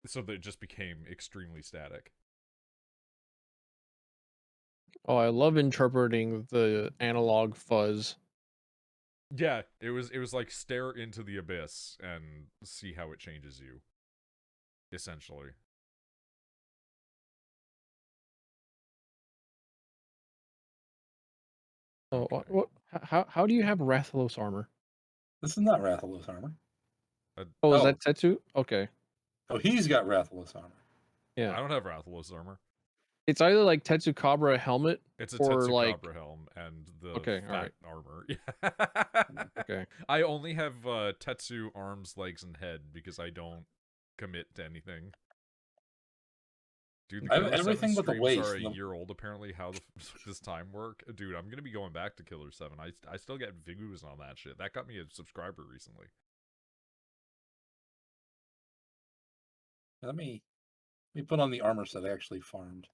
So that it just became extremely static. Oh, I love interpreting the analog fuzz. Yeah, it was like stare into the abyss and see how it changes you. Essentially. Oh, Okay. what? How do you have Rathalos armor? This is not Rathalos armor. Oh, is Oh. that Tetsu? Okay. Oh, he's got Rathalos armor. Yeah. I don't have Rathalos armor. It's either like Tetsukabra helmet It's a or like Tetsukabra helm and the okay, fat alright. armor. Yeah. Okay. I only have Tetsu arms, legs, and head because I don't commit to anything. Dude, the I have Killer 7 everything but the streams waist. are a year old, apparently. How the does time work? Dude, I'm gonna be going back to Killer 7. I still get views on that shit. That got me a subscriber recently. Let me put on the armor set I actually farmed.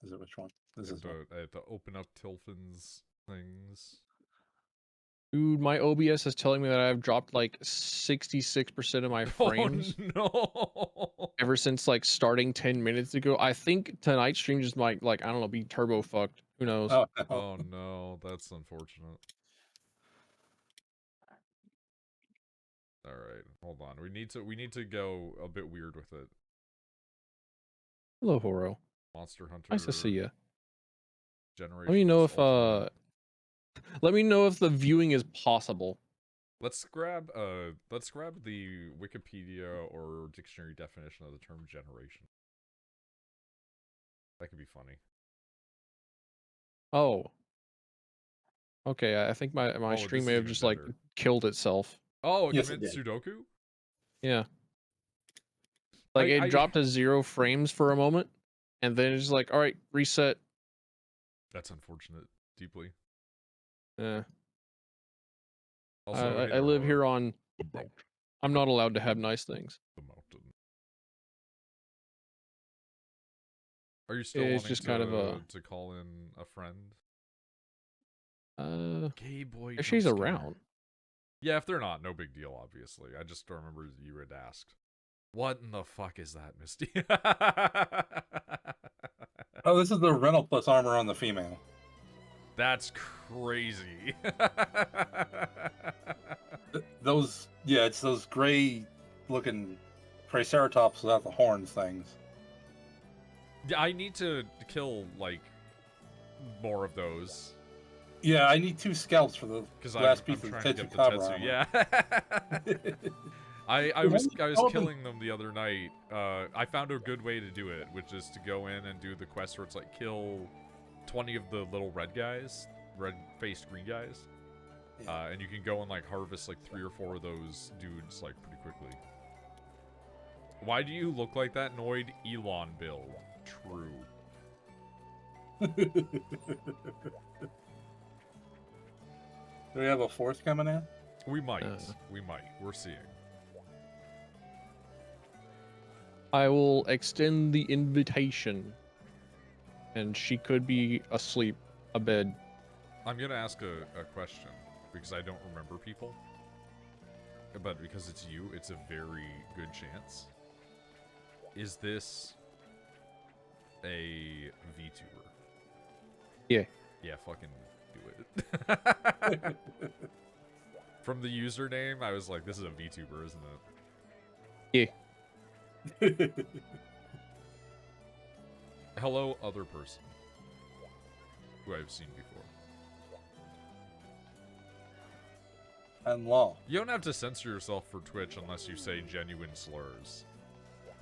Is it which one? This is one. I have to open up Tilfin's things. Dude, my OBS is telling me that I've dropped like 66% of my frames. Oh no! Ever since like starting 10 minutes ago. I think tonight's stream just might like, I don't know, be turbo fucked. Who knows? Oh, no. Oh no, that's unfortunate. All right, hold on. We need to go a bit weird with it. Hello, Horo. Monster Hunter. Nice to see you. Generation. Let me know if Ultimate. let me know if the viewing is possible. Let's grab the Wikipedia or dictionary definition of the term generation. That could be funny. Oh. Okay, I think my stream may have just like killed itself. Oh, yes, you meant Sudoku? Yeah. Like it dropped to 0 frames for a moment, and then it's like, all right, reset. That's unfortunate, deeply. Yeah. Also, I live here on. I'm not allowed to have nice things. The mountain. Are you still It's wanting just kind of a to call in a friend? Gay boy. If she's around. Yeah, if they're not, no big deal. Obviously, I just remember you had asked. What in the fuck is that, Misty? Oh, this is the rental plus armor on the female. That's crazy. Those, yeah, it's those gray looking Triceratops without the horns things. Yeah, I need to kill, like, more of those. Yeah, I need 2 scalps for the last piece of Tetsukabra armor. Yeah. I was killing them the other night. I found a good way to do it, which is to go in and do the quest where it's like kill 20 of the little red guys, red-faced green guys. Yeah. And you can go and like harvest like 3 or 4 of those dudes like pretty quickly. Why do you look like that, Noid? Elon build. True. Do we have a 4th coming in? We might. We might. We're seeing. I will extend the invitation. And she could be asleep, abed. I'm gonna ask a question, because I don't remember people. But because it's you, it's a very good chance. Is this a VTuber? Yeah. Yeah, fucking do it. From the username, I was like, this is a VTuber, isn't it? Yeah. Hello, other person. Who I've seen before. And law. You don't have to censor yourself for Twitch unless you say genuine slurs.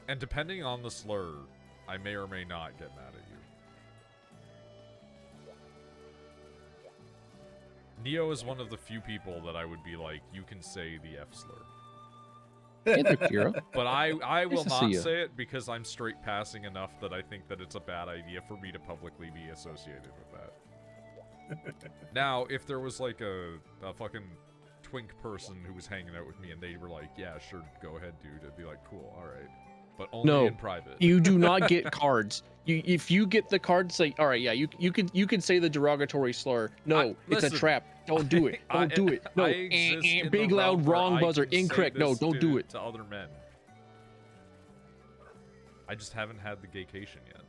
And depending on the slur, I may or may not get mad at you. Neo is one of the few people that I would be like, you can say the F slur. But I will not say it because I'm straight passing enough that I think that it's a bad idea for me to publicly be associated with that. Now, if there was like a fucking twink person who was hanging out with me and they were like, yeah, sure, go ahead, dude, I'd be like, cool, alright. But only in private. You do not get cards. If you get the card, say, all right, yeah, you can say the derogatory slur. No, it's a trap. Don't do it. Don't do it. No. I exist in Big the loud realm where wrong I buzzer. can say Incorrect. No, this don't do it. to other men. I just haven't had the gaycation yet.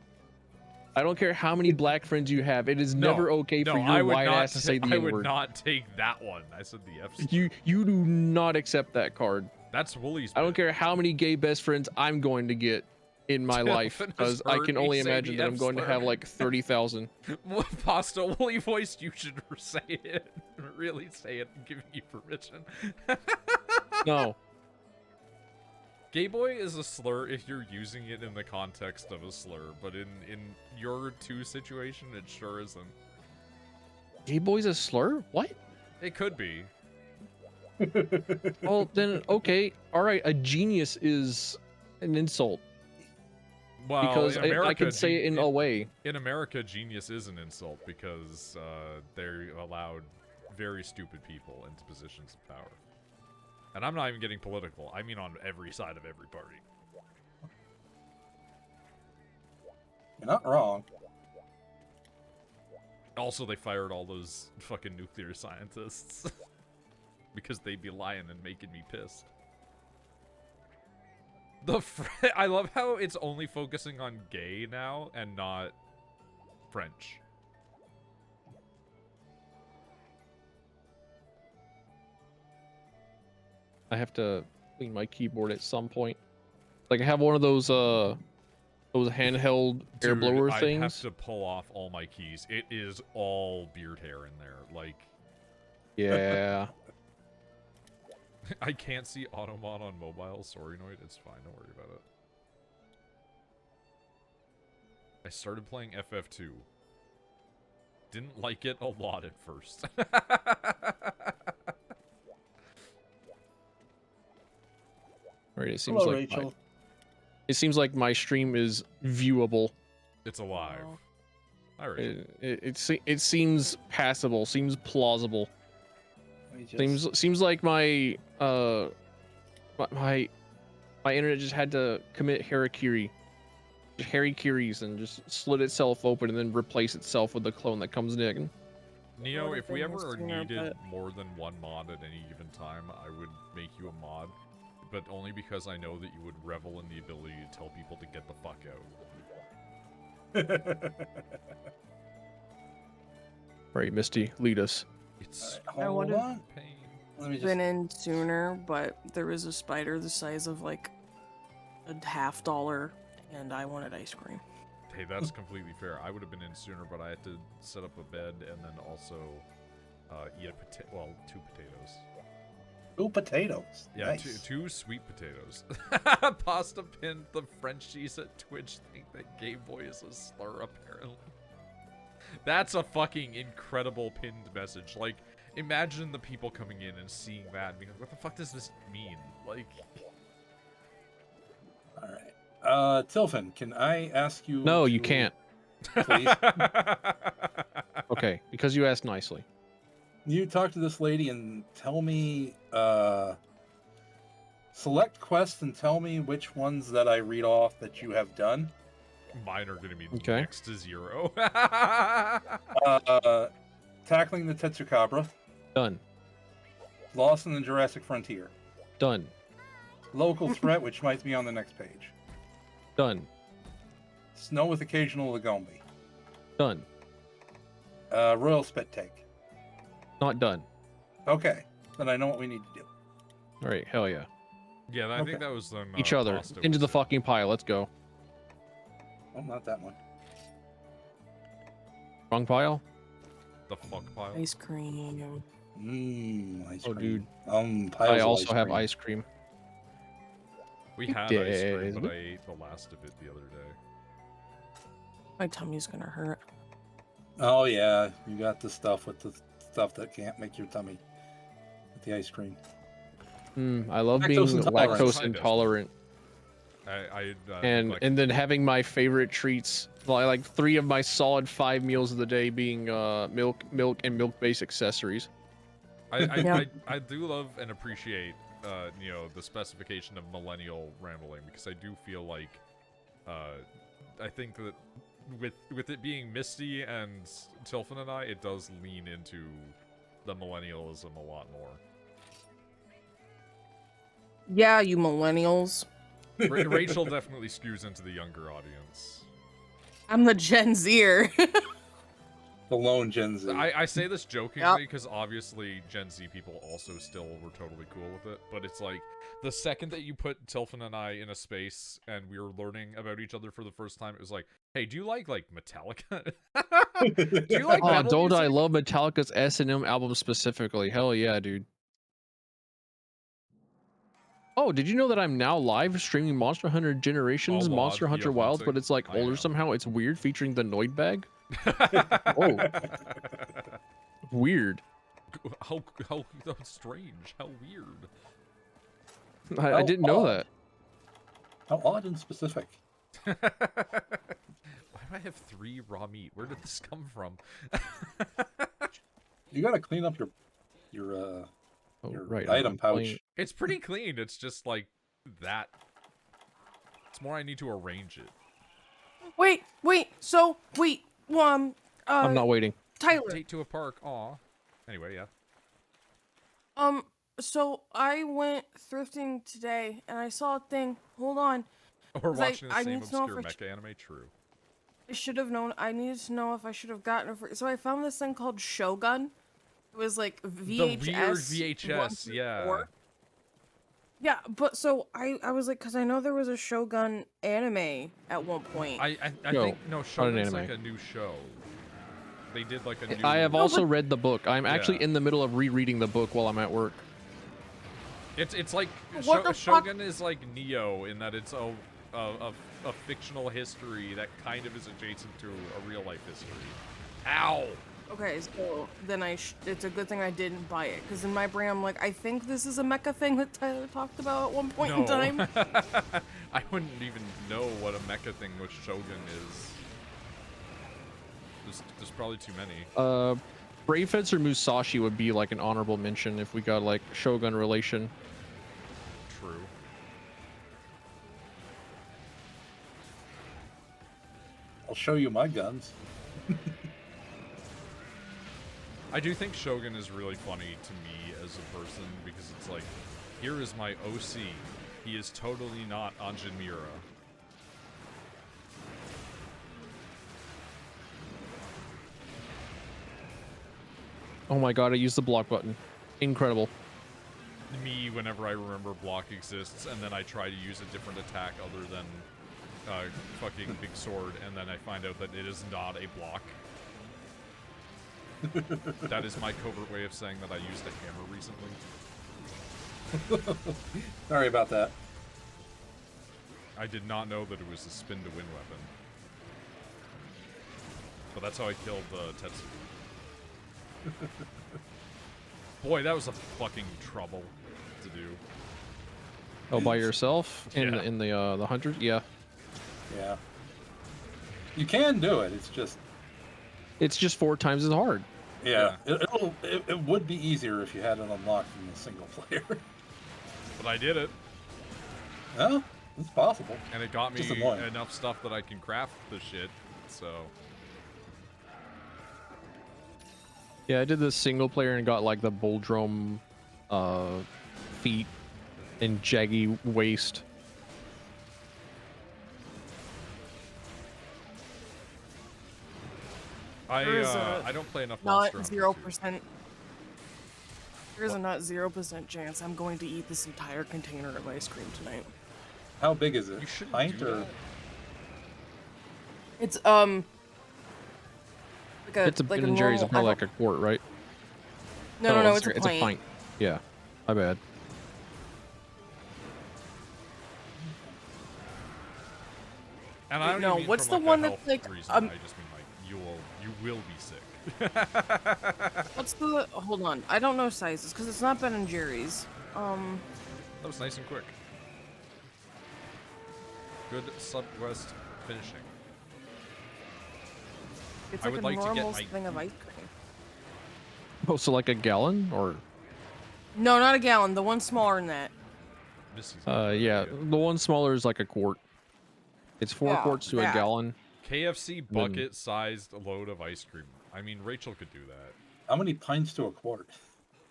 I don't care how many black friends you have. It is never okay for your white ass to say the I N would word. not take that one. I said the F slur. You do not accept that card. That's Woolie's. I don't care how many gay best friends I'm going to get in my life, because I can only imagine that I'm going to have like 30,000. Pasta Woolie voice, you should say it. Really say it. I'm giving you permission. No. Gay boy is a slur if you're using it in the context of a slur, but in your two situation, it sure isn't. Gay boy's a slur? What? It could be. Well, then, okay. All right, a genius is an insult. Well, Because in America, I can say it in a way. In America, genius is an insult because they're allowed very stupid people into positions of power. And I'm not even getting political. I mean on every side of every party. You're not wrong. Also, they fired all those fucking nuclear scientists. Because they'd be lying and making me pissed. I love how it's only focusing on gay now and not French. I have to clean my keyboard at some point. Like I have one of those handheld air blower things. I have to pull off all my keys. It is all beard hair in there. Like, yeah. I can't see Automon on mobile. Sorry, Noid. It's fine. Don't worry about it. I started playing FF2. Didn't like it a lot at first. Right, it seems Hello, like Rachel. it seems like my stream is viewable. It's alive. Oh. Hi, Rachel. It seems passable, seems plausible. Let me just- Seems like my internet just had to commit harakiri, and just slit itself open and then replace itself with the clone that comes in. Neo, Would've if we been ever sooner, needed but- more than one mod at any given time, I would make you a mod. But only because I know that you would revel in the ability to tell people to get the fuck out. Right, Misty, lead us. It's I Hold would've- on. pain. Let me just. Been in sooner, but there was a spider the size of like a $50, and I wanted ice cream. Hey, that's completely fair. I would have been in sooner, but I had to set up a bed and then also eat a two potatoes. Ooh, potatoes. Yeah, Nice. two sweet potatoes. Pasta pinned the Frenchies at Twitch think that Gay Boy is a slur, apparently. That's a fucking incredible pinned message. Like, imagine the people coming in and seeing that and being like, what the fuck does this mean? Like... Alright. Tilfin, can I ask you... No, you to- can't. Please. Okay, because you asked nicely. You talk to this lady and tell me, select quests and tell me which ones that I read off that you have done. Mine are going to be Okay. next to 0. Tackling the Tetsukabra, Done. Lost in the Jurassic Frontier, Done. Local Threat, which might be on the next page, Done. Snow with Occasional Lagombi, Done. Royal Spit Take. Not done. Okay, then I know what we need to do. All right, hell yeah. Yeah, I Okay. think that was them. Each other. Pasta Into was the it. fucking pile. Let's go. Oh, not that one. Wrong pile? The fuck pile. Ice cream. Ice Oh, cream. dude. Piles I of also have cream. ice cream. We had ice cream, but I ate the last of it the other day. My tummy's gonna hurt. Oh yeah, you got the stuff with the stuff that can't make your tummy. With the ice cream. I love being Lactose intolerant. lactose intolerant. And And then having my favorite treats, like 3 of my solid 5 meals of the day being milk, and milk-based accessories. Yeah. I do love and appreciate the specification of millennial rambling, because I do feel like I think that with it being Misty and Tilfin and I, it does lean into the millennialism a lot more. Yeah, you millennials. Rachel definitely skews into the younger audience. I'm the Gen Zer. The lone Gen Z. I say this jokingly because obviously Gen Z people also still were totally cool with it, but it's like the second that you put Tilfin and I in a space and we were learning about each other for the first time, it was like, hey, do you like Metallica? Do you like Oh, metal don't I music? love Metallica's S&M album specifically? Hell yeah, dude. Oh, did you know that I'm now live streaming Monster Hunter Generations, Oh, Monster mod, Hunter via Wilds, hunting? but it's like I older am. somehow. It's weird featuring the TheNoidBag. Oh. Weird. How strange. How weird. I didn't know that. How odd and specific. Why do I have 3 raw meat? Where did this come from? You gotta clean up your Oh, your right. item I'm pouch. playing- It's pretty clean. It's just like that. It's more I need to arrange it. wait. I'm not waiting. Tyler. Date to a park. Aw. Anyway, yeah. So I went thrifting today and I saw a thing. Hold on. Or 'Cause watching the I same need to know obscure if mecha anime. True. I should have known. I needed to know if I should have gotten it for. So I found this thing called Shogun. It was like VHS. The weird VHS. 1 through Yeah. 4. Yeah, but so I was like, because I know there was a Shogun anime at one point. I No, think no not an Shogun's like anime. a new show. They did like a new. I have No, also but- read the book. I'm actually Yeah. in the middle of rereading the book while I'm at work. It's like What the fuck? Shogun is like Neo in that it's a fictional history that kind of is adjacent to a real life history. Ow! Okay, so then it's a good thing I didn't buy it, because in my brain I'm like, I think this is a mecha thing that Tyler talked about at one point in time. I wouldn't even know what a mecha thing with Shogun is. There's probably too many. Brave Fencer Musashi would be like an honorable mention if we got like Shogun relation. True. I'll show you my guns. I do think Shogun is really funny to me as a person because it's like, here is my OC. He is totally not Anjin Mira. Oh my god, I used the block button. Incredible. Me, whenever I remember block exists, and then I try to use a different attack other than fucking big sword, and then I find out that it is not a block. That is my covert way of saying that I used a hammer recently. Sorry about that. I did not know that it was a spin-to-win weapon. But that's how I killed Tetsu. Boy, that was a fucking trouble to do. Oh, by yourself in Yeah. the hunters? Yeah. Yeah. You can do it. It's just 4 times as hard. Yeah. It would be easier if you had it unlocked in a single player. But I did it, Yeah, it's possible. and it got me Just annoying. enough stuff that I can craft the shit, so... Yeah, I did the single player and got like the Bulldrum feet and jaggy waist. There is I don't play enough Not Monster Hunter 0%. There's a not 0% chance I'm going to eat this entire container of ice cream tonight. How big is it? You shouldn't Pint do or that. It's like a It's a like Ben a and Jerry's, normal, about like a quart, right? no, Oh, no, it's a it's pint. a pint. Yeah, my bad. And I don't No, even mean what's from, the like, one a that's health like, reason. I just mean like you will be sick. What's the? Hold on, I don't know sizes because it's not Ben and Jerry's. That was nice and quick. Good Subwest finishing. It's I like would a like to get normal my- thing of ice cream. Oh, so like a gallon or? No, not a gallon. The one smaller than that. Missy's Yeah, the one smaller is like a quart. It's 4 Yeah, quarts to a that. gallon. KFC bucket-sized load of ice cream. I mean, Rachel could do that. How many pints to a quart?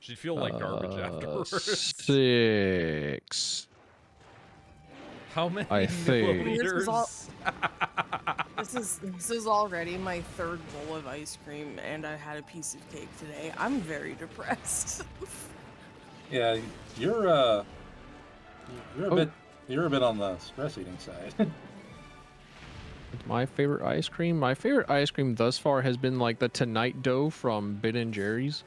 She'd feel like garbage afterwards. 6. How many I think. This is all- milliliters? This is already my 3rd bowl of ice cream, and I had a piece of cake today. I'm very depressed. Yeah, you're a Oh. bit on the stress eating side. My favorite ice cream? My favorite ice cream thus far has been like the Tonight Dough from Ben & Jerry's.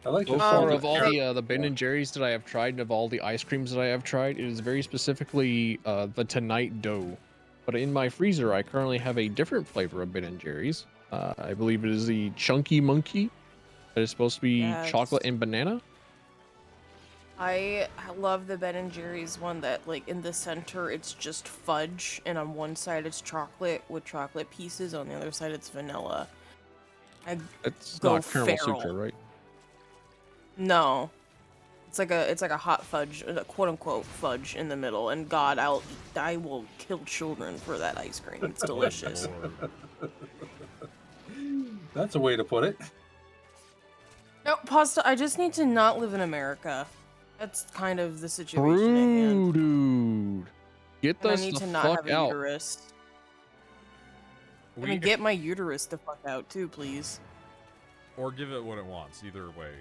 I like So the far salted of all carrot. the Ben & Jerry's that I have tried and of all the ice creams that I have tried, it is very specifically the Tonight Dough. But in my freezer, I currently have a different flavor of Ben & Jerry's. I believe it is the Chunky Monkey. That is supposed to be Yes. chocolate and banana. I love the Ben & Jerry's one that, like, in the center it's just fudge, and on one side it's chocolate with chocolate pieces, on the other side it's vanilla. It's Go not caramel feral. sutra, right? No. It's like a hot fudge, quote unquote fudge in the middle, and God, I will kill children for that ice cream. It's delicious. Lord. That's a way to put it. No, pasta. I just need to not live in America. That's kind of the situation at hand. True, dude. Get And I this need the to not fuck have a out. uterus. I We- mean, get my uterus the fuck out too, please. Or give it what it wants. Either way.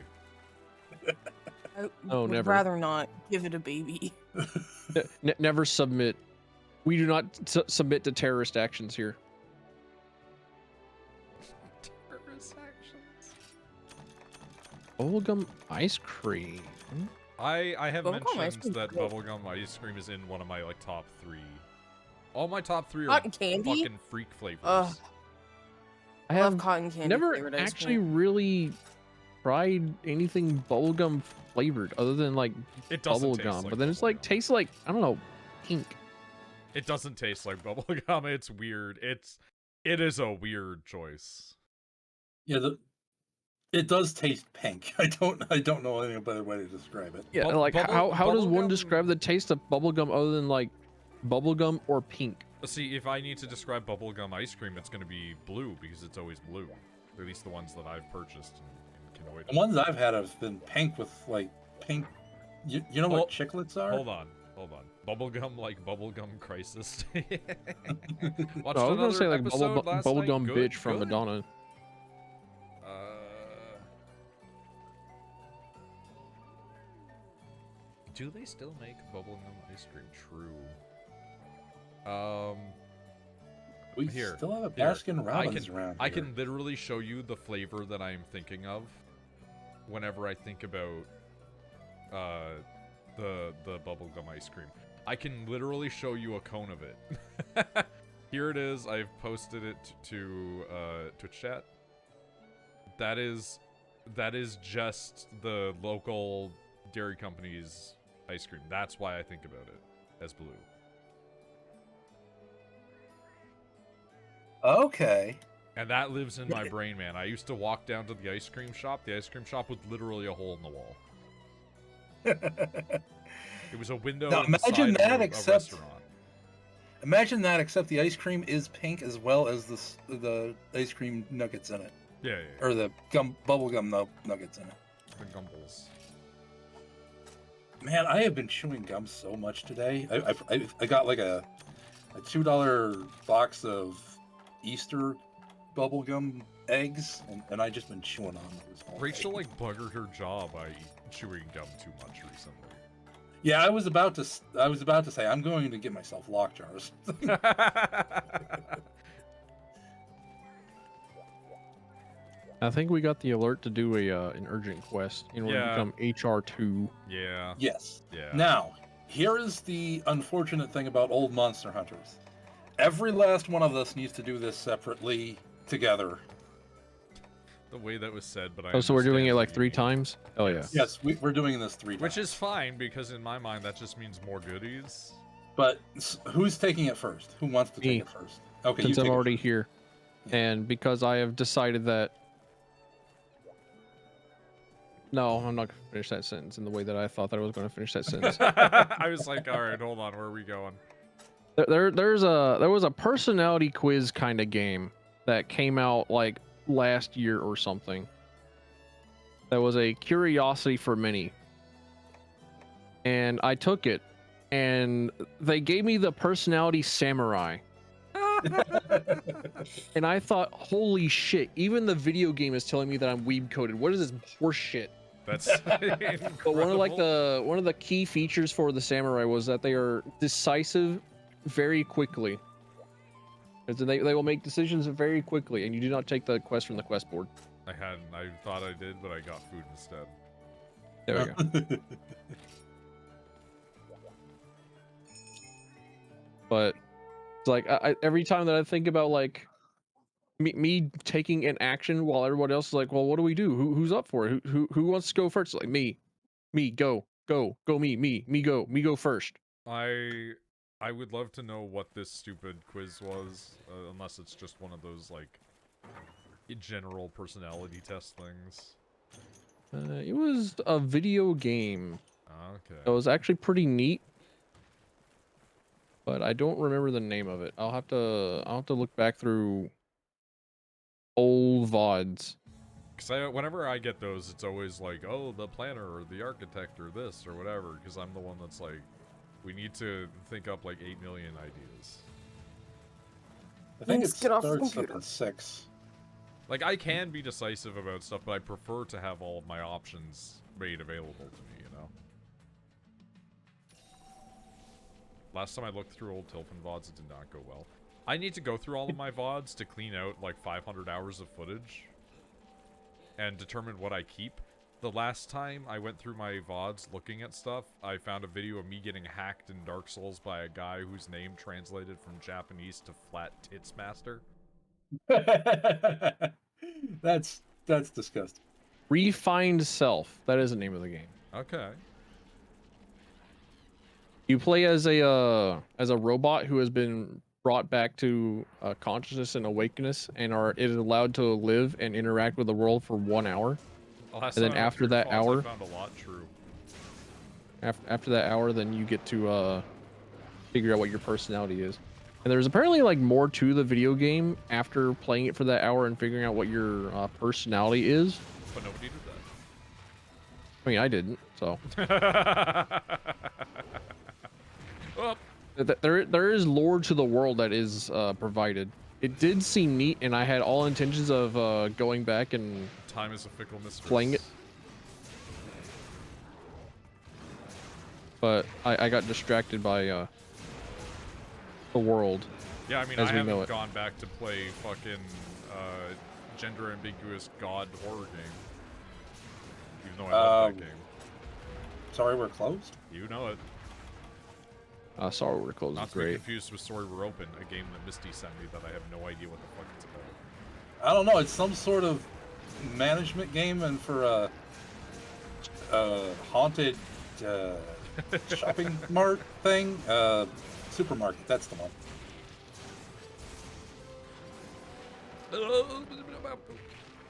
I Oh, would never. rather not give it a baby. Never submit. We do not submit to terrorist actions here. Terrorist actions. Bubblegum ice cream. I have Bubblegum ice mentioned cream's that good. bubblegum ice cream is in one of my like top 3. All my top 3 are Cotton candy? fucking freak flavors. Ugh. I I love have cotton candy never flavored ice actually cream. really tried anything bubblegum flavored other than like It doesn't taste bubblegum, like but then it's like bubblegum. tastes like, I don't know, pink. It doesn't taste like bubblegum. It's weird. It is a weird choice. Yeah, it does taste pink. I don't know any better way to describe it. Yeah, Bub- like bubble- how does one bubblegum- describe the taste of bubblegum other than like bubblegum or pink? See, if I need to describe bubblegum ice cream, it's going to be blue because it's always blue. At least the ones that I've purchased in Noid. The ones I've had have been pink with like pink. You know what Oh, chiclets are? Hold on. Bubblegum like bubblegum crisis. Watched No, I was gonna another say like episode last night. bubblegum Good, bitch from good. Madonna. Do they still make bubblegum ice cream? True. We Here, still have a here. Baskin Robbins around I here. can literally show you the flavor that I'm thinking of whenever I think about the bubblegum ice cream. I can literally show you a cone of it. Here it is. I've posted it to Twitch chat. That is just the local dairy company's ice cream. That's why I think about it as blue. Okay. And that lives in my brain, man. I used to walk down to the ice cream shop. The ice cream shop was literally a hole in the wall. It was a window Now, in the side imagine that, of a except- restaurant. Imagine that, except the ice cream is pink as well as the ice cream nuggets in it, Yeah. or the bubblegum nuggets in it. The gumballs. Man, I have been chewing gum so much today. I got like a $2 box of Easter bubblegum eggs, and I just been chewing on those all day. Rachel like buggered her jaw by chewing gum too much recently. Yeah, I was about to say I'm going to get myself lock jars. I think we got the alert to do an urgent quest in order Yeah. to become HR2. Yeah. Yes. Yeah. Now, here is the unfortunate thing about old Monster Hunters. Every last one of us needs to do this separately together. The way that was said, but I Oh, so we're doing understand it what like you 3 mean. times? Oh yeah. Yes. Yes, we're doing this 3 times. Which is fine, because in my mind, that just means more goodies. But who's taking it first? Who wants to Me. take it first? Okay, Since you I'm take it already first. here. Yeah. And because I have decided that... No, I'm not going to finish that sentence in the way that I thought that I was going to finish that sentence. I was like, all right, hold on, where are we going? There was a personality quiz kind of game that came out like last year or something. That was a curiosity for many. And I took it, and they gave me the personality samurai. And I thought, holy shit, even the video game is telling me that I'm weeb coded. What is this horse shit? That's But one incredible. of the key features for the samurai was that they are decisive very quickly. They will make decisions very quickly, and you do not take the quest from the quest board. I thought I did, but I got food instead. There we go. But it's like every time that I think about like me taking an action while everyone else is like, well, what do we do? Who's up for it? Who wants to go first? Like me, go, me go first. I would love to know what this stupid quiz was, unless it's just one of those like general personality test things. It was a video game. Okay. It was actually pretty neat, but I don't remember the name of it. I'll have to look back through old VODs. Because whenever I get those, it's always like, oh, the planner or the architect or this or whatever. Because I'm the one that's like, we need to think up like 8 million ideas. I think it Get off the starts up computer. at 6. Like, I can be decisive about stuff, but I prefer to have all of my options made available to me, you know? Last time I looked through old Tilpin VODs, it did not go well. I need to go through all of my VODs to clean out like 500 hours of footage and determine what I keep. The last time I went through my VODs looking at stuff, I found a video of me getting hacked in Dark Souls by a guy whose name translated from Japanese to Flat Tits Master. That's disgusting. Refined Self. That is the name of the game. Okay. You play as a robot who has been brought back to consciousness and awakeness, and it is allowed to live and interact with the world for 1 hour. Last And then time I went after through that VODs, hour, I found a lot true. after that hour, then you get to figure out what your personality is. And there's apparently like more to the video game after playing it for that hour and figuring out what your personality is. But nobody did I mean, I didn't, so. that. Oh, There is lore to the world that is provided. It did seem neat, and I had all intentions of going back and time is a fickle mistress. playing it. But I got distracted by the world. Yeah, I mean, as I we haven't know it. gone back to play fucking gender ambiguous god horror game. Even though I love that game. Sorry, we're closed. You know it. Sorry, we're closed. Not to be Great. confused with Sorry We're Open, a game that Misty sent me that I have no idea what the fuck it's about. I don't know. It's some sort of management game, and for a haunted shopping mart thing. Supermarket. That's the one.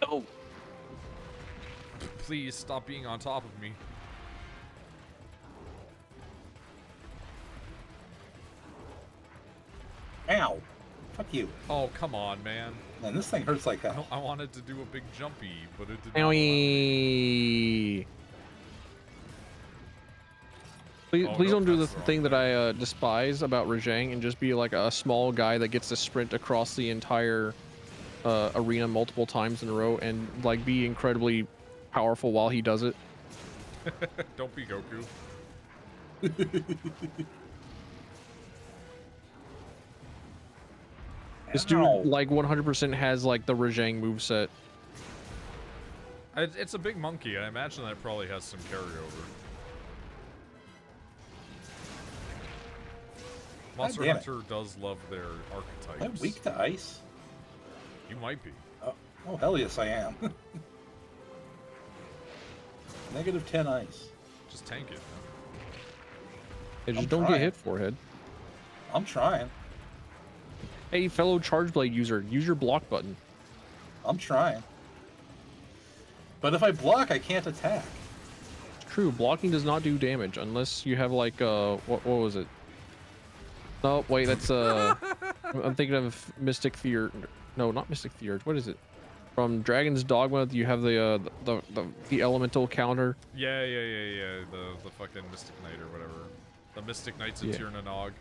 Oh, Please stop being on top of me. Ow! Fuck you. Oh, come on, man. Man, this thing hurts like hell. I wanted to do a big jumpy, but it did not. owie. Please, Oh, please no, don't do the that's the wrong thing that I despise about Rajang and just be like a small guy that gets to sprint across the entire arena multiple times in a row and like be incredibly powerful while he does it. Don't be Goku. This Ow. dude like 100% has like the Rajang moveset. It's a big monkey. I imagine that probably has some carryover. Monster damn it. Hunter does love their archetypes. I'm weak to ice. You might be. Oh, hell yes, I am. Negative 10 ice. Just tank it. Hey, just I'm don't get trying. hit, forehead. I'm trying. Hey, fellow Charge Blade user, use your block button. I'm trying. But if I block, I can't attack. It's true, blocking does not do damage unless you have like what was it? No, wait, that's I'm thinking of Mystic Theurge. No, not Mystic Theurge. What is it? From Dragon's Dogma, you have the elemental counter. Yeah. The fucking Mystic Knight or whatever. The Mystic Knights of Yeah. Tir na Nog.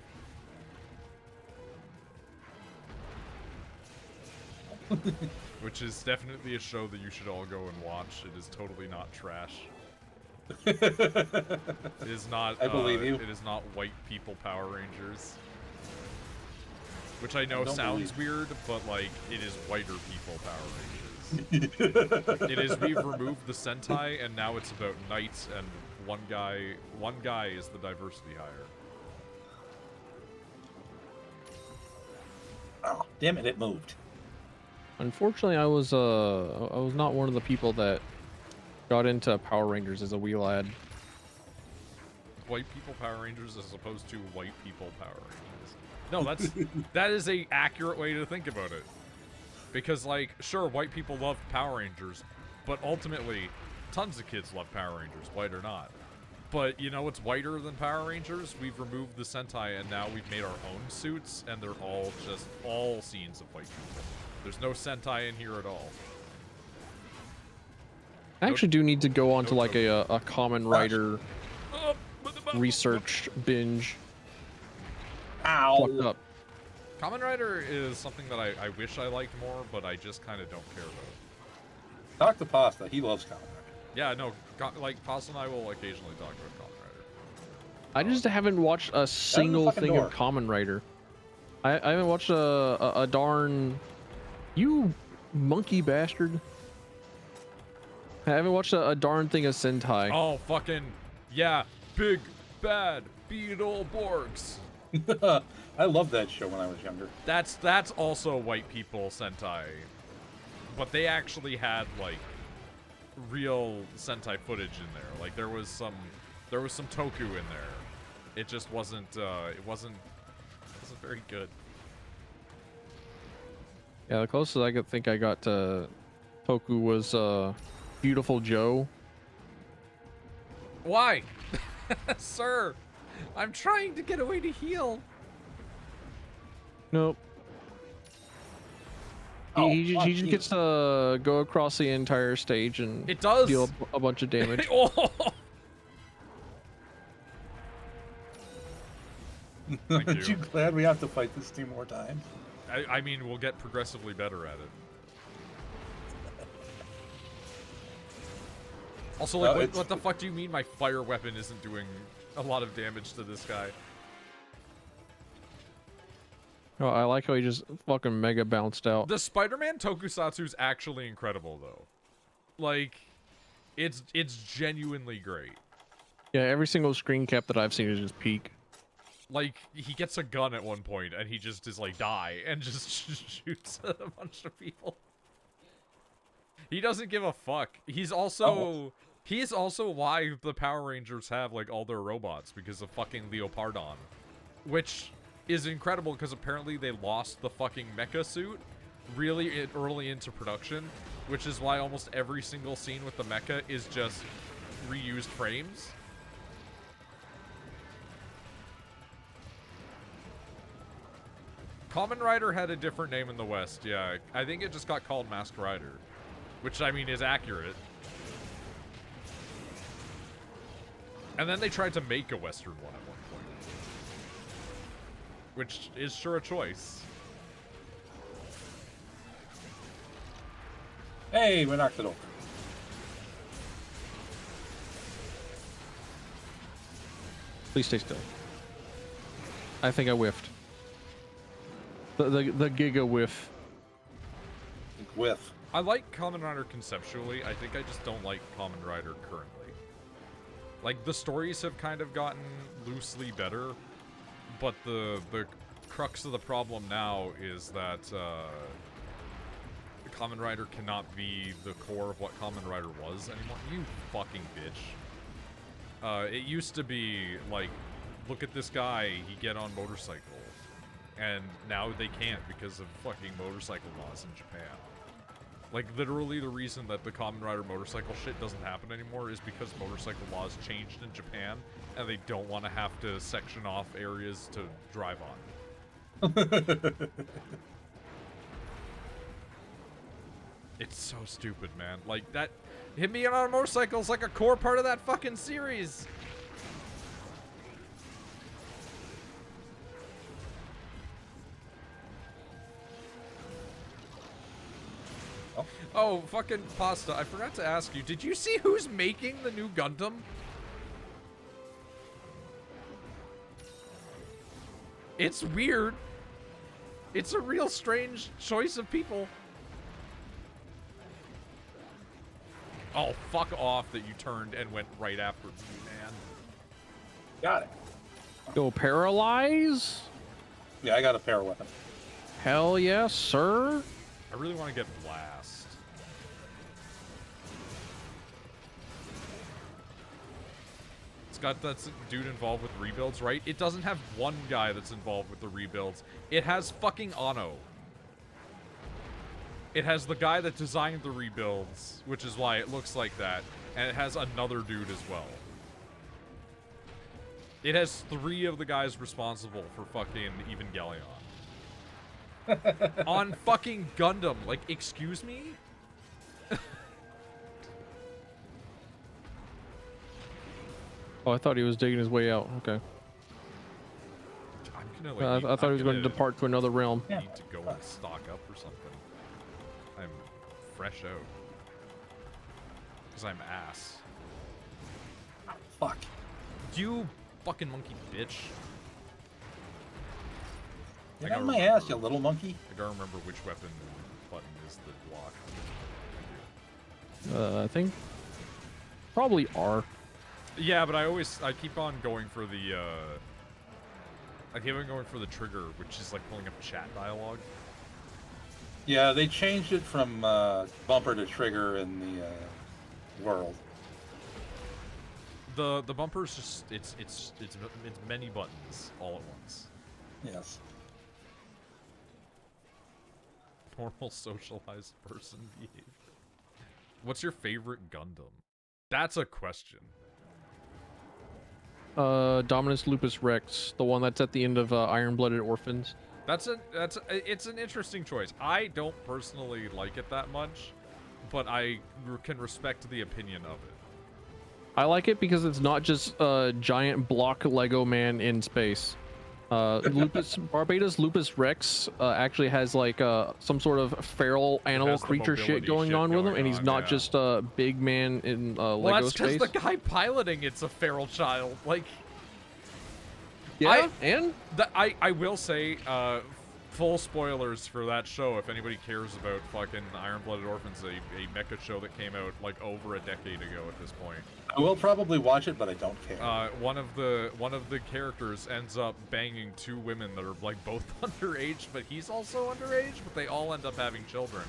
Which is definitely a show that you should all go and watch. It is totally not trash. It is not. I believe you. It is not white people Power Rangers. Which I know don't sounds believe. weird, but like it is whiter people Power Rangers. It is. We've removed the Sentai, and now it's about knights, and one guy is the diversity hire. Oh, damn it! It moved. Unfortunately, I was not one of the people that got into Power Rangers as a wee lad. White people Power Rangers as opposed to white people Power Rangers. No, that is a accurate way to think about it. Because like, sure, white people love Power Rangers, but ultimately, tons of kids love Power Rangers, white or not. But you know what's whiter than Power Rangers? We've removed the Sentai and now we've made our own suits, and they're all just all scenes of white people. There's no Sentai in here at all. I actually do need to go on to like Nope. a Common Rider research binge. Ow! Fucked up. Kamen Rider is something that I wish I liked more, but I just kind of don't care about. Talk to Pasta. He loves Kamen Rider. Yeah, no, like Pasta and I will occasionally talk about Kamen Rider. I just haven't watched a single fucking thing door. of Common Rider. I haven't watched a darn... You monkey bastard. I haven't watched a darn thing of Sentai. Oh, fucking, yeah, big, bad, Beetleborgs. I loved that show when I was younger. That's also white people Sentai. But they actually had, like, real Sentai footage in there. Like, there was some Toku in there. It just wasn't, it wasn't very good. Yeah, the closest I could think I got to Toku was Beautiful Joe. Why? Sir, I'm trying to get away to heal. Nope. Oh, He fuck just you. gets to go across the entire stage and It does. deal a bunch of damage. Oh. Thank Aren't you. you glad we have to fight this 2 more times? I mean, we'll get progressively better at it. Also, like, No, what the fuck do you mean my fire weapon isn't doing a lot of damage to this guy? Oh, I like how he just fucking mega bounced out. The Spider-Man tokusatsu is actually incredible, though. Like, it's genuinely great. Yeah, every single screen cap that I've seen is just peak. Like, he gets a gun at one point, and he just is like, die, and just shoots a bunch of people. He doesn't give a fuck. He's also why the Power Rangers have, like, all their robots, because of fucking Leopardon. Which is incredible, because apparently they lost the fucking mecha suit really early into production, which is why almost every single scene with the mecha is just reused frames. Kamen Rider had a different name in the West, yeah. I think it just got called Masked Rider, which, I mean, is accurate. And then they tried to make a Western one at one point, which is sure a choice. Hey, we knocked it over. Please stay still. I think I whiffed. The giga whiff. Whiff. I like Kamen Rider conceptually. I think I just don't like Kamen Rider currently. Like, the stories have kind of gotten loosely better, but the crux of the problem now is that Kamen Rider cannot be the core of what Kamen Rider was anymore. You fucking bitch. It used to be, like, look at this guy, he get on motorcycle. And now they can't because of fucking motorcycle laws in Japan. Like, literally the reason that the Kamen Rider motorcycle shit doesn't happen anymore is because motorcycle laws changed in Japan, and they don't want to have to section off areas to drive on. It's so stupid, man. Like, that... Hit me on a motorcycle is like a core part of that fucking series. Oh, fucking Pasta, I forgot to ask you, did you see who's making the new Gundam? It's weird. It's a real strange choice of people. Oh, fuck off that you turned and went right after me, man. Got it. Go paralyze? Yeah, I got a para weapon. Hell yes, sir. I really want to get Blast. It's got that dude involved with rebuilds, right? It doesn't have one guy that's involved with the rebuilds. It has fucking Anno. It has the guy that designed the rebuilds, which is why it looks like that, and it has another dude as well. It has 3 of the guys responsible for fucking Evangelion. On fucking Gundam. Like, excuse me? Oh, I thought he was digging his way out. Okay. I'm gonna, like, I thought he was going to depart to another realm. Need to go and stock up or something. I'm fresh out. Because I'm ass. Fuck. You fucking monkey bitch. Get out of my ass, you little monkey. I gotta remember which weapon button is the block. I think probably R. Yeah, but I keep on going for the, I keep on going for the trigger, which is like pulling up chat dialogue. Yeah, they changed it from bumper to trigger in the world. The bumper's just, it's many buttons all at once. Yes. Normal socialized person behavior. What's your favorite Gundam? That's a question. Dominus Lupus Rex, the one that's at the end of Iron-Blooded Orphans. It's an interesting choice. I don't personally like it that much, but I can respect the opinion of it. I like it because it's not just a giant block Lego man in space. Barbados Lupus Rex actually has like some sort of feral animal creature shit going on with him, and he's not just a big man in Lego that's space. because the guy piloting it's a feral child. Like, yeah, I will say, full spoilers for that show if anybody cares about fucking Iron-Blooded Orphans, a mecha show that came out like over a decade ago at this point. I will probably watch it, but I don't care. One of the characters ends up banging 2 women that are like both underage, but he's also underage, but they all end up having children.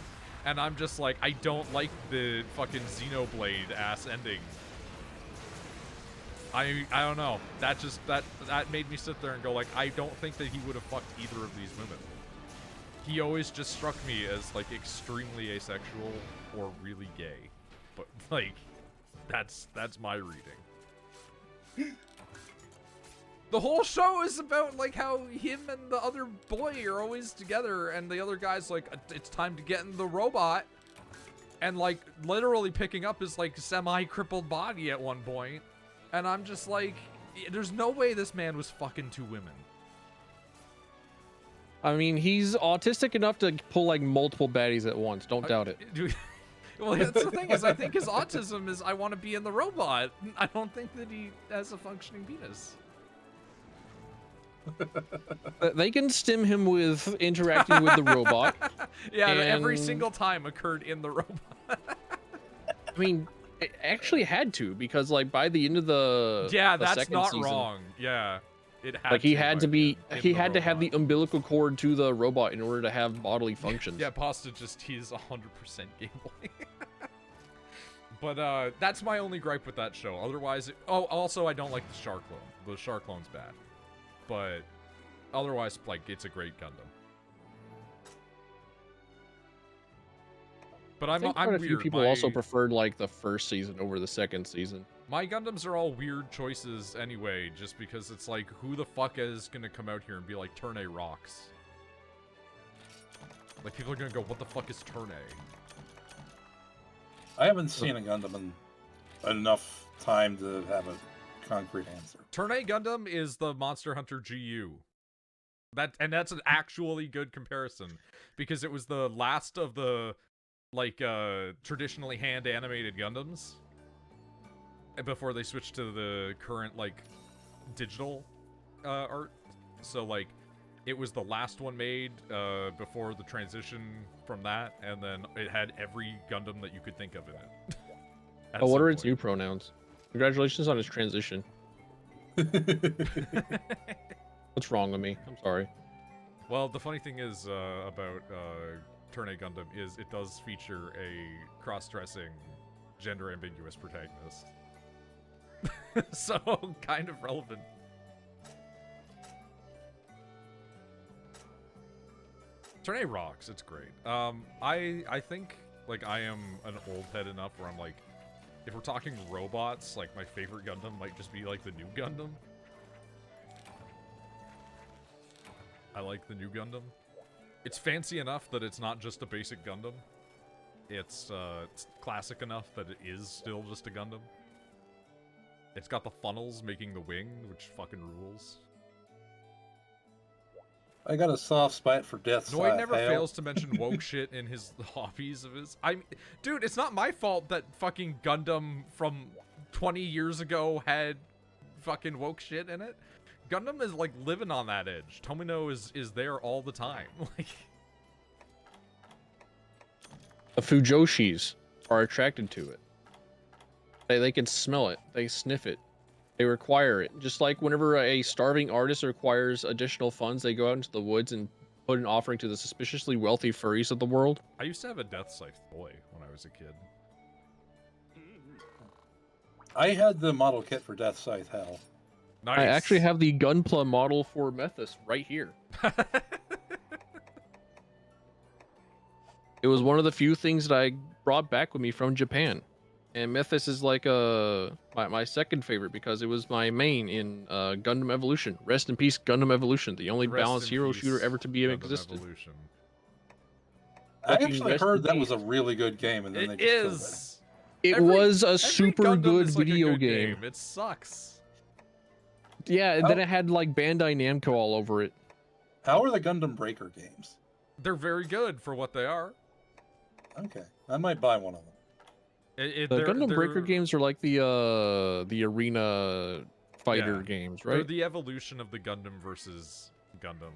And I'm just like, I don't like the fucking Xenoblade ass ending. I don't know. That made me sit there and go like, I don't think that he would have fucked either of these women. He always just struck me as like extremely asexual or really gay. But like, that's my reading. The whole show is about like how him and the other boy are always together, and the other guy's like, it's time to get in the robot, and like literally picking up his like semi-crippled body at one point, and I'm just like, there's no way this man was fucking 2 women. I mean, he's autistic enough to pull like multiple baddies at once. Don't doubt it. Well, that's the thing is, I think his autism is, I want to be in the robot. I don't think that he has a functioning penis. They can stim him with interacting with the robot. Yeah, and every single time occurred in the robot. I mean, it actually had to, because like by the end of the that's second not season, wrong. Yeah, it had like he had to be, he had to have robot. the umbilical cord to the robot in order to have bodily functions. Yeah, Pasta he's 100% Game Boy. But that's my only gripe with that show. Otherwise, also I don't like the Shark clone. The Shark clone's bad. But otherwise, like, it's a great Gundam. But I'm quite a few people also preferred like the first season over the second season. My Gundams are all weird choices anyway, just because it's like, who the fuck is gonna come out here and be like, Turn A rocks? Like, people are gonna go, what the fuck is Turn A? I haven't seen a Gundam in enough time to have a concrete answer. Turn A Gundam is the Monster Hunter GU. That's an actually good comparison because it was the last of the traditionally hand animated Gundams before they switched to the current digital art. So like it was the last one made before the transition from that, and then it had every Gundam that you could think of in it. Oh, what are its new pronouns? Congratulations on its transition. What's wrong with me? I'm sorry. Well, the funny thing is about Turn A Gundam is it does feature a cross-dressing, gender-ambiguous protagonist. So, kind of relevant. Turn A rocks. It's great. I think like I am an old head enough where I'm like, if we're talking robots, like my favorite Gundam might just be like the new Gundam. I like the new Gundam. It's fancy enough that it's not just a basic Gundam. It's classic enough that it is still just a Gundam. It's got the funnels making the wing, which fucking rules. I got a soft spot for Death Scythe. Noid never fails to mention woke shit in his hobbies of his. Dude, it's not my fault that fucking Gundam from 20 years ago had fucking woke shit in it. Gundam is like living on that edge. Tomino is there all the time. Like The Fujoshis are attracted to it. They can smell it. They sniff it. They require it. Just like whenever a starving artist requires additional funds, they go out into the woods and put an offering to the suspiciously wealthy furries of the world. I used to have a Death Scythe toy when I was a kid. I had the model kit for Death Scythe Hell. Nice. I actually have the Gunpla model for Methus right here. It was one of the few things that I brought back with me from Japan. And Methus is like my second favorite because it was my main in Gundam Evolution. Rest in peace, Gundam Evolution, the only balanced hero shooter ever to be Gundam existed. Evolution. I Fucking actually rest in heard that peace. was a really good game, and then they It just killed is. It Every- was a every super Gundam good is like a video good game. It sucks. Yeah, and Oh. then it had like Bandai Namco all over it. How are the Gundam Breaker games? They're very good for what they are. Okay, I might buy one of them. The They're- Gundam Breaker they're- games are like the arena fighter Yeah, games, They're right? the evolution of the Gundam versus Gundam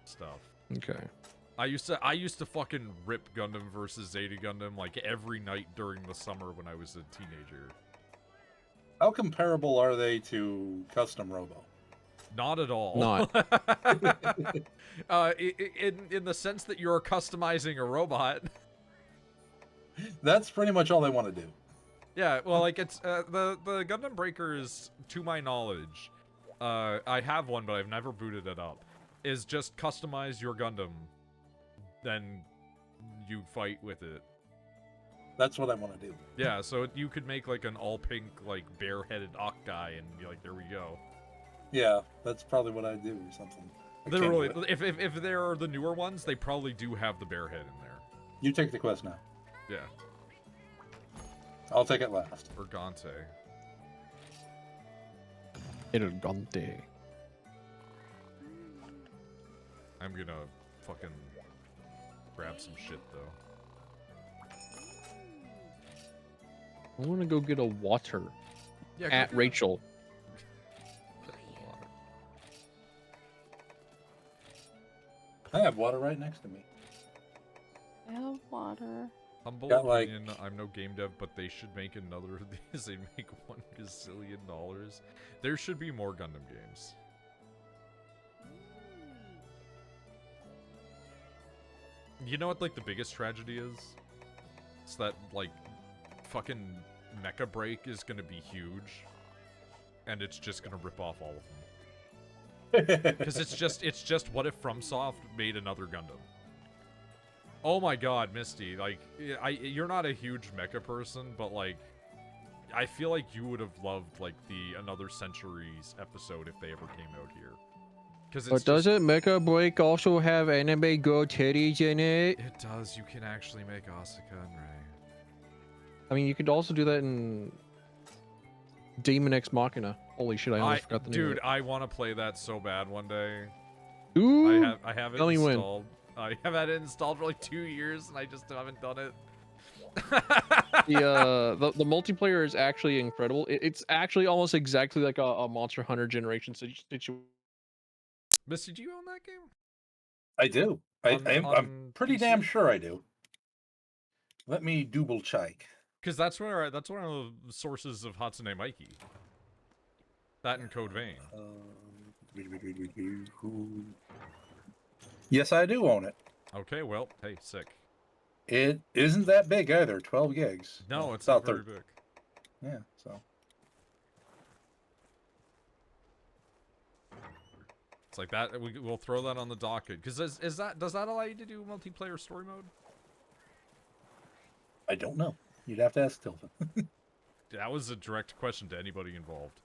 stuff. Okay. I used to fucking rip Gundam versus Zeta Gundam like every night during the summer when I was a teenager. How comparable are they to Custom Robo? Not at all. Not. In the sense that you're customizing a robot. That's pretty much all they want to do. Yeah, well, like it's the Gundam Breakers, to my knowledge, I have one, but I've never booted it up. Is just customize your Gundam, then you fight with it. That's what I want to do. Yeah, so you could make like an all pink, like bare-headed Ock guy, and be like, there we go. Yeah, that's probably what I do or something. I can't Literally, do it. if they're the newer ones, they probably do have the bare head in there. You take the quest now. Yeah, I'll take it last. or Gante. Gante. I'm gonna fucking grab some shit though. I want to go get a water Yeah, at Rachel. I have water right next to me. I have water. Humble Got, like- opinion, I'm no game dev, but they should make another of these. They'd make $1 gazillion. There should be more Gundam games. You know what, like, the biggest tragedy is? It's that, like, fucking Mecha Break is gonna be huge, and it's just gonna rip off all of them. Because it's just what if FromSoft made another Gundam? Oh my god, Misty, like, you're not a huge mecha person, but, like, I feel like you would have loved, like, the Another Centuries episode if they ever came out here. Because But doesn't Mecha Break also have anime girl titties in it? It does, you can actually make Asuka and Rei. I mean, you could also do that in Demon X Machina. Holy shit, I almost forgot the name of Dude, it. I want to play that so bad one day. Dude, I have it tell me when. installed. I have had it installed for like 2 years and I just haven't done it. The multiplayer is actually incredible. It's actually almost exactly like a Monster Hunter generation situation. Misty, do you own that game? I do. I'm On pretty PC? damn sure I do. Let me double check. Because that's one of the sources of Hatsune Miike. That and Code Vein. Yes, I do own it. Okay, well, hey, sick. It isn't that big either. 12 gigs. No, Well, it's not about very big. Yeah, so. It's like that. We'll throw that on the docket. Because does that allow you to do multiplayer story mode? I don't know. You'd have to ask Tilton. That was a direct question to anybody involved.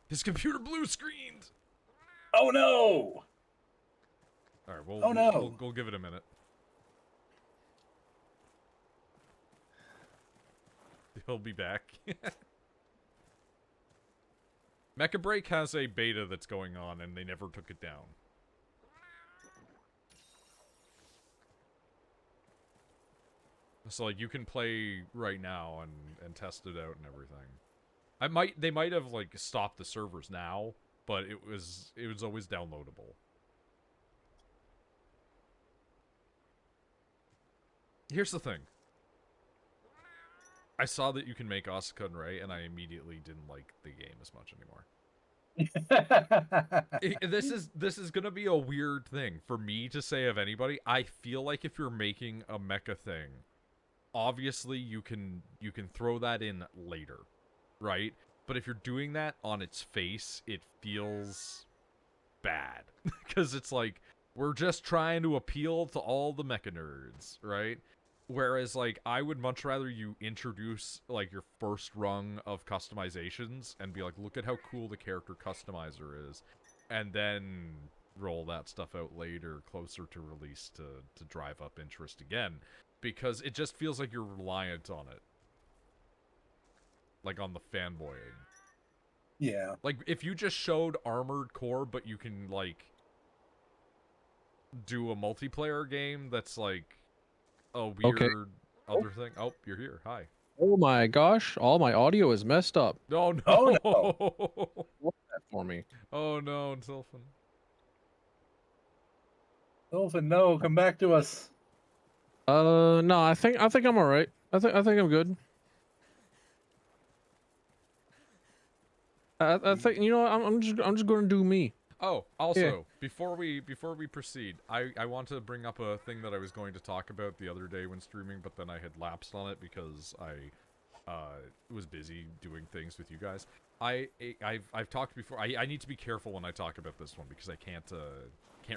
His computer blue screened. Oh no! All right, Oh, no. we'll give it a minute. He'll be back. Mecha Break has a beta that's going on, and they never took it down. So like you can play right now and test it out and everything. They might have like stopped the servers now, but it was always downloadable. Here's the thing. I saw that you can make Asuka and Ray, and I immediately didn't like the game as much anymore. This is gonna be a weird thing for me to say of anybody. I feel like if you're making a mecha thing, obviously you can throw that in later, right? But if you're doing that on its face, it feels bad because it's like we're just trying to appeal to all the mecha nerds, right? Whereas like I would much rather you introduce like your first rung of customizations and be like, look at how cool the character customizer is, and then roll that stuff out later closer to release to drive up interest again, because it just feels like you're reliant on it, like on the fanboying. Yeah. Like if you just showed Armored Core but you can like do a multiplayer game that's like a weird other thing. Oh, you're here. Hi. Oh my gosh, all my audio is messed up. Oh no. Oh, no. What's that for me? Oh no, Tilfin. Tilton, no, come back to us. No, I think I'm all right. I think I'm good. I think, you know what, I'm just going to do me. Oh, also, before we proceed, I want to bring up a thing that I was going to talk about the other day when streaming, but then I had lapsed on it because I was busy doing things with you guys. I've talked before. I need to be careful when I talk about this one because I can't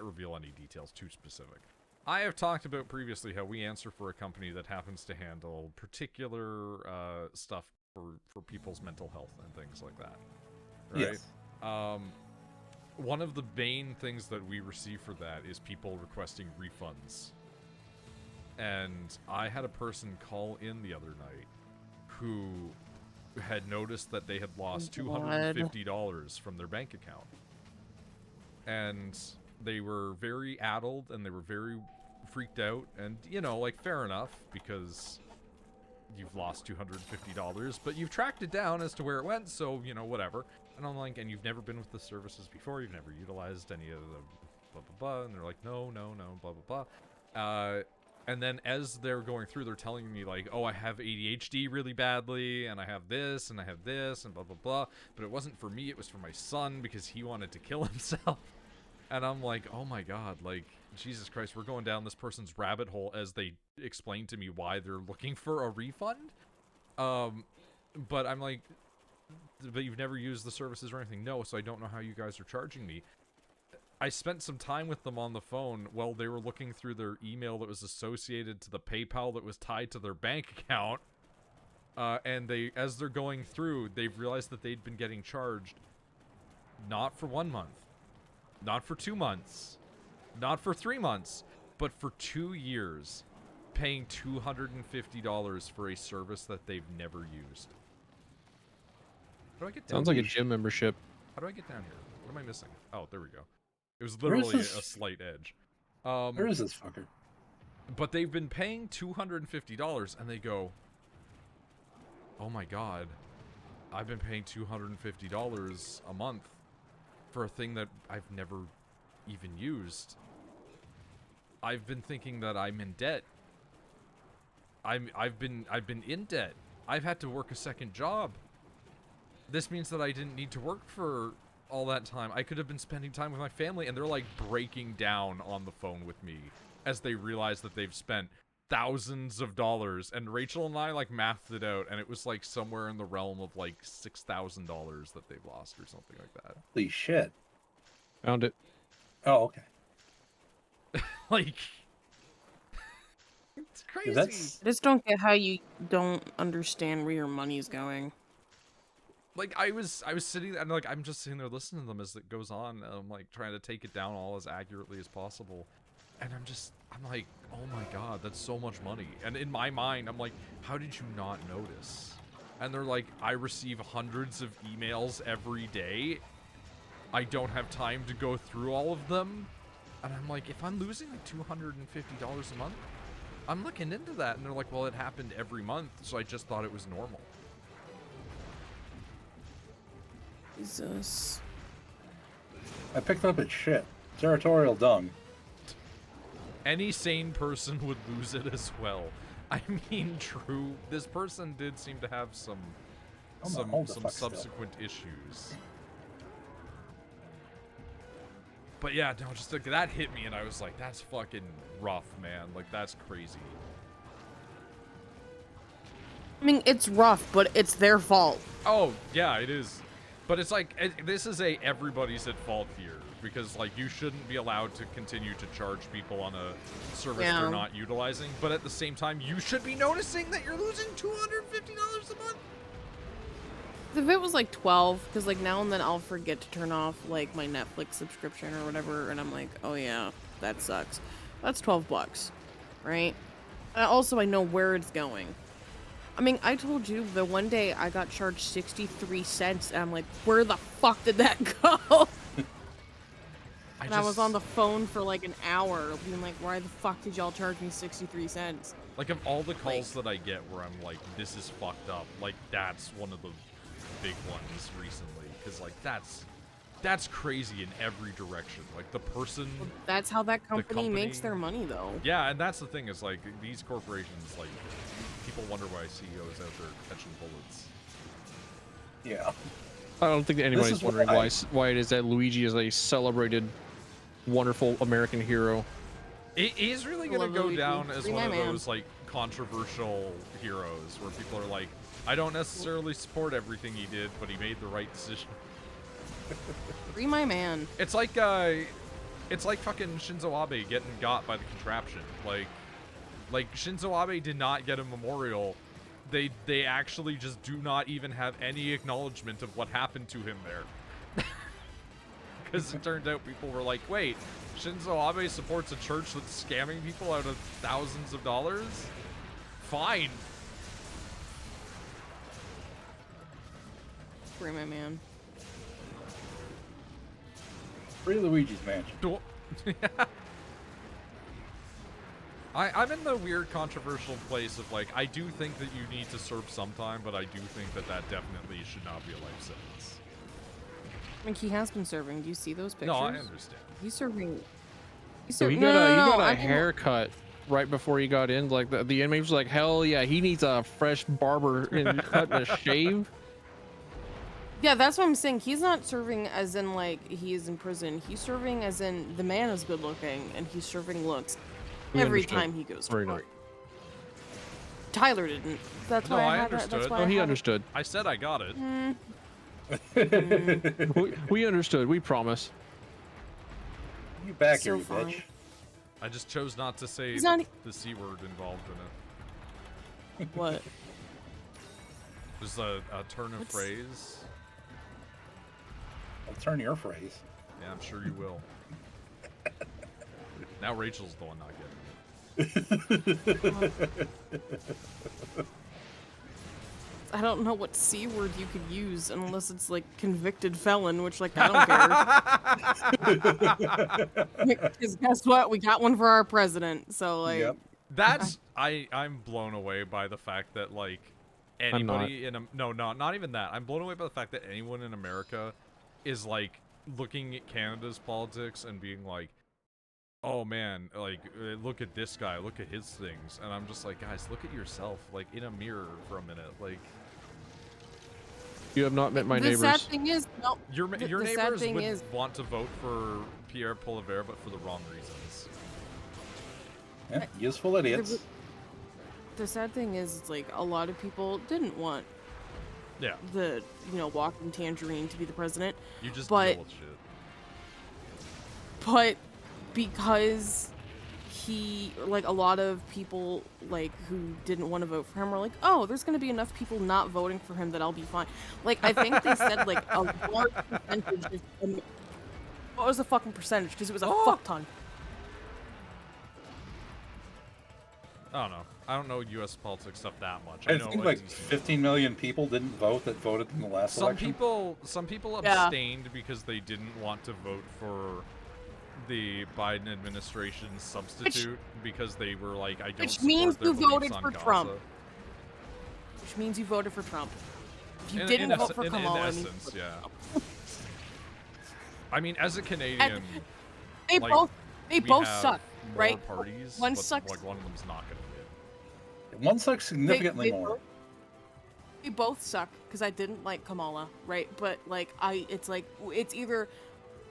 reveal any details too specific. I have talked about previously how we answer for a company that happens to handle particular stuff for people's mental health and things like that. Right? Yes. One of the main things that we receive for that is people requesting refunds. And I had a person call in the other night who had noticed that they had lost $250 from their bank account. And they were very addled and they were very freaked out. And, you know, like, fair enough, because you've lost $250, but you've tracked it down as to where it went, so, you know, whatever. And I'm like, and you've never been with the services before, you've never utilized any of the blah, blah, blah. And they're like, no, blah, blah, blah. And then as they're going through, they're telling me, like, oh, I have ADHD really badly, and I have this, and blah, blah, blah. But it wasn't for me, it was for my son, because he wanted to kill himself. And I'm like, oh my god, like, Jesus Christ, we're going down this person's rabbit hole as they explain to me why they're looking for a refund. But I'm like, but you've never used the services or anything? No, so I don't know how you guys are charging me. I spent some time with them on the phone while they were looking through their email that was associated to the PayPal that was tied to their bank account. And as they're going through, they've realized that they'd been getting charged not for 1 month, not for 2 months, not for 3 months, but for 2 years. paying $250 for a service that they've never used. How do I get down Sounds like a here? gym membership. How do I get down here? What am I missing? Oh, there we go. It was Where is literally a this? slight edge. Where is this fucker? But they've been paying $250, and they go, oh my god, I've been paying $250 a month for a thing that I've never even used. I've been thinking that I'm in debt. I've been in debt. I've had to work a second job. This means that I didn't need to work for all that time. I could have been spending time with my family, and they're like breaking down on the phone with me as they realize that they've spent thousands of dollars. And Rachel and I like mathed it out, and it was like somewhere in the realm of like $6,000 that they've lost or something like that. Holy shit. Found it. Oh, okay. Like, it's crazy. That's I just don't get how you don't understand where your money's going. Like, I was sitting there, and like I'm just sitting there listening to them as it goes on, and I'm like trying to take it down all as accurately as possible. And I'm like, oh my god, that's so much money. And in my mind, I'm like, how did you not notice? And they're like, I receive hundreds of emails every day. I don't have time to go through all of them. And I'm like, if I'm losing like $250 a month, I'm looking into that. And they're like, well, it happened every month, so I just thought it was normal. Jesus. I picked up its shit. Territorial dung. Any sane person would lose it as well. I mean, true. This person did seem to have some subsequent issues. But yeah, no, just like, that hit me, and I was like, that's fucking rough, man. Like, that's crazy. I mean, it's rough, but it's their fault. Oh, yeah, it is. But it's like, this is a everybody's at fault here. Because, like, you shouldn't be allowed to continue to charge people on a service they're not utilizing. But at the same time, you should be noticing that you're losing $250 a month. If it was like 12, because like now and then I'll forget to turn off like my Netflix subscription or whatever, and I'm like, oh yeah, that sucks. That's $12, right? And also, I know where it's going. I mean, I told you the one day I got charged 63 cents, and I'm like, where the fuck did that go? And I was on the phone for like an hour, being like, why the fuck did y'all charge me 63 cents? Like, of all the calls that I get where I'm like, this is fucked up, like, that's one of the big ones recently. Because, like, that's crazy in every direction. Like, the person... Well, that's how that company makes their money, though. Yeah, and that's the thing, is, like, these corporations, like, people wonder why CEOs out there catching bullets. Yeah. I don't think that anybody's wondering why it is that Luigi is a celebrated, wonderful American hero. It is really gonna go down as one of those like controversial heroes where people are like, I don't necessarily support everything he did, but he made the right decision. Free my man. It's like fucking Shinzo Abe getting got by the contraption. Like Shinzo Abe did not get a memorial. They actually just do not even have any acknowledgement of what happened to him there. Because it turned out people were like, wait, Shinzo Abe supports a church that's scamming people out of thousands of dollars? Fine. Free my man. Free Luigi's Mansion. I'm in the weird controversial place of like, I do think that you need to serve sometime, but I do think that that definitely should not be a life sentence. I mean, he has been serving. Do you see those pictures? No, I understand. He's serving. So he got a haircut right before he got in. Like the inmate was like, hell yeah, he needs a fresh barber and cut and a shave. Yeah, that's what I'm saying. He's not serving as in like he's in prison. He's serving as in the man is good looking and he's serving looks every time he goes to work. Tyler didn't. That's why I understood. That's why he understood. I said I got it. We understood. We promise. You back So here, you fine. bitch. I just chose not to say the C word involved in it. What? There's a turn of phrase. I'll turn your phrase. Yeah, I'm sure you will. Now Rachel's the one not getting it. I don't know what C word you could use unless it's like convicted felon, which like I don't care. Because guess what? We got one for our president. So like Yep. That's I'm blown away by the fact that like I'm not. anybody in a no not even that. I'm blown away by the fact that anyone in America is like looking at Canada's politics and being like, oh man, like look at this guy, look at his things, and I'm just like, guys, look at yourself like in a mirror for a minute, like. You have not met my the neighbors. sad thing is, no, Your the sad neighbors thing would is, want to vote for Pierre Poilievre, but for the wrong reasons. Yeah, useful idiots. the sad thing is, it's like a lot of people didn't want Yeah, the walking tangerine to be the president, you just but deal with shit. but because he, like, a lot of people like who didn't want to vote for him were like, oh, there's gonna be enough people not voting for him that I'll be fine. Like, I think they said like a large percentage of, what was the fucking percentage? Because it was a fuck ton. I don't know. I don't know U.S. politics stuff that much. I know think like 15 million people didn't vote that voted in the last election. Some people Yeah. abstained because they didn't want to vote for the Biden administration's substitute because they were like, I don't Which support means their you beliefs voted on for Gaza. Trump. Which means you voted for Trump. If you In didn't vote for in Kamala, essence, yeah. I mean, as a Canadian, they like, both we have suck, more right? parties, One but sucks. like one of them's not gonna win. One sucks significantly more. They both suck because I didn't like Kamala, right? But like it's either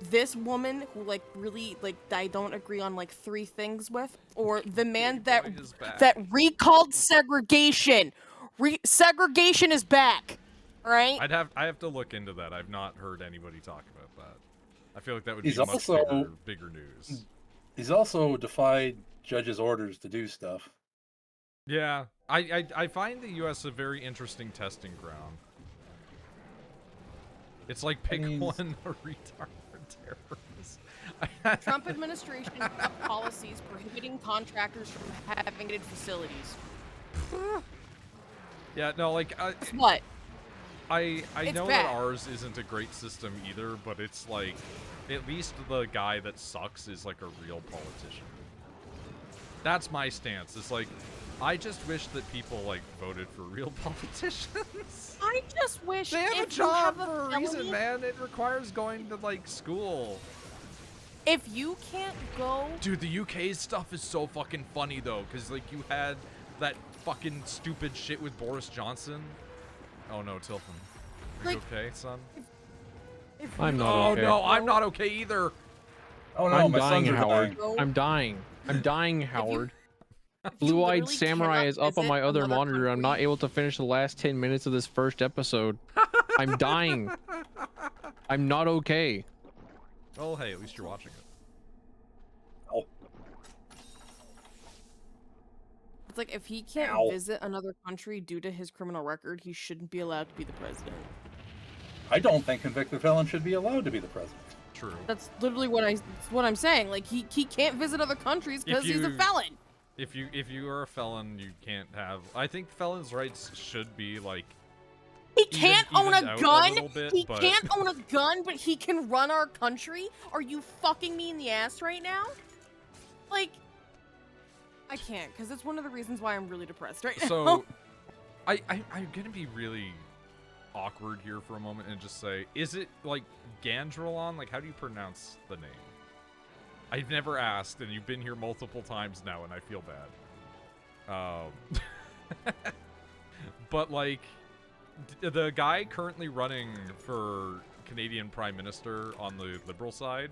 this woman who like really like I don't agree on like 3 things with, or the man that recalled segregation. Segregation is back, right? I have to look into that. I've not heard anybody talk about that. I feel like that would He's be much also- bigger news. He's also defied judges' orders to do stuff. Yeah, I find the U.S. a very interesting testing ground. It's like pick mean, one a retard or terrorist. Trump administration policies prohibiting contractors from having facilities. Yeah, no, like What? I It's know bad. that ours isn't a great system either, but it's like at least the guy that sucks is like a real politician. That's my stance. It's like I just wish that people like voted for real politicians. I just wish They have a if you job have for a felony, reason, man. It requires going to like school. If you can't go, Dude, the UK stuff is so fucking funny though, because like you had that fucking stupid shit with Boris Johnson. Oh no, Tilton. Are you Like- okay, son? if I'm you not Oh okay. no, I'm not okay either. Oh no, I'm my dying, sons are Howard. dying. I'm dying. I'm dying, Howard. Blue-eyed literally samurai cannot is up on visit my other another monitor. I'm not country- able to finish the last 10 minutes of this first episode. I'm dying. I'm not okay. Oh hey, at least you're watching it. Oh, It's like if he can't Ow. visit another country due to his criminal record, he shouldn't be allowed to be the president. I don't think convicted felons should be allowed to be the president. True. That's literally what I'm saying. Like he can't visit other countries because he's a you- felon. If you are a felon, you can't have. I think felons' rights should be like. He can't own evened a out gun. little bit, He but- can't own a gun, but he can run our country. Are you fucking me in the ass right now? Like, I can't, because it's one of the reasons why I'm really depressed right now. So, I'm gonna be really awkward here for a moment and just say, is it like Gandrelon? Like, how do you pronounce the name? I've never asked, and you've been here multiple times now, and I feel bad. But like, the guy currently running for Canadian Prime Minister on the Liberal side,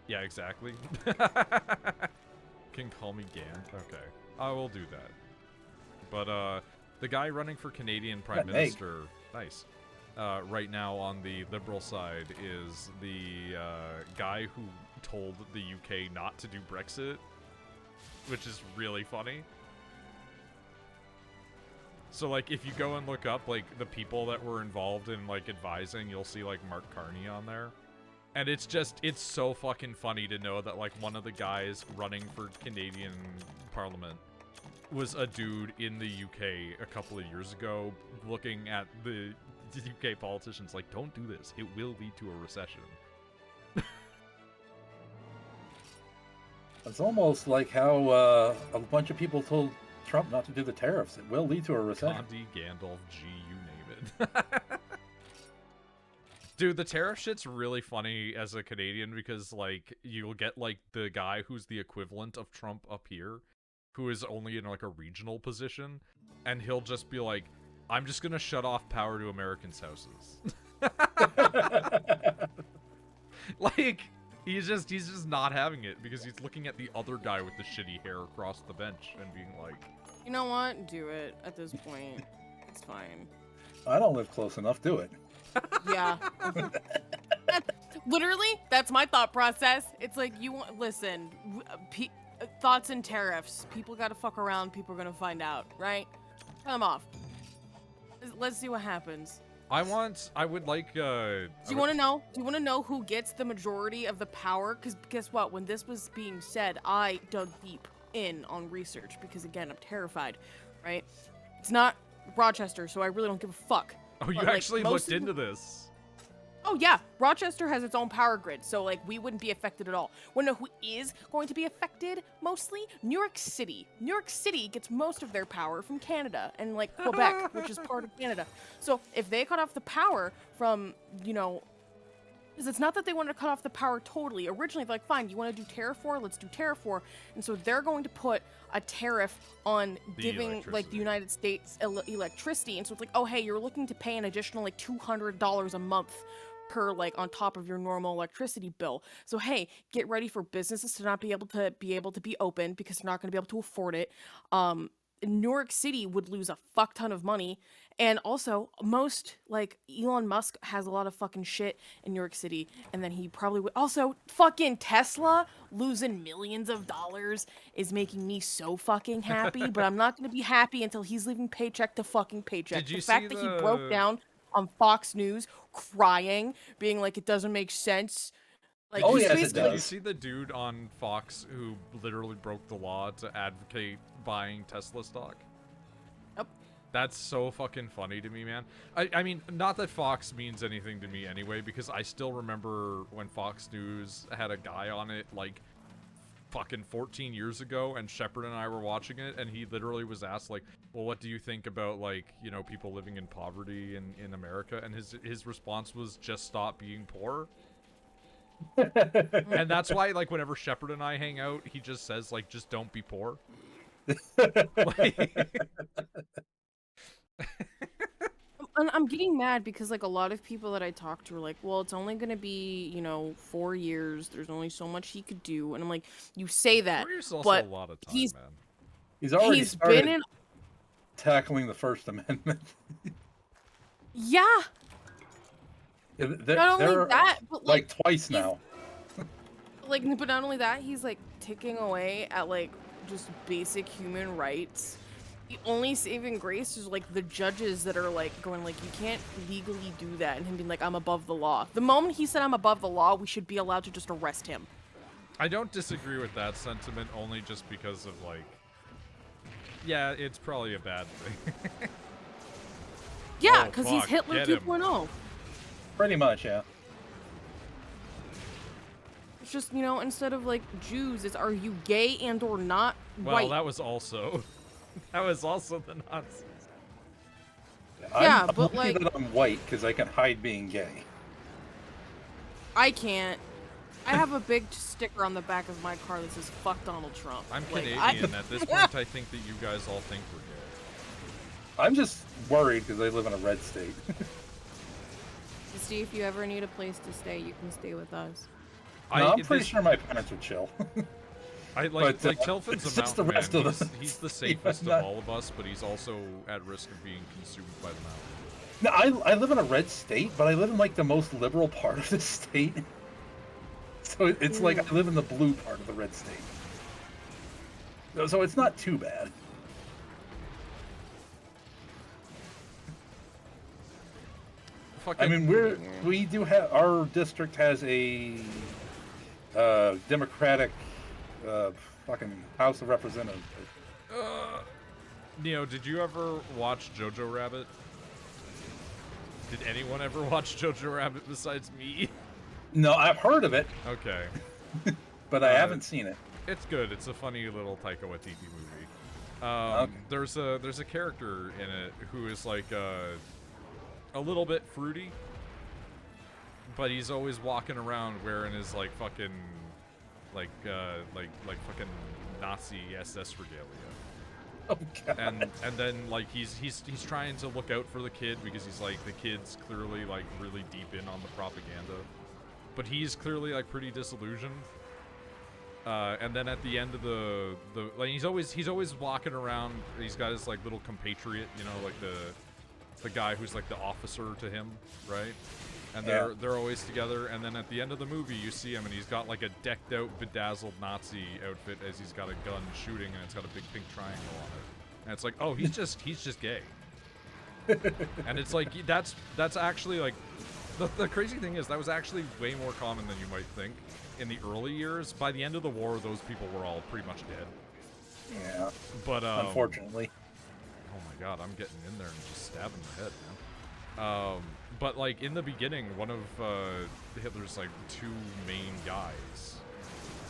yeah, exactly. Can call me Gand. Okay, I will do that. But the guy running for Canadian Prime Yeah, Meg. Minister, nice. Right now on the Liberal side is the guy who told the UK not to do Brexit, which is really funny. So like if you go and look up like the people that were involved in like advising, you'll see like Mark Carney on there. And it's so fucking funny to know that, like, one of the guys running for Canadian Parliament was a dude in the UK a couple of years ago looking at the UK politicians like, don't do this. It will lead to a recession. It's almost like how a bunch of people told Trump not to do the tariffs. It will lead to a recession. Gandhi, Gandalf, G, you name it. Dude, the tariff shit's really funny as a Canadian because, like, you'll get, like, the guy who's the equivalent of Trump up here, who is only in, like, a regional position, and he'll just be like, I'm just gonna shut off power to Americans' houses. Like, he's just not having it because he's looking at the other guy with the shitty hair across the bench and being like, You know what? Do it at this point. It's fine. I don't live close enough. Do it. Yeah. Literally, that's my thought process. It's like, listen, thoughts and tariffs. People gotta fuck around. People are gonna find out, right? Cut them off. Let's see what happens. I would like, Do you want to know? Do you want to know who gets the majority of the power? Because guess what? When this was being said, I dug deep in on research because, again, I'm terrified, right? It's not Rochester, so I really don't give a fuck. Oh, you But, like, actually most looked of the- into this. Oh yeah, Rochester has its own power grid, so like we wouldn't be affected at all. Wanna know who is going to be affected mostly? New York City. New York City gets most of their power from Canada and like Quebec, which is part of Canada. So if they cut off the power from, you know, because it's not that they wanted to cut off the power totally. Originally, they're like, fine, you want to do tariff war? Let's do tariff war. And so they're going to put a tariff on giving, like, the United States electricity. And so it's like, oh, hey, you're looking to pay an additional, like, $200 a month per, like, on top of your normal electricity bill. So, hey, get ready for businesses to not be able to be open because they're not going to be able to afford it. New York City would lose a fuck ton of money. And also, most, like, Elon Musk has a lot of fucking shit in New York City. And then he probably would. Also, fucking Tesla losing millions of dollars is making me so fucking happy. But I'm not going to be happy until he's living paycheck to fucking paycheck. Did you the see fact that he broke down on Fox News crying, being like, it doesn't make sense. Like, Oh, he's yes, it basically- Did you does. see the dude on Fox who literally broke the law to advocate buying Tesla stock? Yep. That's so fucking funny to me, man. I mean, not that Fox means anything to me anyway, because I still remember when Fox News had a guy on it, like, fucking 14 years ago, and Shepard and I were watching it, and he literally was asked, like, well, what do you think about, like, you know, people living in poverty in America? And his response was, just stop being poor. And that's why, like, whenever Shepard and I hang out, he just says, like, just don't be poor. Like, I'm getting mad because, like, a lot of people that I talk to are like, well, it's only going to be, you know, 4 years. There's only so much he could do. And I'm like, you say that, 4 years is also but a lot of time, he's- man. He's already he's started been in... tackling the First Amendment. Yeah, There- not only there are, that, but, like twice he's- now. like, but not only that, he's, like, ticking away at, like, just basic human rights. The only saving grace is, like, the judges that are, like, going, like, you can't legally do that, and him being like, I'm above the law. The moment he said I'm above the law, we should be allowed to just arrest him. I don't disagree with that sentiment, only just because of, like, yeah, it's probably a bad thing. Yeah, Oh, because he's fuck, Hitler get him. 2.0. Pretty much, yeah. It's just, you know, instead of, like, Jews, it's, are you gay and or not Well, white? that was also that was also the Nazis. Yeah, I'm but, lucky like- that I'm white because I can hide being gay. I can't. I have a big sticker on the back of my car that says "Fuck Donald Trump." I'm Like, Canadian. At this point, I think that you guys all think we're gay. I'm just worried because I live in a red state. Steve, if you ever need a place to stay, you can stay with us. No, I'm pretty this- sure my parents would chill. I like but, Tilfin's it's a just the mountain rest man. of the- He's the Steve, safest I'm of not- all of us, but he's also at risk of being consumed by the mountain. No, I live in a red state, but I live in like the most liberal part of the state. So it's like I live in the blue part of the red state. So it's not too bad. fucking. I mean, we do have, our district has a Democratic fucking House of Representatives. Neo, did you ever watch Jojo Rabbit? Did anyone ever watch Jojo Rabbit besides me? No, I've heard of it, Okay. but I haven't seen it. It's good. It's a funny little Taika Waititi movie. Okay. There's a character in it who is like a little bit fruity, but he's always walking around wearing his like fucking like fucking Nazi SS regalia. Oh god. And then like he's trying to look out for the kid because he's like, the kid's clearly like really deep in on the propaganda, but he's clearly like pretty disillusioned. And then at the end of the like he's always walking around. He's got his like little compatriot, you know, like the guy who's like the officer to him, right? And they're always together. And then at the end of the movie, you see him, and he's got like a decked out, bedazzled Nazi outfit as he's got a gun shooting, and it's got a big pink triangle on it. And it's like, oh, he's just gay. And it's like that's actually like the crazy thing is that was actually way more common than you might think in the early years. By the end of the war, those people were all pretty much dead. Yeah. But unfortunately. Oh my god, I'm getting in there and just stabbing the head, man. But like in the beginning, one of Hitler's like two main guys,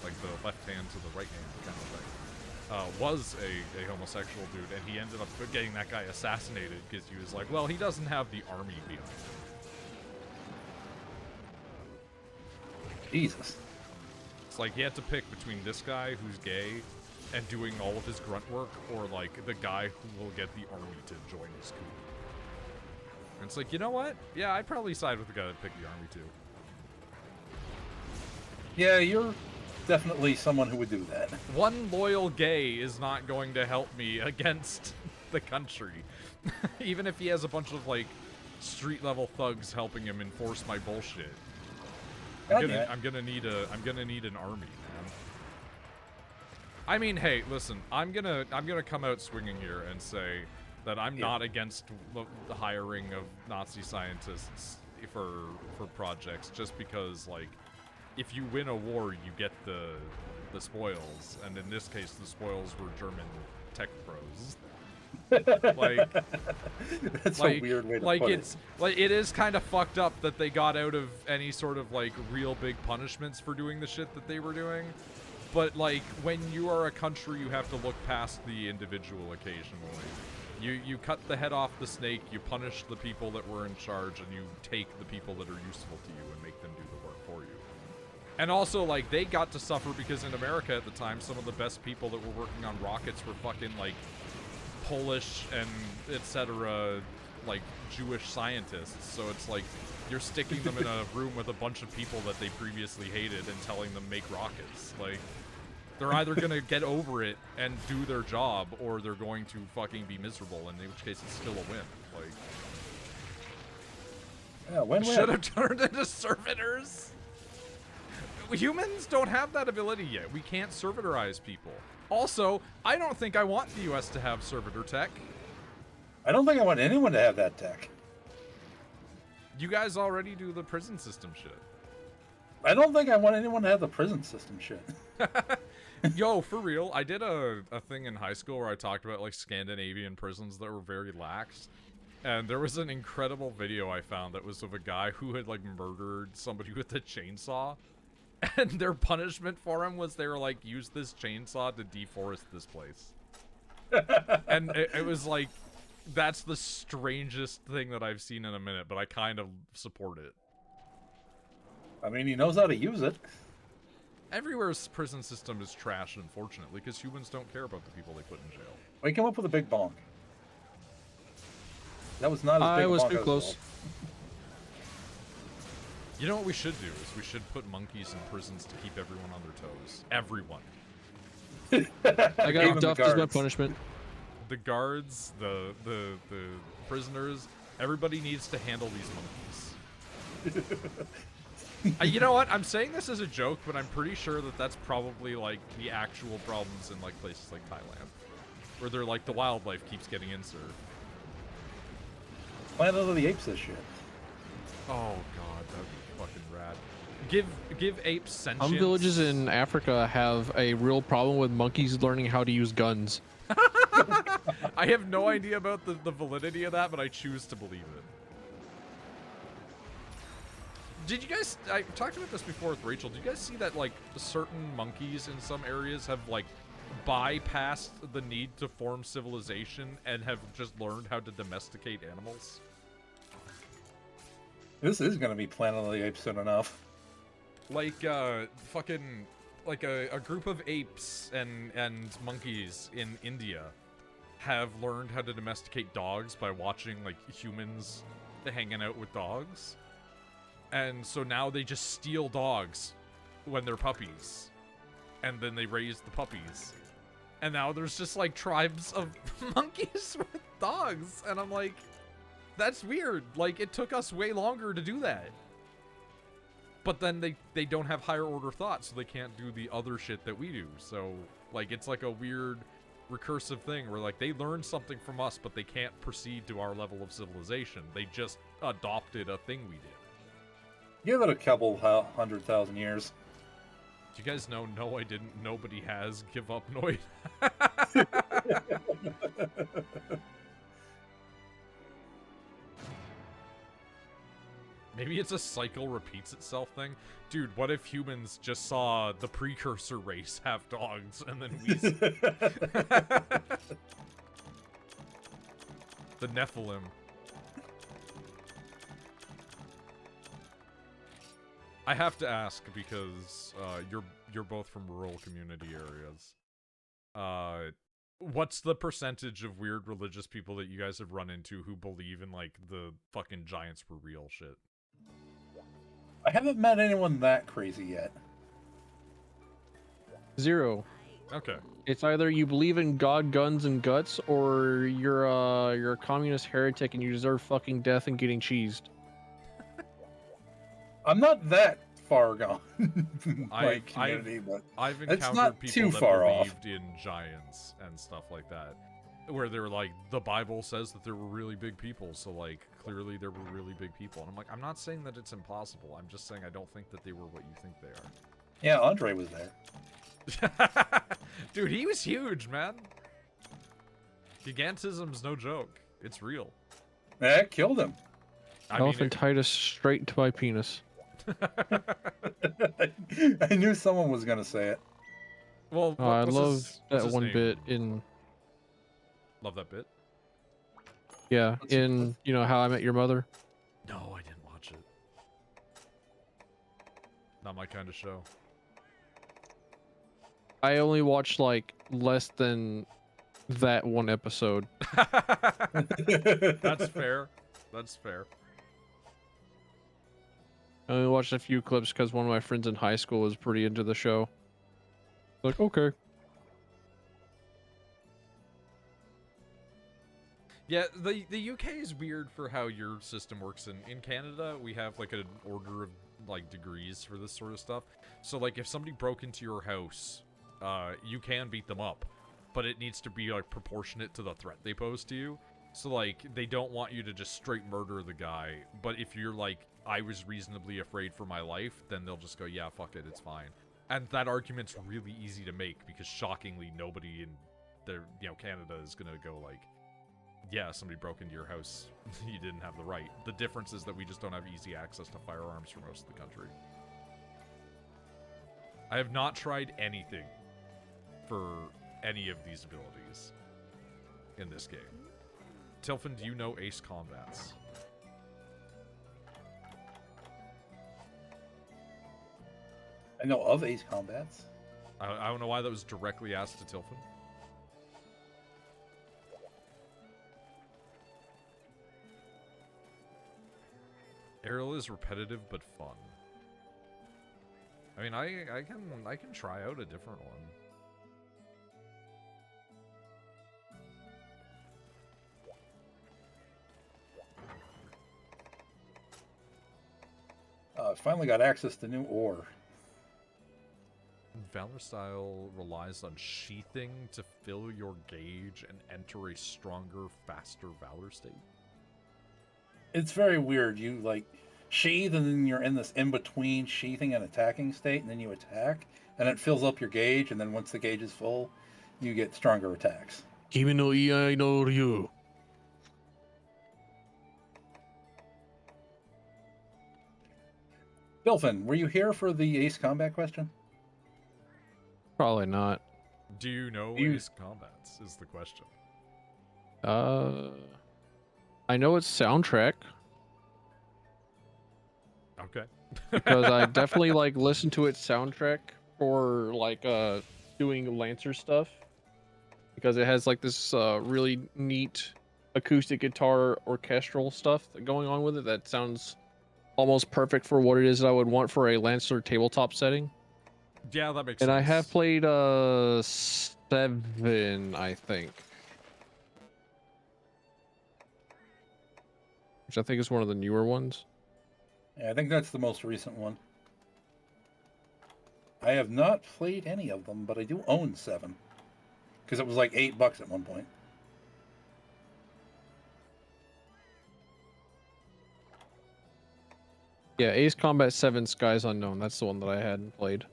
like the left hand to the right hand kind of thing, was a homosexual dude, and he ended up getting that guy assassinated because he was like, well, he doesn't have the army behind him. Jesus. It's like he had to pick between this guy who's gay and doing all of his grunt work, or like the guy who will get the army to join his coup. And it's like, you know what? Yeah, I'd probably side with the guy that picked the army too. Yeah, you're definitely someone who would do that. One loyal gay is not going to help me against the country. Even if he has a bunch of like street level thugs helping him enforce my bullshit. I'm gonna need an army, man. I mean, hey, listen, I'm gonna come out swinging here and say that I'm not against the hiring of Nazi scientists for projects, just because like if you win a war, you get the spoils, and in this case, the spoils were German tech pros. Like that's a weird way to put it. Like it is kind of fucked up that they got out of any sort of like real big punishments for doing the shit that they were doing. But like when you are a country, you have to look past the individual occasionally. You cut the head off the snake, you punish the people that were in charge, and you take the people that are useful to you and make them do the work for you. And also, like, they got to suffer because in America at the time, some of the best people that were working on rockets were fucking like Polish and etc. like Jewish scientists. So it's like you're sticking them in a room with a bunch of people that they previously hated and telling them make rockets. Like they're either gonna get over it and do their job, or they're going to fucking be miserable, in which case it's still a win. Like yeah, win-win. Should have turned into servitors. Humans don't have that ability yet. We can't servitorize people. Also, I don't think I want the US to have servitor tech. I don't think I want anyone to have that tech. You guys already do the prison system shit. I don't think I want anyone to have the prison system shit. Yo, for real, I did a thing in high school where I talked about like Scandinavian prisons that were very lax. And there was an incredible video I found that was of a guy who had like murdered somebody with a chainsaw. And their punishment for him was they were like, use this chainsaw to deforest this place. And it was like, that's the strangest thing that I've seen in a minute, but I kind of support it. I mean, he knows how to use it. Everywhere's prison system is trash, unfortunately, because humans don't care about the people they put in jail. Well, he came up with a big bonk. That was not as big a bonk. I was too as close. well. You know what we should do is we should put monkeys in prisons to keep everyone on their toes. Everyone. I got duffed as my punishment. The guards, the prisoners, everybody needs to handle these monkeys. You know what? I'm saying this as a joke, but I'm pretty sure that that's probably like the actual problems in like places like Thailand, where they're like the wildlife keeps getting inserted. Planet of the Apes, this shit. Oh god, that would be fucking rad. Give apes sentience. Some villages in Africa have a real problem with monkeys learning how to use guns. I have no idea about the validity of that, but I choose to believe it. Did you guys, I talked about this before with Rachel, did you guys see that, like, certain monkeys in some areas have, like, bypassed the need to form civilization and have just learned how to domesticate animals? This is going to be Planet of the Apes soon enough. Like, fucking, like a group of apes and monkeys in India have learned how to domesticate dogs by watching, like, humans hanging out with dogs. And so now they just steal dogs when they're puppies. And then they raise the puppies. And now there's just, like, tribes of monkeys with dogs. And I'm like, that's weird. Like, it took us way longer to do that. But then they don't have higher order thought, so they can't do the other shit that we do. So, like, it's like a weird recursive thing where, like, they learned something from us, but they can't proceed to our level of civilization. They just adopted a thing we did. Give it a couple 100,000 years. Do you guys know? No, I didn't. Nobody has. Give up, Noid. Maybe it's a cycle repeats itself thing. Dude, what if humans just saw the precursor race have dogs and then we... the Nephilim. I have to ask because you're both from rural community areas. What's the percentage of weird religious people that you guys have run into who believe in, like, the fucking giants were real shit? I haven't met anyone that crazy yet. 0. Okay. It's either you believe in God, guns, and guts, or you're a communist heretic and you deserve fucking death and getting cheesed. I'm not that far gone in my I've community, but I've it's encountered not people too that far off. believed in giants and stuff like that, where they're like, the Bible says that there were really big people, so, like, clearly there were really big people. And I'm like, I'm not saying that it's impossible. I'm just saying I don't think that they were what you think they are. Yeah, Andre was there. Dude, he was huge, man. Gigantism's no joke. It's real. That killed him. I mean, Elephantitis straight into my penis. I knew someone was gonna say it. well, I what's love what's that his one name? bit in, Love that bit? yeah, What's it- in, you know, How I Met Your Mother. No, I didn't watch it. Not my kind of show. I only watched, like, less than that one episode. That's fair. That's fair. I only watched a few clips because one of my friends in high school was pretty into the show. Like, okay. Yeah, the UK is weird for how your system works. In Canada, we have, like, an order of, like, degrees for this sort of stuff. So, like, if somebody broke into your house, you can beat them up, but it needs to be, like, proportionate to the threat they pose to you. So, like, they don't want you to just straight murder the guy, but if you're like, I was reasonably afraid for my life, then they'll just go, yeah, fuck it, it's fine. And that argument's really easy to make because, shockingly, nobody in Canada is gonna go like, yeah, somebody broke into your house, you didn't have the right. The difference is that we just don't have easy access to firearms for most of the country. I have not tried anything for any of these abilities in this game. Tilfin, do you know Ace Combats? I know of Ace Combats. I don't know why that was directly asked to Tilfin. Aerial is repetitive but fun. I mean, I can try out a different one. Finally got access to new ore. Valor style relies on sheathing to fill your gauge and enter a stronger, faster Valor state. It's very weird. You, like, sheath, and then you're in this in-between sheathing and attacking state, and then you attack, and it fills up your gauge, and then once the gauge is full, you get stronger attacks. Kimi no iai no ryu. Bilfin, were you here for the Ace Combat question? Probably not. Do you know You- Ace Combats is the question. I know it's soundtrack Okay. because I definitely like listen to its soundtrack for like doing Lancer stuff because it has like this really neat acoustic guitar orchestral stuff going on with it that sounds almost perfect for what it is that I would want for a Lancer tabletop setting. Yeah, that makes And sense. I have played 7, I think. Which I think is one of the newer ones. Yeah, I think that's the most recent one. I have not played any of them, but I do own 7. Because it was like $8 at one point. Yeah, Ace Combat 7 Skies Unknown. That's the one that I hadn't played.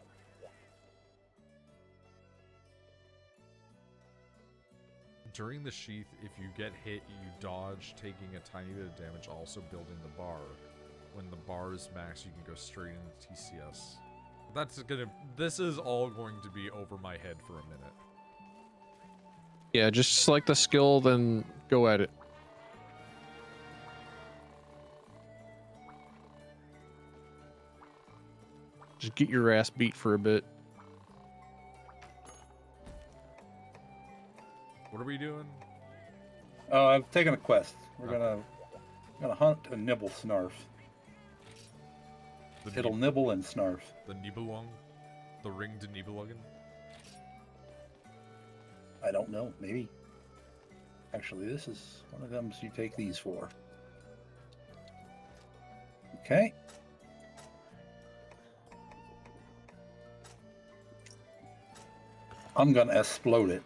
During the sheath, if you get hit, you dodge, taking a tiny bit of damage, also building the bar. When the bar is max, you can go straight into TCS. This is all going to be over my head for a minute. Yeah, just select the skill, then go at it. Just get your ass beat for a bit. What are we doing? I've taken a quest. We're Okay. gonna hunt a nibble snarf. It'll nibble and snarf. The Nibelung? The ringed Nibelungen? I don't know. Maybe. Actually, this is one of them you take these for. Okay. I'm gonna explode it.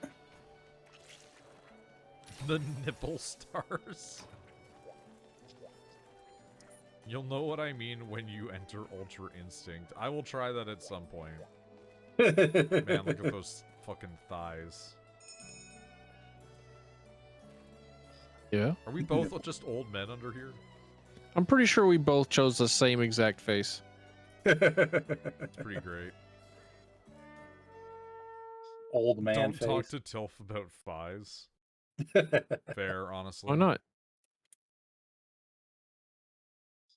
The nipple stars. You'll know what I mean when you enter Ultra Instinct. I will try that at some point. Man, look at those fucking thighs. Yeah. Are we both just old men under here? I'm pretty sure we both chose the same exact face. It's pretty great. Old man Don't face. talk to Tilf about thighs. Fair, honestly. Why not?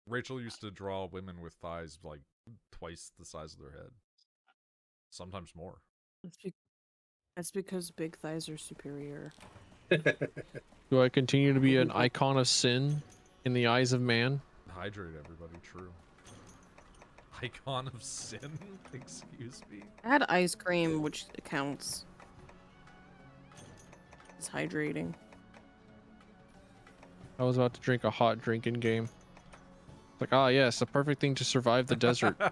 Rachel used to draw women with thighs like twice the size of their head. Sometimes more. That's because big thighs are superior. Do I continue to be an icon of sin in the eyes of man? Hydrate, everybody. True. Icon of sin? Excuse me? I had ice cream, which counts. It's hydrating. I was about to drink a hot drink in game. Like, ah, yes, the perfect thing to survive the desert. A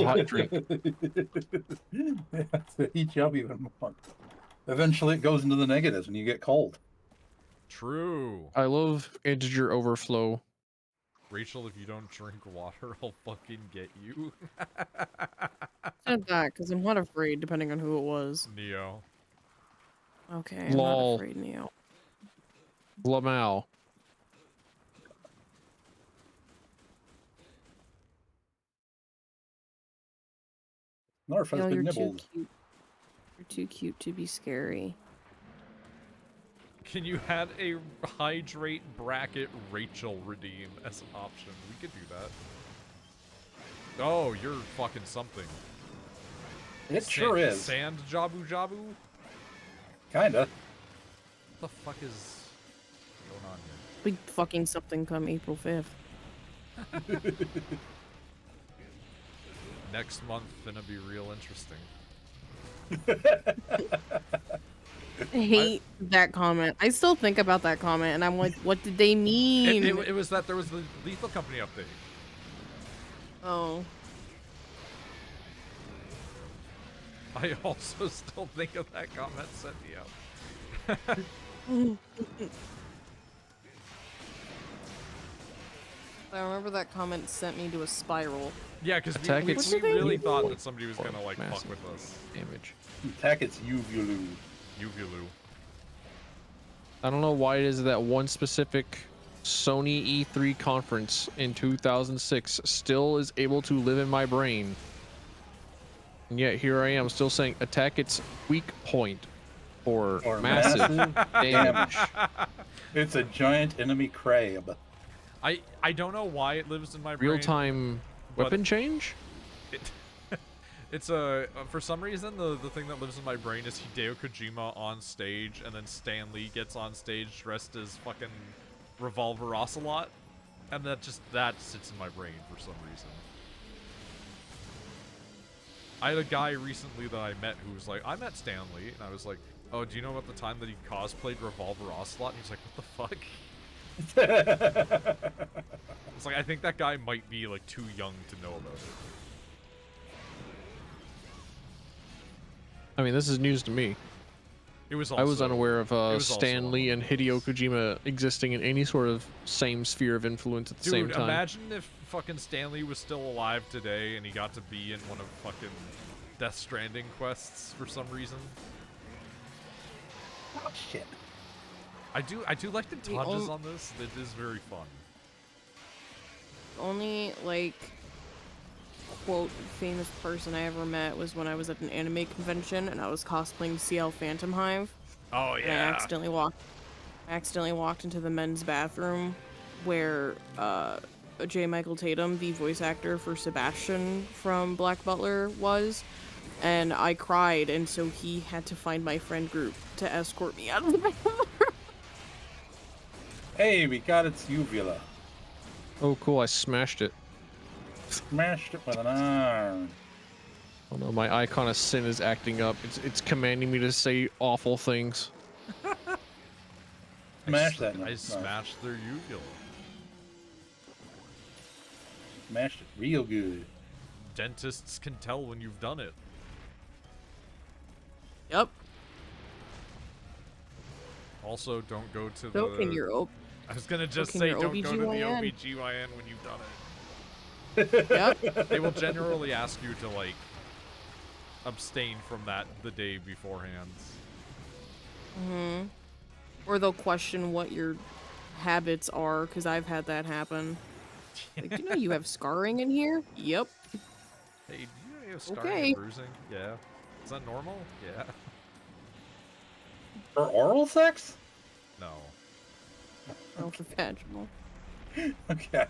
hot drink. That's the heat you up even more. Eventually, it goes into the negatives and you get cold. True. I love integer overflow. Rachel, if you don't drink water, I'll fucking get you. Said that because I'm not afraid, depending on who it was. Neo. Okay, I'm Lol. not afraid, Neo. Lamau. Narf has Neo, been you're too nibbled. cute. You're too cute to be scary. Can you add a hydrate bracket Rachel redeem as an option? We could do that. Oh, you're fucking something. It sure is. Sand Jabu Jabu? Kinda. What the fuck is going on here? Big fucking something come April 5th. Next month finna be real interesting. I hate that comment. I still think about that comment, and I'm like, what did they mean? It was that there was the Lethal Company update. Oh. I also still think of that comment set me up. I remember that comment sent me to a spiral. Yeah, because Attack we its really weak thought point that somebody was gonna like fuck massive with us. damage. Attack its uvulu. Uvulu. I don't know why it is that one specific Sony E3 conference in 2006 still is able to live in my brain. And yet here I am still saying attack its weak point for Or massive damage. It's a giant enemy crab. I don't know why it lives in my brain. Real-time but weapon change? It, it's a for some reason the thing that lives in my brain is Hideo Kojima on stage, and then Stan Lee gets on stage dressed as fucking Revolver Ocelot, and that sits in my brain for some reason. I had a guy recently that I met who was like, I met Stan Lee, and I was like, oh, do you know about the time that he cosplayed Revolver Ocelot? And he's like, what the fuck? It's like, I think that guy might be like too young to know about it. I mean, this is news to me. It was also, I was unaware of was Stan also Lee on and the Hideo news. Kojima existing in any sort of same sphere of influence at the same Dude, time. imagine if fucking Stan Lee was still alive today and he got to be in one of fucking Death Stranding quests for some reason. Oh shit. I do like the dodges on this. It is very fun. Only, like, quote, famous person I ever met was when I was at an anime convention and I was cosplaying CL Phantom Hive. Oh And I yeah. accidentally walked into the men's bathroom where J. Michael Tatum, the voice actor for Sebastian from Black Butler, was. And I cried, and so he had to find my friend group to escort me out of the bathroom. Hey, we got its uvula. Oh, cool! I smashed it. Smashed it with an iron. Oh no, my icon of sin is acting up. It's commanding me to say awful things. Smash that. I smashed their uvula. Smashed it real good. Dentists can tell when you've done it. Yep. Also, don't go to So can your I was gonna just can say, your don't go to the OBGYN. OBGYN when you've done it. Yep. They will generally ask you to, like, abstain from that the day beforehand. Mm-hmm. Or they'll question what your habits are, because I've had that happen. Like, do you know you have scarring in here? Yep. Hey, do you know you have scarring Okay. and bruising? Yeah. Is that normal? Yeah. For oral sex? No. Oh, for vaginal. Okay.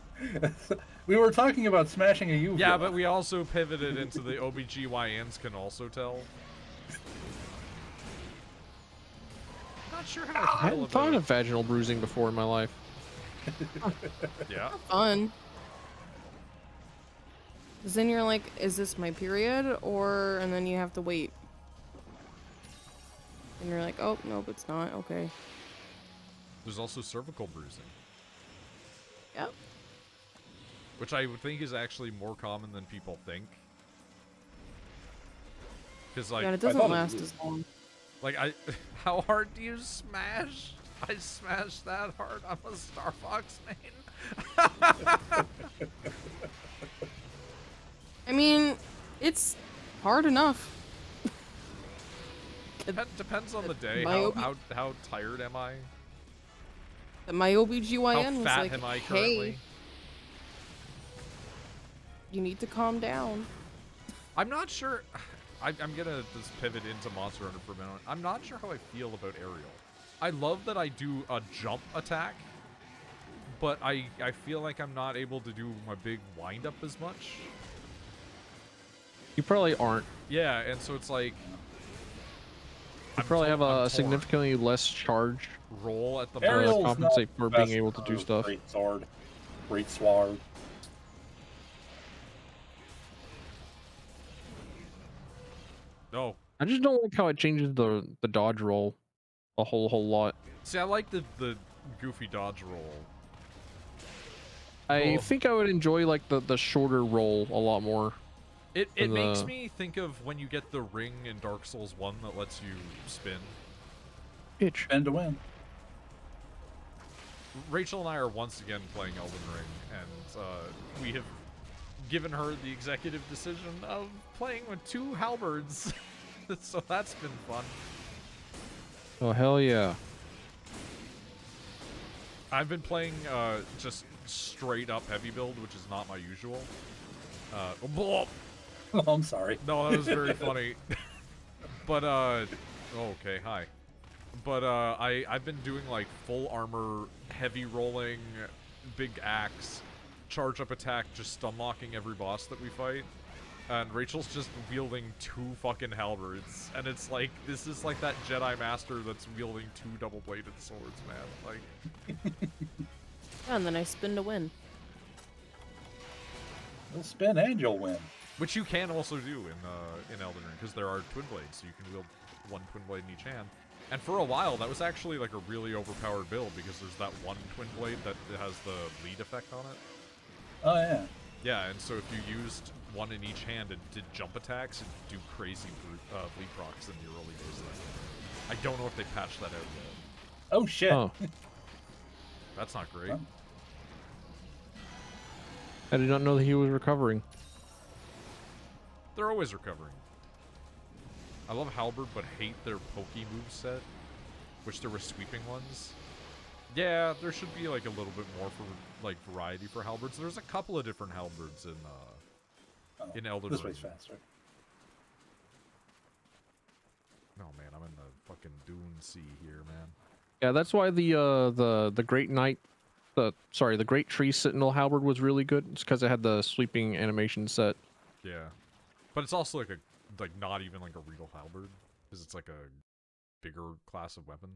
We were talking about smashing a uvula. Yeah, but we also pivoted into the OBGYNs can also tell. Not sure how I I feel hadn't about thought it. of vaginal bruising before in my life. Yeah. Fun. Because then you're like, is this my period? Or, and then you have to wait. And you're like, oh, nope, it's not. Okay. There's also cervical bruising, Yep. which I would think is actually more common than people think. Because, like, Yeah, and it I doesn't thought it last was- as long. how hard do you smash? I smash that hard. I'm a Star Fox main. I mean, it's hard enough. Depends on the day. My How tired am I? My OBGYN How was fat like, am I hey, currently? you need to calm down. I'm not sure. I'm gonna just pivot into Monster Hunter for a minute. I'm not sure how I feel about aerial. I love that I do a jump attack, but I feel like I'm not able to do my big wind-up as much. You probably aren't. Yeah, and so it's like... You probably have I'm a torn. significantly less charge. Roll at the Aerial's moment. compensate not for the being best able to do for stuff. Great sword. Great sword. No. I just don't like how it changes the dodge roll a whole lot. See, I like the goofy dodge roll. I Oh. think I would enjoy like the shorter roll a lot more. It And makes me think of when you get the ring in Dark Souls 1 that lets you spin. Itch. Spin to win. Rachel and I are once again playing Elden Ring, and we have given her the executive decision of playing with 2 halberds. So that's been fun. Oh, hell yeah. I've been playing just straight up heavy build, which is not my usual. Oh, I'm sorry. No, that was very funny. But okay, hi. But I've been doing like full armor, heavy rolling, big axe, charge up attack, just stun locking every boss that we fight. And Rachel's just wielding 2 fucking halberds, and it's like, this is like that Jedi Master that's wielding 2 double-bladed swords, man. Like, Yeah, and then I spin to win. You'll spin and you'll win. which you can also do in Elden Ring, because there are twin blades, so you can wield 1 twin blade in each hand. And for a while, that was actually like a really overpowered build, because there's that 1 twin blade that has the lead effect on it. Oh yeah. Yeah, and so if you used 1 in each hand and did jump attacks and do crazy bleed procs in the early days of that. I don't know if they patched that out yet. Oh shit. Oh, That's not great. Huh? I did not know that he was recovering. They're always recovering. I love Halberd, but hate their pokey moveset. Wish there were sweeping ones. Yeah, there should be like a little bit more for like variety for halberds. There's a couple of different halberds in Elden This Ring. way's faster. Oh man, I'm in the fucking Dune Sea here, man. Yeah, that's why the Great Knight, the Great Tree Sentinel halberd was really good. It's because it had the sweeping animation set. Yeah, but it's also like not even like a real halberd, because it's like a bigger class of weapon.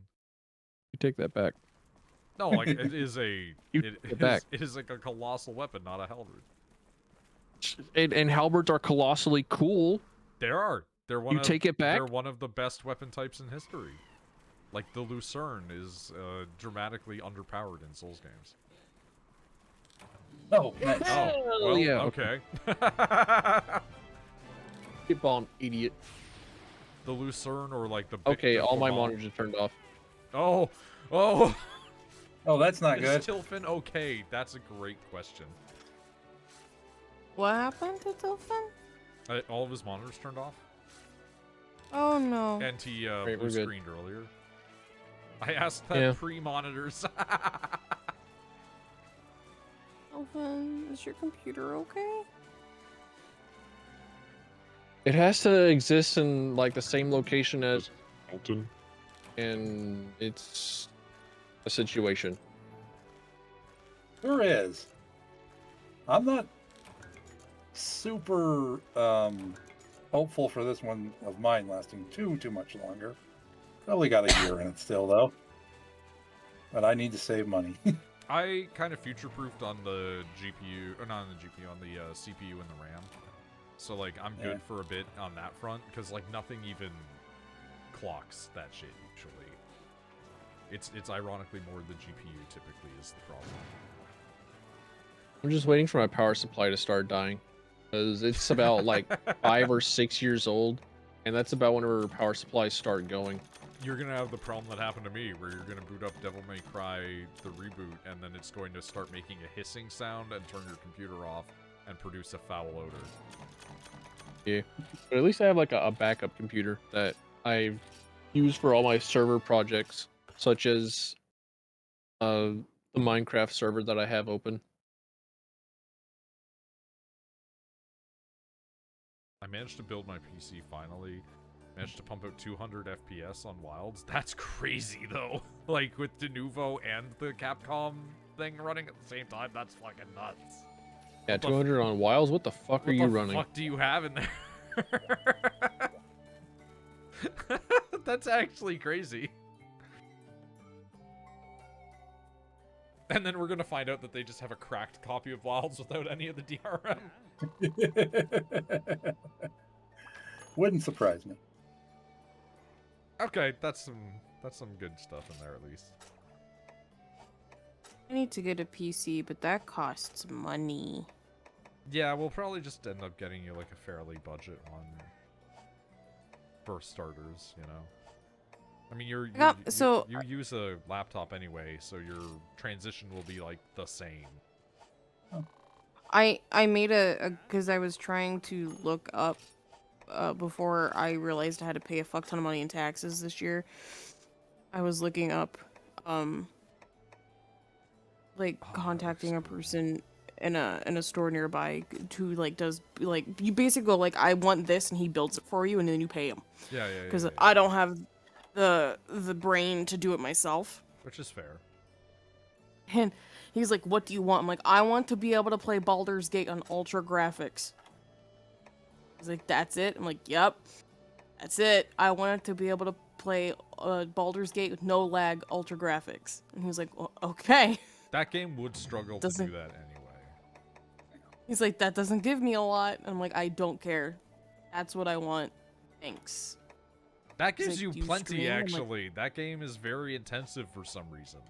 You take that back. No, like it is a You it take it back. it is like a colossal weapon, not a halberd. And halberds are colossally cool. They're one You of, take it back? They're one of the best weapon types in history. Like the Lucerne is dramatically underpowered in Souls games. Oh, nice. Oh, well, yeah. okay. Get bomb, idiot. The Lucerne or like the Okay, the all my Quamon- monitors are turned off. Oh, Oh, that's not good. is Tilfin okay? That's a great question. What happened to Dolphin? All of his monitors turned off, Oh no. and he Great, blue we're good. screened earlier. I asked that Yeah. pre-monitors. Dolphin, is your computer okay? It has to exist in like the same location as Alton, and it's a situation. There is. I'm not super hopeful for this one of mine lasting too much longer. Probably got a year in it still though. But I need to save money. I kind of future-proofed on the GPU, or not on the GPU, on the CPU and the RAM. So like, I'm good for a bit on that front, because like nothing even clocks that shit usually. It's ironically more the GPU typically is the problem. I'm just waiting for my power supply to start dying, because it's about like 5 or 6 years old, and that's about whenever power supplies start going. You're gonna have the problem that happened to me, where you're gonna boot up Devil May Cry, the reboot, and then it's going to start making a hissing sound and turn your computer off and produce a foul odor. Yeah, but at least I have like a backup computer that I've used for all my server projects, such as the Minecraft server that I have open. I managed to build my PC finally. Managed to pump out 200 FPS on Wilds. That's crazy though. Like with Denuvo and the Capcom thing running at the same time, that's fucking nuts. Yeah, What the 200 on Wilds. What the fuck are you running? What the fuck do you have in there? That's actually crazy. And then we're gonna find out that they just have a cracked copy of Wilds without any of the DRM. Wouldn't surprise me. Okay, that's some good stuff in there at least. I need to get a PC, but that costs money. Yeah, we'll probably just end up getting you like a fairly budget one for starters, you know. I mean, you use a laptop anyway, so your transition will be like the same. I made because I was trying to look up before I realized I had to pay a fuck ton of money in taxes this year. I was looking up like contacting a person in a store nearby who like does like you basically go like I want this and he builds it for you and then you pay him. Yeah. Because I don't have the brain to do it myself. Which is fair. And he's like, "What do you want?" I'm like, "I want to be able to play Baldur's Gate on ultra graphics." He's like, "That's it?" I'm like, "Yep, that's it. I wanted to be able to play Baldur's Gate with no lag, ultra graphics." And he was like, well, "Okay." That game would struggle to do that anyway. He's like, "That doesn't give me a lot." And I'm like, "I don't care. That's what I want. Thanks." That gives like, you "Do you plenty, stream?" I'm like, actually. That game is very intensive for some reason.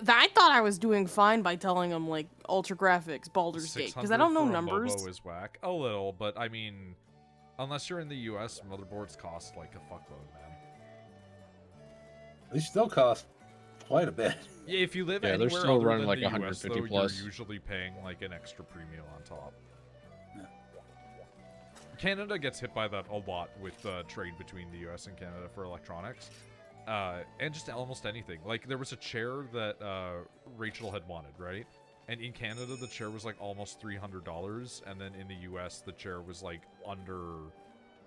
I thought I was doing fine by telling him like ultra graphics, Baldur's Gate, because I don't know numbers. MOBO is whack. A little, but I mean, unless you're in the US, motherboards cost like a fuckload, man. They still cost quite a bit. Yeah, if you live they're anywhere still other running than like the 150 US, though, plus. you're usually paying like an extra premium on top. Yeah. Canada gets hit by that a lot with trade between the US and Canada for electronics. And just almost anything. Like, there was a chair that Rachel had wanted, right? And in Canada, the chair was like almost $300, and then in the US, the chair was like under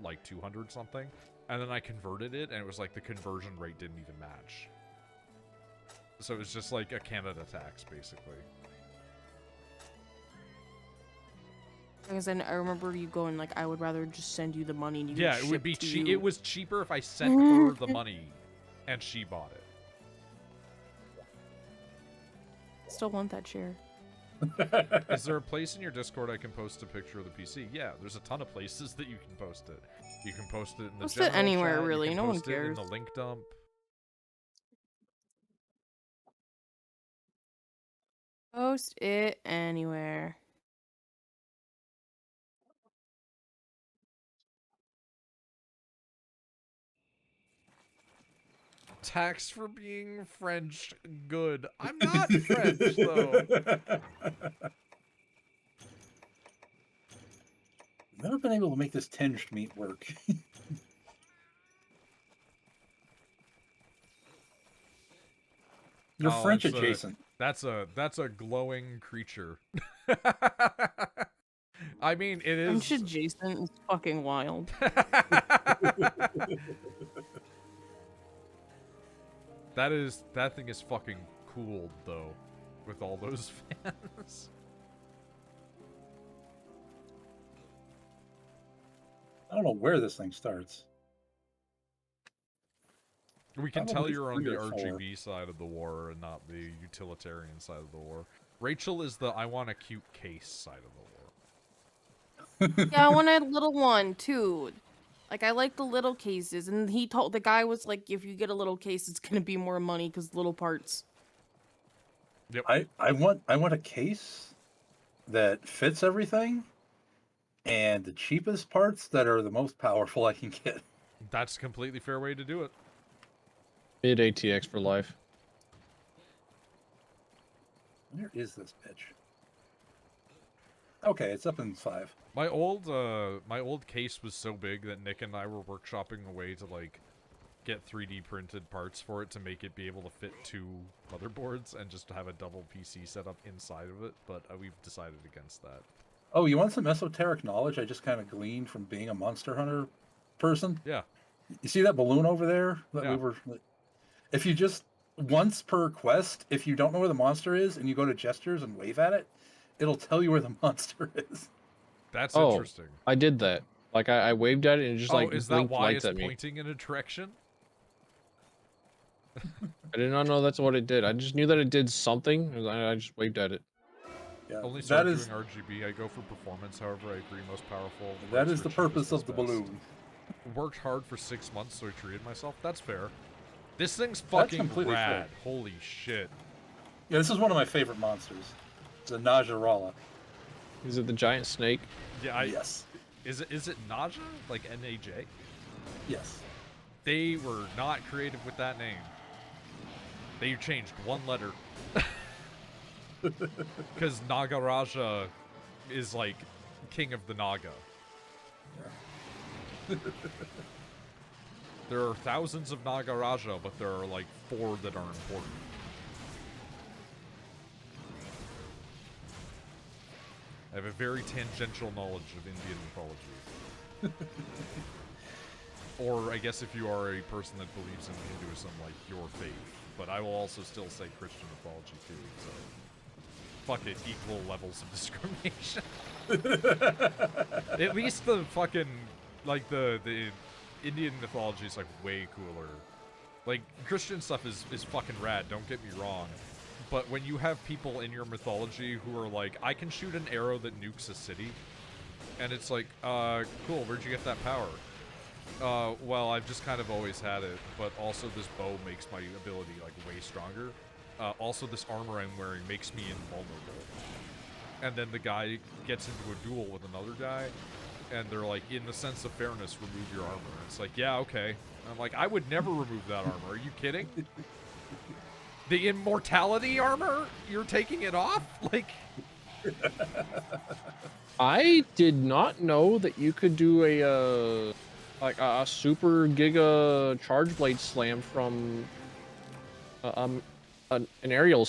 like 200 something. And then I converted it, and it was like the conversion rate didn't even match. So it was just like a Canada tax, basically. Because I remember you going like, "I would rather just send you the money." And you Yeah, it would be cheap. It was cheaper if I sent her the money, and she bought it. Still want that chair. Is there a place in your Discord I can post a picture of the PC? Yeah, there's a ton of places that you can post it. You can post it in the Post general it anywhere, chat, really. You can No one post it cares. in the link dump. Post it anywhere. Tax for being French. Good. I'm not French, though. Never been able to make this tinged meat work. You're French adjacent. That's a glowing creature. I mean, it is. French adjacent is fucking wild. That thing is fucking cool though, with all those fans. I don't know where this thing starts. We can tell you're on the RGB side of the war and not the utilitarian side of the war. Rachel is the I want a cute case side of the war. Yeah, I want a little one too. Like, I like the little cases, and the guy was like, if you get a little case, it's gonna be more money because little parts. Yep. I want a case that fits everything, and the cheapest parts that are the most powerful I can get. That's a completely fair way to do it. Mid ATX for life. Where is this bitch? Okay, it's up in 5. My old case was so big that Nick and I were workshopping a way to like get 3D printed parts for it to make it be able to fit 2 motherboards and just have a double PC set up inside of it, but we've decided against that. Oh, you want some esoteric knowledge I just kind of gleaned from being a Monster Hunter person? Yeah. You see that balloon over there? That Yeah. we were. If you just once per quest, if you don't know where the monster is and you go to gestures and wave at it, it'll tell you where the monster is. That's interesting. I did that. Like I waved at it and it just like is that blinked why lights it's at me. pointing in a direction? I did not know that's what it did. I just knew that it did something, and I just waved at it. Yeah, Only that started is doing RGB. I go for performance, however, I agree most powerful. that parts is are the cheapest purpose is of the best. balloon. Worked hard for 6 months, so I treated myself. That's fair. This thing's That's fucking completely rad. fair. Holy shit. Yeah, this is one of my favorite monsters. It's a Najarala. Is it the giant snake? Yeah, Yes. Is it Naja? Like N-A-J? Yes. They were not creative with that name. They changed one letter. Because Nagaraja is like king of the Naga. There are thousands of Nagaraja, but there are like 4 that are important. I have a very tangential knowledge of Indian mythology. Or I guess if you are a person that believes in Hinduism, like your faith. But I will also still say Christian mythology too, so fuck it, equal levels of discrimination. At least the fucking, like, the Indian mythology is, like, way cooler. Like, Christian stuff is fucking rad, don't get me wrong. But when you have people in your mythology who are like, I can shoot an arrow that nukes a city, and it's like, cool, where'd you get that power? Well, I've just kind of always had it, but also this bow makes my ability, like, way stronger. Also, this armor I'm wearing makes me invulnerable. And then the guy gets into a duel with another guy, and they're like, in the sense of fairness, remove your armor. And it's like, yeah, okay. And I'm like, I would never remove that armor. Are you kidding? The immortality armor? You're taking it off? Like... I did not know that you could do a like a super giga charge blade slam from an aerial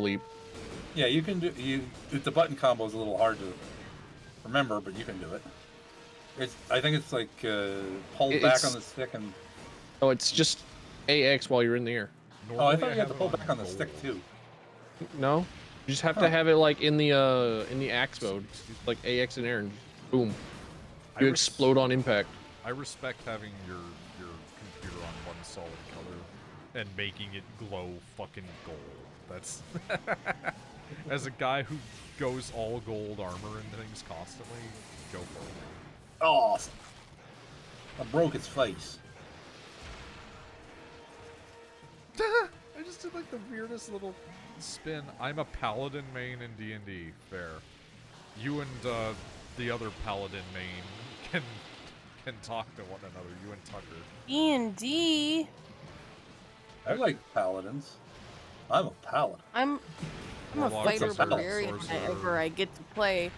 leap. Yeah, you can do the button combo is a little hard to remember, but you can do it. I think it's like hold back on the stick and. Oh, it's just AX while you're in the air. Oh, I thought you had to pull back on the stick too. No, you just have to have it like in the axe mode, like AX in air, and boom, you explode on impact. I respect having your computer on one solid color and making it glow fucking gold. That's as a guy who goes all gold armor and things constantly, go for it. Awesome. I broke its face. I just did like the weirdest little spin. I'm a paladin main in D&D. Fair. You and the other paladin main can talk to one another. You and Tucker. D&D. I like paladins. I'm a paladin. I'm a fighter sorcerer, barbarian whenever I get to play,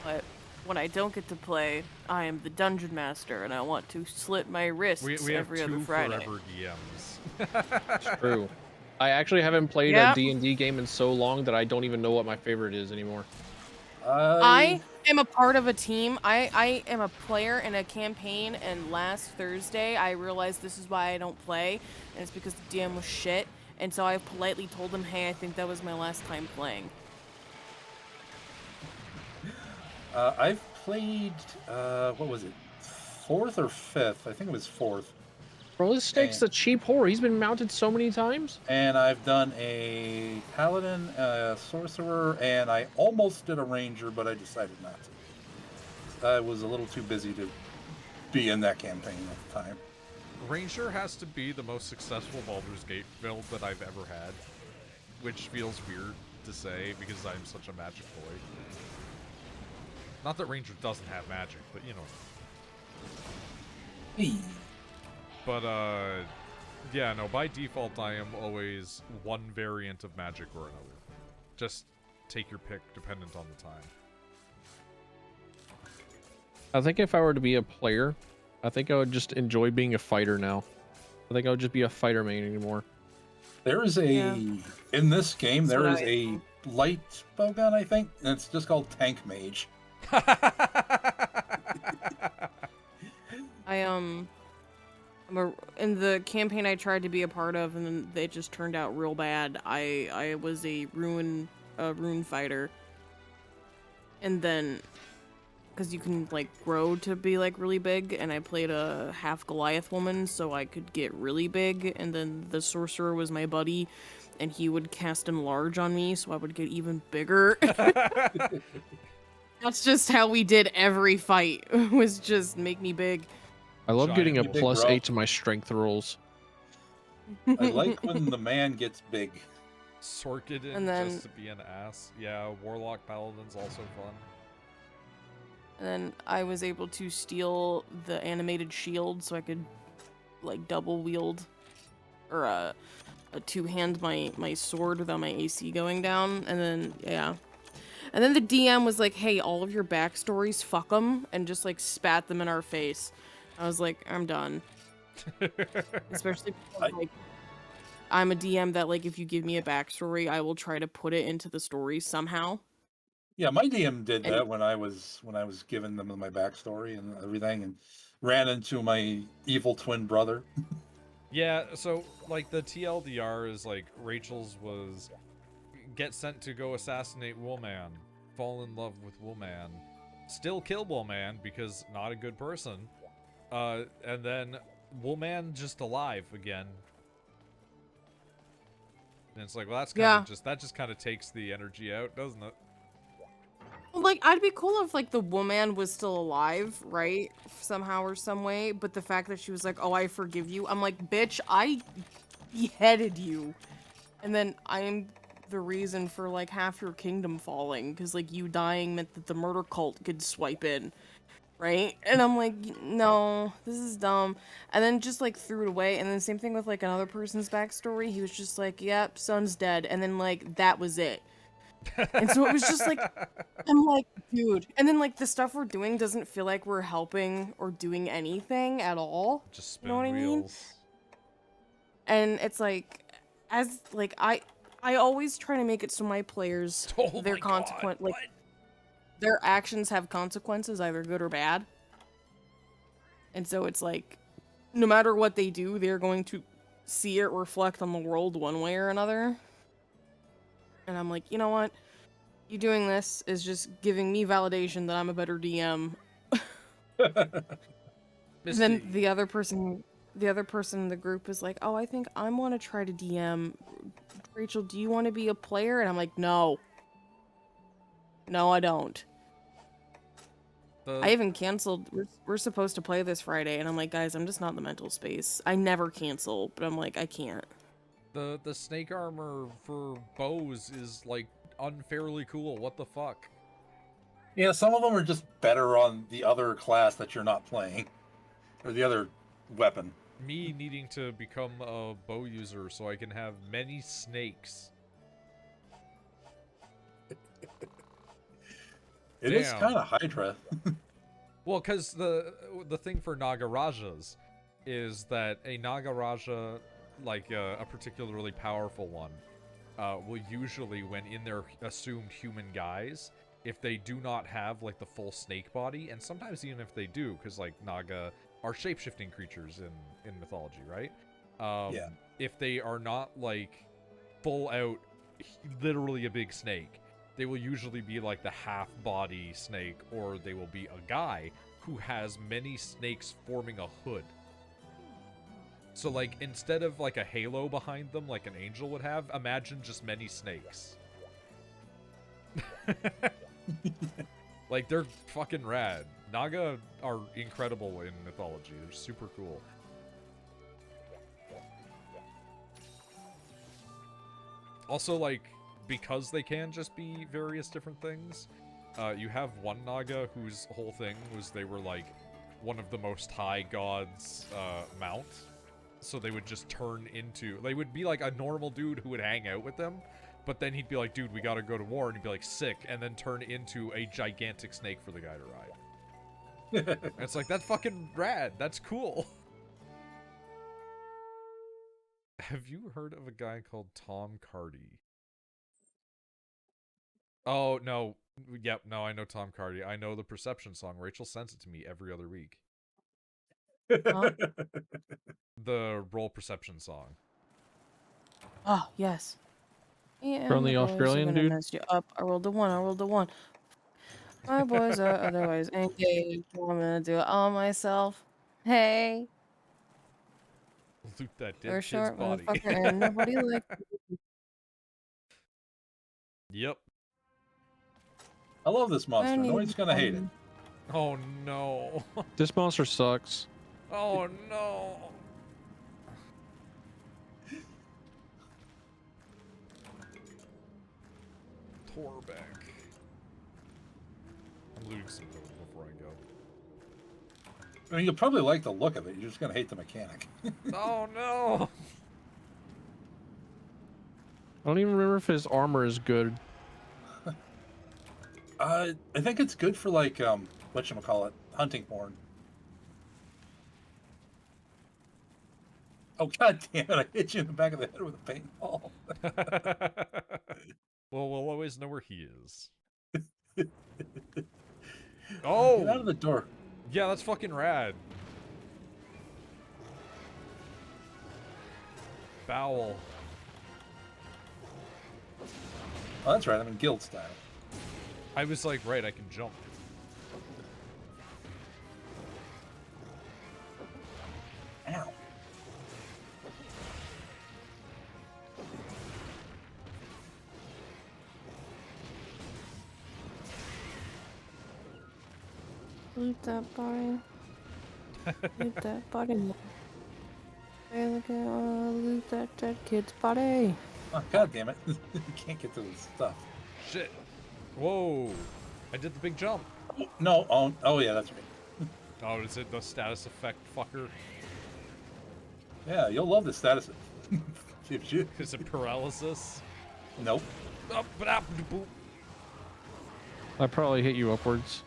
but when I don't get to play, I am the dungeon master, and I want to slit my wrists we have every other Friday. forever DMs. It's true. I actually haven't played a D&D game in so long that I don't even know what my favorite is anymore. I am a part of a team. I am a player in a campaign, and last Thursday I realized this is why I don't play, and it's because the DM was shit, and so I politely told him, hey, I think that was my last time playing. I've played, what was it, 4th or 5th? I think it was 4th. Bro, this snake's a cheap whore. He's been mounted so many times. And I've done a paladin, a sorcerer, and I almost did a ranger, but I decided not to. I was a little too busy to be in that campaign at the time. Ranger has to be the most successful Baldur's Gate build that I've ever had, which feels weird to say because I'm such a magic boy. Not that Ranger doesn't have magic, but you know. But, yeah, no, by default, I am always one variant of magic or another. Just take your pick, dependent on the time. I think if I were to be a player, I think I would just enjoy being a fighter now. I think I would just be a fighter main anymore. There is in this game, there is a light bowgun, I think, and it's just called Tank Mage. In the campaign I tried to be a part of, and then it just turned out real bad. I was a rune fighter, and then because you can like grow to be like really big, and I played a half Goliath woman, so I could get really big. And then the sorcerer was my buddy, and he would cast enlarge on me, so I would get even bigger. That's just how we did every fight. Was just make me big. I love getting a big +8 to my strength rolls. I like when the man gets big. Sorkidin just to be an ass. Yeah, Warlock Paladin's also fun. And then I was able to steal the animated shield so I could like double wield or a two-hand my sword without my AC going down, and then yeah. And then the DM was like, hey, all of your backstories, fuck them, and just like spat them in our face. I was like, I'm done. Especially because, like, I'm a DM that, like, if you give me a backstory, I will try to put it into the story somehow. Yeah, my DM did And that when I was giving them my backstory and everything, and ran into my evil twin brother. Yeah, so like the TLDR is like Rachel's was get sent to go assassinate Woolman, fall in love with Woolman, still kill Woolman because not a good person, and then Woolman just alive again. And it's like, well, that's kind of that just kind of takes the energy out, doesn't it? Like, I'd be cool if, like, the woman was still alive, right? Somehow or some way. But the fact that she was like, oh, I forgive you. I'm like, bitch, I beheaded you. And then I'm the reason for, like, half your kingdom falling. Because, like, you dying meant that the murder cult could swipe in. Right? And I'm like, no, this is dumb. And then just, like, threw it away. And then same thing with, like, another person's backstory. He was just like, yep, son's dead. And then, like, that was it. And so it was just like, I'm like, dude. And then, like, the stuff we're doing doesn't feel like we're helping or doing anything at all. Just spin You know what wheels. I mean? And it's like, as, like, I always try to make it so my players, Oh their my God, like, what? their actions have consequences, either good or bad. And so it's like, no matter what they do, they're going to see it reflect on the world one way or another. And I'm like, you know what? You doing this is just giving me validation that I'm a better DM. Then the other person in the group is like, oh, I think I want to try to DM. Rachel, do you want to be a player? And I'm like, no. No, I don't. I even canceled. We're supposed to play this Friday, and I'm like, guys, I'm just not in the mental space. I never cancel, but I'm like, I can't. The snake armor for bows is like unfairly cool. What the fuck? Yeah, some of them are just better on the other class that you're not playing, or the other weapon. Me needing to become a bow user so I can have many snakes. It is kind of Hydra. Well, because the thing for Nagarajas is that a Nagaraja, like a particularly powerful one, will usually, when in their assumed human guise, if they do not have like the full snake body, and sometimes even if they do, because like Naga are shapeshifting creatures in mythology, right? Yeah. If they are not like full out, literally a big snake, they will usually be like the half-body snake, or they will be a guy who has many snakes forming a hood. So, like, instead of, like, a halo behind them like an angel would have, imagine just many snakes. Like, they're fucking rad. Naga are incredible in mythology. They're super cool. Also, like, because they can just be various different things, you have one Naga whose whole thing was they were, like, one of the most high gods' mount. So they would just turn into... They would be, like, a normal dude who would hang out with them, but then he'd be like, dude, we gotta go to war, and he'd be like, sick, and then turn into a gigantic snake for the guy to ride. And it's like, that's fucking rad. That's cool. Have you heard of a guy called Tom Cardy? Oh, no. Yep, no, I know Tom Cardy. I know the Perception song. Rachel sends it to me every other week. Huh? The Roll Perception song. Oh, yes. Yeah, From my the boys are Australian gonna dude? mess you up. I rolled a 1, I rolled a 1. My boys are otherwise engaged. I'm gonna do it all myself. Hey, Loot that you're dead a kid's short body. motherfucker and nobody likes you. Yep. I love this I monster. need Noid's gonna hate it. Oh, no. This monster sucks. Oh, no. Torback. I'm looting some code before I go. I mean, you'll probably like the look of it. You're just gonna hate the mechanic. Oh no! I don't even remember if his armor is good. I think it's good for like whatchamacallit, hunting porn. Oh god damn it! I hit you in the back of the head with a paintball. Well, we'll always know where he is. Get out Oh! of the door. Yeah, that's fucking rad. Bowel. Oh, that's right. I'm in guild style. I was like, right, I can jump. Ow. Loot that body. Loot that body. Hey, look at loot that kid's body. Oh, god damn it. You can't get to this stuff. Shit. Whoa. I did the big jump. Oh, no. Oh, yeah, that's right. Oh, is it the status effect fucker? Yeah, you'll love the status. Is it paralysis? Nope. I probably hit you upwards.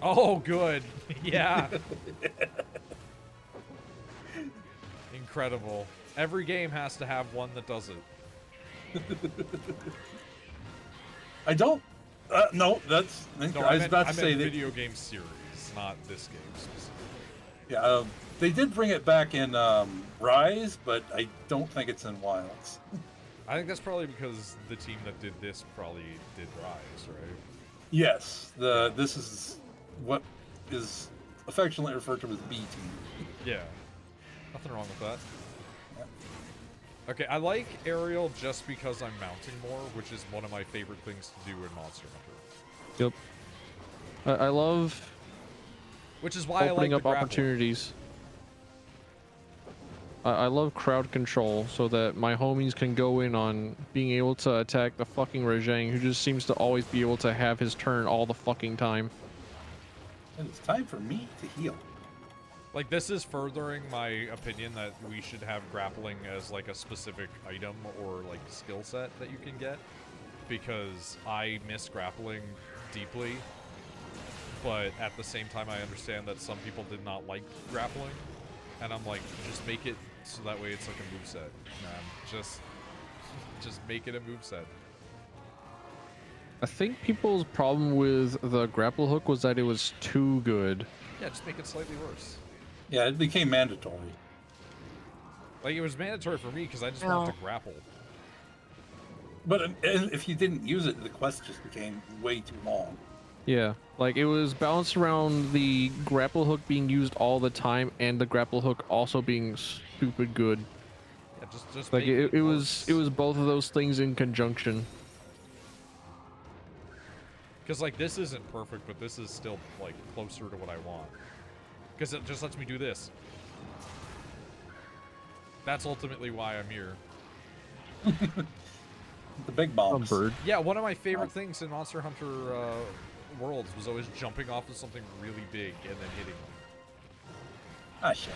Oh, good. Yeah. Incredible. Every game has to have one that does it. I don't. No, that's. No, I was about to I say meant that. video game series, not this game specifically. Yeah, they did bring it back in Rise, but I don't think it's in Wilds. I think that's probably because the team that did this probably did Rise, right? Yes, this is what is affectionately referred to as B team. Yeah. Nothing wrong with that. Okay, I like aerial just because I'm mounting more, which is one of my favorite things to do in Monster Hunter. Yep. I love Which is why opening I like up the grapple. opportunities. I love crowd control so that my homies can go in on being able to attack the fucking Rajang, who just seems to always be able to have his turn all the fucking time. And it's time for me to heal. Like, this is furthering my opinion that we should have grappling as, like, a specific item or, like, skill set that you can get. Because I miss grappling deeply. But at the same time, I understand that some people did not like grappling. And I'm like, just make it so that way it's like a moveset, man. Just make it a moveset. I think people's problem with the grapple hook was that it was too good. Yeah, just make it slightly worse. Yeah, it became mandatory. Like, it was mandatory for me because I just wanted to grapple. But if you didn't use it, the quest just became way too long. Yeah, like it was balanced around the grapple hook being used all the time and the grapple hook also being stupid good. Yeah, just Like make it was both of those things in conjunction. Because, like, this isn't perfect, but this is still, like, closer to what I want. Because it just lets me do this. That's ultimately why I'm here. The big bombs. Bird. Yeah, one of my favorite things in Monster Hunter Worlds was always jumping off of something really big and then hitting them. Ah, shit.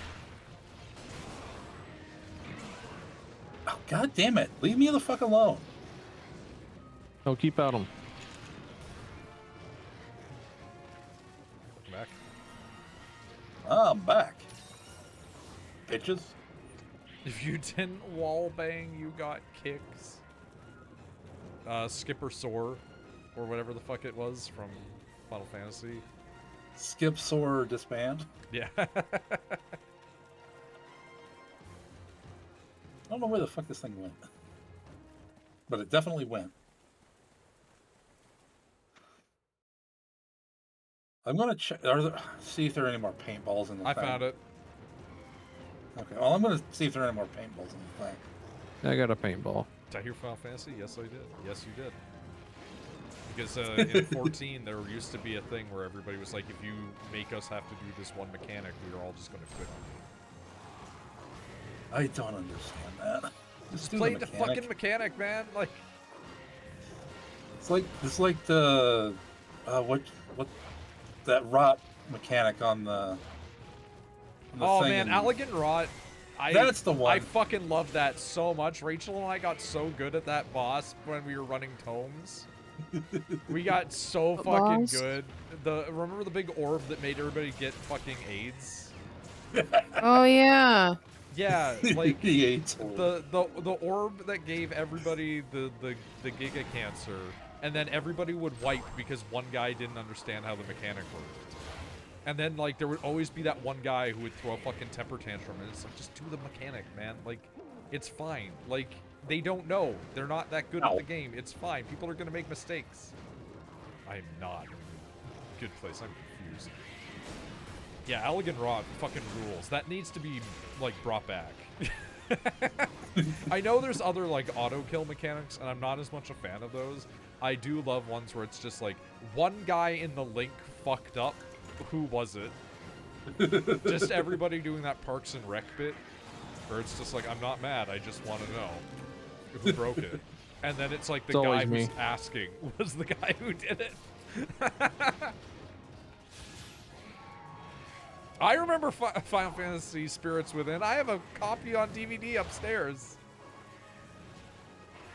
Oh, god damn it. Leave me the fuck alone. No, keep at them. Back. Ah, I'm back. Bitches. If you didn't wall bang, you got kicks. Skipper Soar, or whatever the fuck it was from Final Fantasy. Skip, soar, disband. Yeah. I don't know where the fuck this thing went. But it definitely went. I'm gonna check. See if there are any more paintballs in the I thing. found it. Okay, well, I'm gonna see if there are any more paintballs in the thing. I got a paintball. Did I hear Final Fantasy? Yes, I did. Yes, you did. Because in 14, there used to be a thing where everybody was like, if you make us have to do this one mechanic, we are all just going to quit on you. I don't understand that. Just do play the fucking mechanic, man. Like, it's like the what that rot mechanic on the Oh thing man, and- Elegant Rot. That's the one. I fucking love that so much. Rachel and I got so good at that boss when we were running tomes. We got so What fucking boss? good. Remember the big orb that made everybody get fucking AIDS? Oh yeah. Yeah, like the AIDS orb. the orb that gave everybody the Giga Cancer, and then everybody would wipe because one guy didn't understand how the mechanic worked. And then, like, there would always be that one guy who would throw a fucking temper tantrum, and it's like, just do the mechanic, man. Like, it's fine. Like, they don't know. They're not that good at the game. It's fine. People are gonna make mistakes. I'm not in a good place. I'm confused. Yeah, Elegant Rod fucking rules. That needs to be, like, brought back. I know there's other, like, auto-kill mechanics, and I'm not as much a fan of those. I do love ones where it's just, like, one guy in the link fucked up. Who was it? Just everybody doing that Parks and Rec bit, where it's just like, I'm not mad, I just want to know who broke it. And then it's like the It's guy always who's me. asking was the guy who did it. I remember Final Fantasy Spirits Within. I have a copy on DVD upstairs.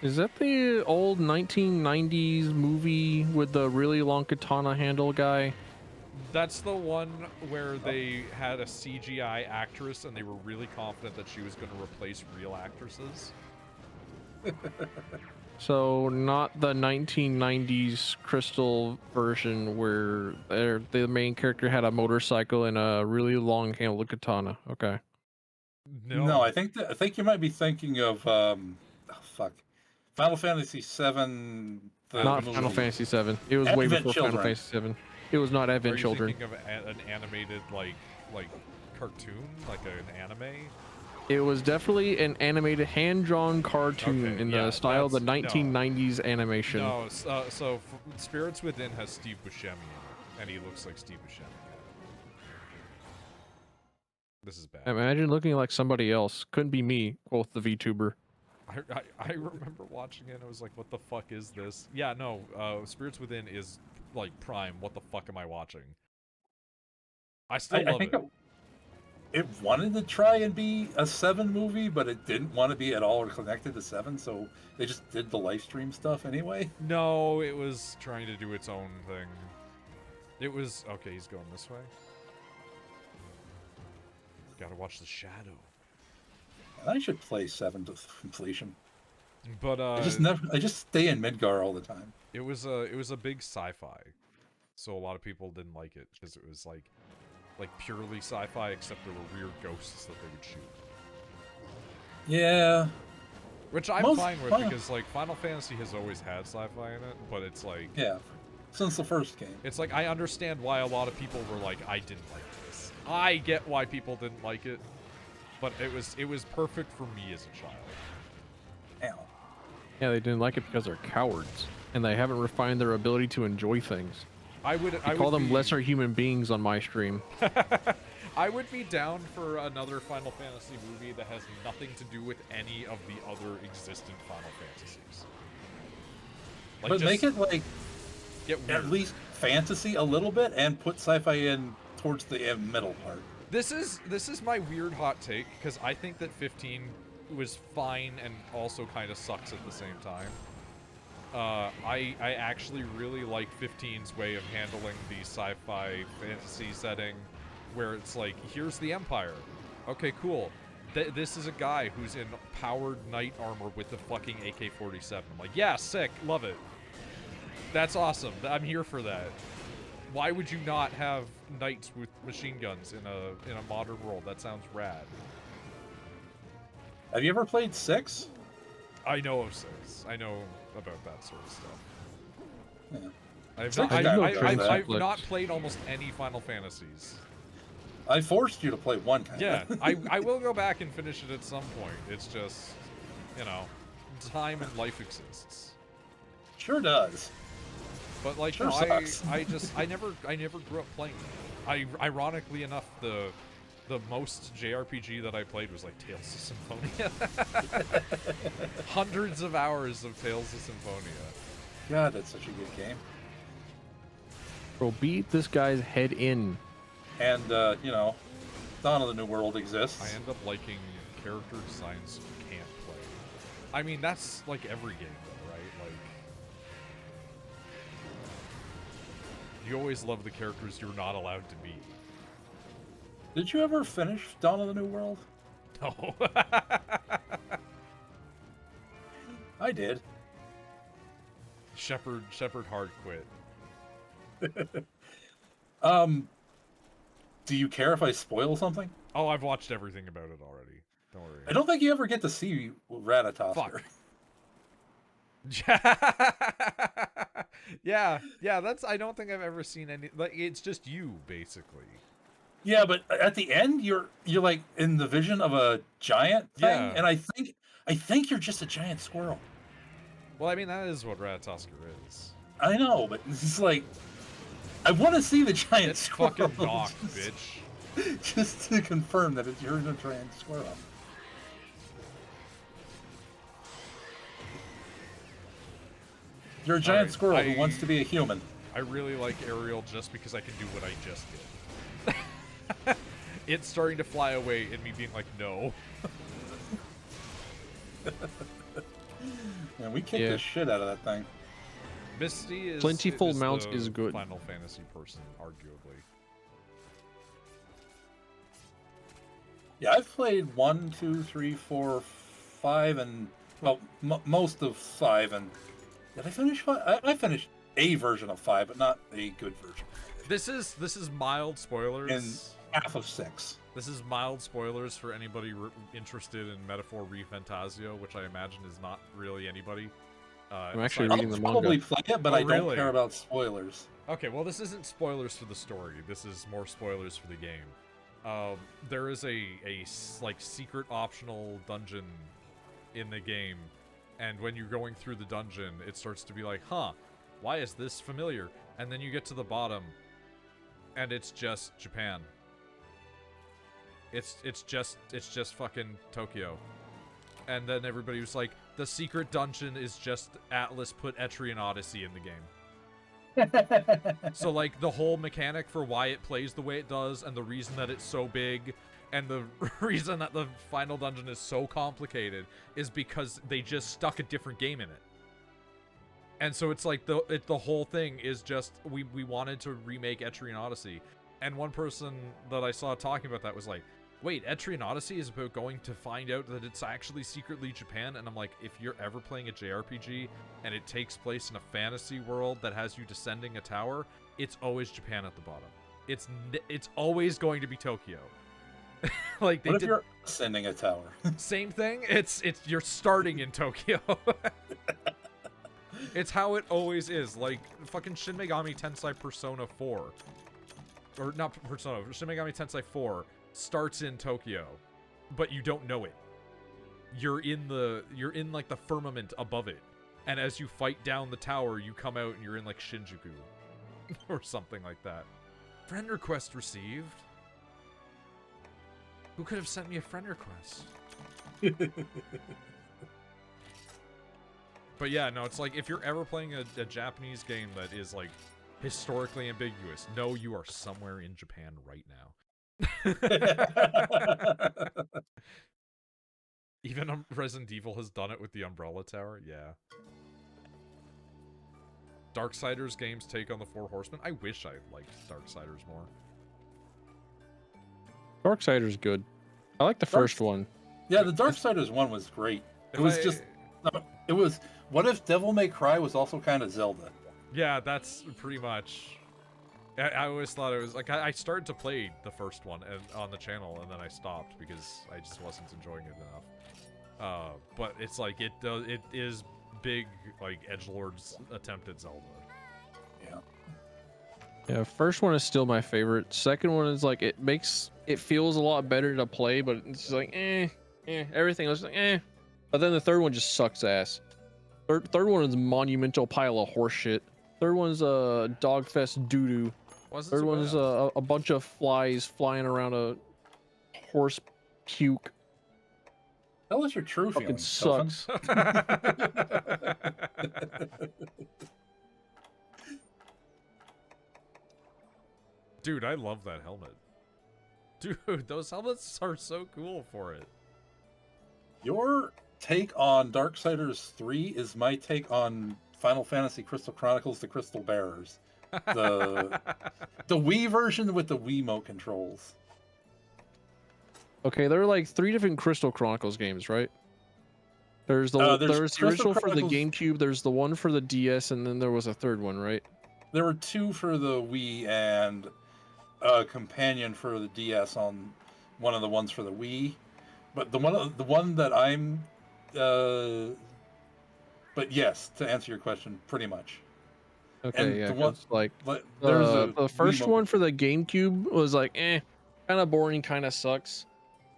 Is that the old 1990s movie with the really long katana handle guy? That's the one where they had a CGI actress and they were really confident that she was going to replace real actresses. So not the 1990s Crystal version where the main character had a motorcycle and a really long handled katana. Okay. No, I think you might be thinking of Final Fantasy VII. Not Final Fantasy VII. It was way Advent before Children. Final Fantasy VII. It was not Are Advent you Children. thinking of an animated like cartoon, like an anime? It was definitely an animated hand-drawn cartoon Okay, in yeah, the style of the that's- 1990s animation. No, Spirits Within has Steve Buscemi in it, and he looks like Steve Buscemi. This is bad. Imagine looking like somebody else. Couldn't be me, quoth the VTuber. I remember watching it and I was like, what the fuck is this? Yeah, no, Spirits Within is, like, prime. What the fuck am I watching? I still love think it. it wanted to try and be a 7 movie, but it didn't want to be at all connected to 7, so they just did the live stream stuff anyway. No, it was trying to do its own thing. It was... Okay, he's going this way. Gotta watch The Shadow. I should play 7 to completion. But, I just stay in Midgar all the time. it was a big sci-fi. So a lot of people didn't like it, because it was, like purely sci-fi, except there were weird ghosts that they would shoot. Yeah. Which I'm Most fine with, Final- because, like, Final Fantasy has always had sci-fi in it, but it's like... Yeah. Since the first game. It's like, I understand why a lot of people were like, I didn't like this. I get why people didn't like it, but it was perfect for me as a child. Ow. Yeah, they didn't like it because they're cowards, and they haven't refined their ability to enjoy things. I would Call them be, lesser human beings on my stream. I would be down for another Final Fantasy movie that has nothing to do with any of the other existing Final Fantasies. Like, But just make it like get weird. at least fantasy a little bit and put sci-fi in towards the middle part. This is my weird hot take, because I think that 15 was fine and also kind of sucks at the same time. I actually really like 15's way of handling the sci-fi fantasy setting, where it's like, here's the Empire. Okay, cool. This is a guy who's in powered knight armor with the fucking AK-47. I'm like, yeah, sick, love it. That's awesome. I'm here for that. Why would you not have knights with machine guns in a modern world? That sounds rad. Have you ever played 6? I know of 6. I know about that sort of stuff. Yeah. I've Six not, got I, no I've conflict. not played almost any Final Fantasies. I forced you to play one kind Yeah, of. I will go back and finish it at some point. It's just, you know, time and life exists. Sure does. But like, Sure no, sucks. I never grew up playing them. Ironically enough, the most JRPG that I played was like Tales of Symphonia. Hundreds of hours of Tales of Symphonia. God, that's such a good game. Bro, beat this guy's head in. And you know, Dawn of the New World I exists. end up liking character designs you can't play. I mean, that's like every game, though, right? Like, you always love the characters you're not allowed to be. Did you ever finish Dawn of the New World? No. I did. Shepard hard quit. Do you care if I spoil something? Oh, I've watched everything about it already. Don't worry. I don't think you ever get to see Ratatosker. Fuck. yeah, that's. I don't think I've ever seen any. Like, it's just you, basically. Yeah, but at the end, you're like in the vision of a giant thing, Yeah. and I think you're just a giant squirrel. Well, I mean, that is what Ratatosker is. I know, but it's like I want to see the giant It's squirrel. fucking knocked, bitch. Just to confirm that you're a giant squirrel. You're a giant Alright, squirrel who wants to be a human. I really like Ariel just because I can do what I just did. It's starting to fly away and me being like, no. Man, we kicked the shit out of that thing. Misty is Plentiful is Mounts the is good. Final Fantasy person, arguably. Yeah, I've played 1, 2, 3, 4, 5, and well, most of 5. And did I finish 5? I finished a version of 5, but not a good version. This is mild spoilers. And half of 6. This is mild spoilers for anybody interested in Metaphor ReFantasio, which I imagine is not really anybody. I'm actually aside- reading the I'll probably manga. play it, but Oh, I don't really? care about spoilers. Okay, well, this isn't spoilers for the story. This is more spoilers for the game. There is a like secret optional dungeon in the game, and when you're going through the dungeon, it starts to be like, huh, why is this familiar? And then you get to the bottom, and it's just Japan. It's just fucking Tokyo. And then everybody was like, the secret dungeon is just Atlas put Etrian Odyssey in the game. So, like, the whole mechanic for why it plays the way it does, and the reason that it's so big, and the reason that the final dungeon is so complicated, is because they just stuck a different game in it. And so it's like, the whole thing is just, we wanted to remake Etrian Odyssey. And one person that I saw talking about that was like, wait, Etrian Odyssey is about going to find out that it's actually secretly Japan? And I'm like, if you're ever playing a JRPG and it takes place in a fantasy world that has you descending a tower, it's always Japan at the bottom. It's always going to be Tokyo. Like, they What if did you're ascending a tower? same thing. It's you're starting in Tokyo. It's how it always is. Like fucking Shin Megami Tensei Persona 4. Or not Persona, Shin Megami Tensei 4 starts in Tokyo, but you don't know it. You're in like the firmament above it. And as you fight down the tower, you come out and you're in like Shinjuku or something like that. Friend request received. Who could have sent me a friend request? But yeah, no, it's like if you're ever playing a Japanese game that is like historically ambiguous, know you are somewhere in Japan right now. Even Resident Evil has done it with the Umbrella Tower. Yeah. Darksiders games take on the Four Horsemen. I wish I liked Darksiders more. Darksider's good. I like the first one. Yeah, the Darksiders one was great. It was just, it was. What if Devil May Cry was also kind of Zelda? Yeah, that's pretty much. I always thought it was like I started to play the first one on the channel, and then I stopped because I just wasn't enjoying it enough. But it's like it is big like edgelord's attempt at Zelda. Yeah. Yeah, first one is still my favorite. Second one is like it feels a lot better to play, but it's just like everything else is like eh. But then the third one just sucks ass. Third one is a monumental pile of horse shit. Third one's a dogfest doo-doo. Third one's a bunch of flies flying around a horse puke. Tell us your true Fucking feelings. sucks. Dude, I love that helmet. Dude, those helmets are so cool for it. Your take on Darksiders 3 is my take on Final Fantasy Crystal Chronicles: The Crystal Bearers. The Wii version with the Wiimote controls. Okay, there are like 3 different Crystal Chronicles games, right? There's the There's Crystal original for the Chronicles- GameCube, there's the one for the DS, and then there was a third one, right? There were 2 for the Wii and a companion for the DS on one of the ones for the Wii. But the one that I'm but yes, to answer your question, pretty much. Okay, And yeah, the one 'cause, like there's a the first Wiimote one for control. the GameCube was like, kind of boring, kind of sucks.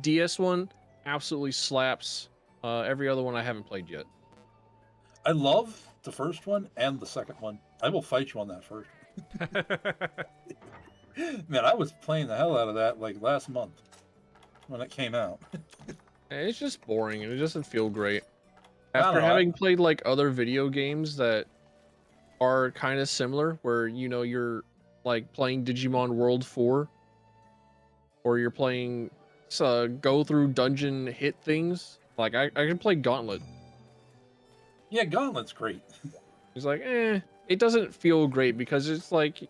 DS one absolutely slaps. Every other one I haven't played yet. I love the first one and the second one. I will fight you on that first one. Man, I was playing the hell out of that like last month when it came out. It's just boring and it doesn't feel great. I don't After know, having played like other video games that are kind of similar, where you're like playing Digimon World 4, or you're playing go through dungeon hit things. Like I can play Gauntlet. Yeah, Gauntlet's great. It's like, it doesn't feel great because it's like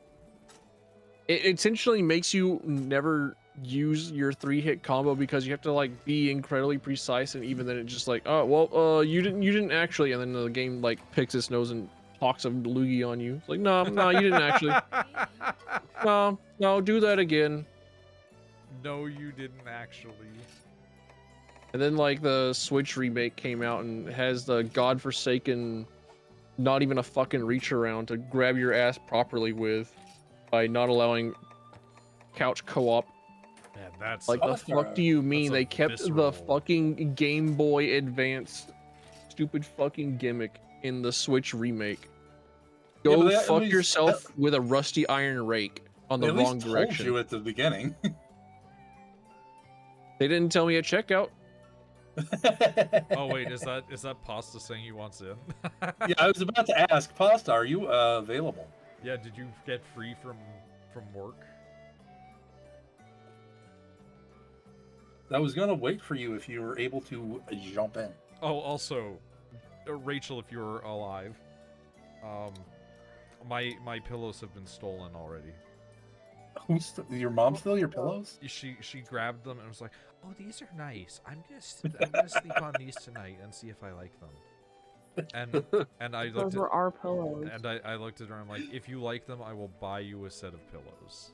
it essentially makes you never use your 3-hit combo because you have to like be incredibly precise, and even then it's just like, oh well, you didn't actually, and then the game like picks its nose and talks a loogie on you. It's like, no, you didn't actually. No, do that again. No, you didn't actually. And then like the Switch remake came out and has the godforsaken, not even a fucking reach around to grab your ass properly with, by not allowing couch co-op. Man, that's Like, the fuck do you mean a they kept the visceral- fucking Game Boy Advance stupid fucking gimmick in the Switch remake? Yeah, Go but they at fuck least- yourself with a rusty iron rake on They the at wrong least told direction. you at the beginning. They didn't tell me at checkout. Oh wait, is that Pasta saying he wants in? Yeah, I was about to ask, Pasta, are you available? Yeah, did you get free from work? I was gonna wait for you if you were able to jump in. Oh, also, Rachel, if you're alive, my pillows have been stolen already. Your mom steal your pillows? She grabbed them and was like, "Oh, these are nice. I'm gonna sleep on these tonight and see if I like them." And I Those looked were at our pillows. and I looked at her and I'm like, "If you like them, I will buy you a set of pillows."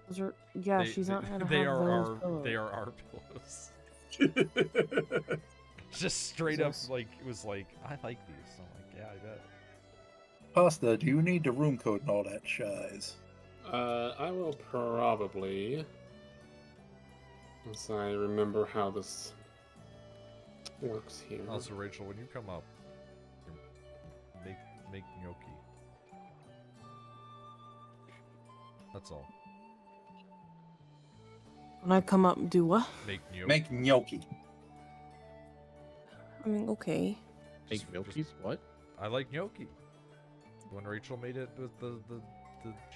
Those are, yeah, she's not gonna have those pillows. they are our pillows. Just straight up, Jesus. like, it was like, "I like these." I'm like, "Yeah, I bet." Pasta, do you need the room code and all that shiz? I will probably, as I remember how this works here. Also, Rachel, when you come up, make gnocchi. That's all. When I come up, do what? Make gnocchi. Make gnocchi. I mean, okay. Make milkies? What? I like gnocchi. When Rachel made it with the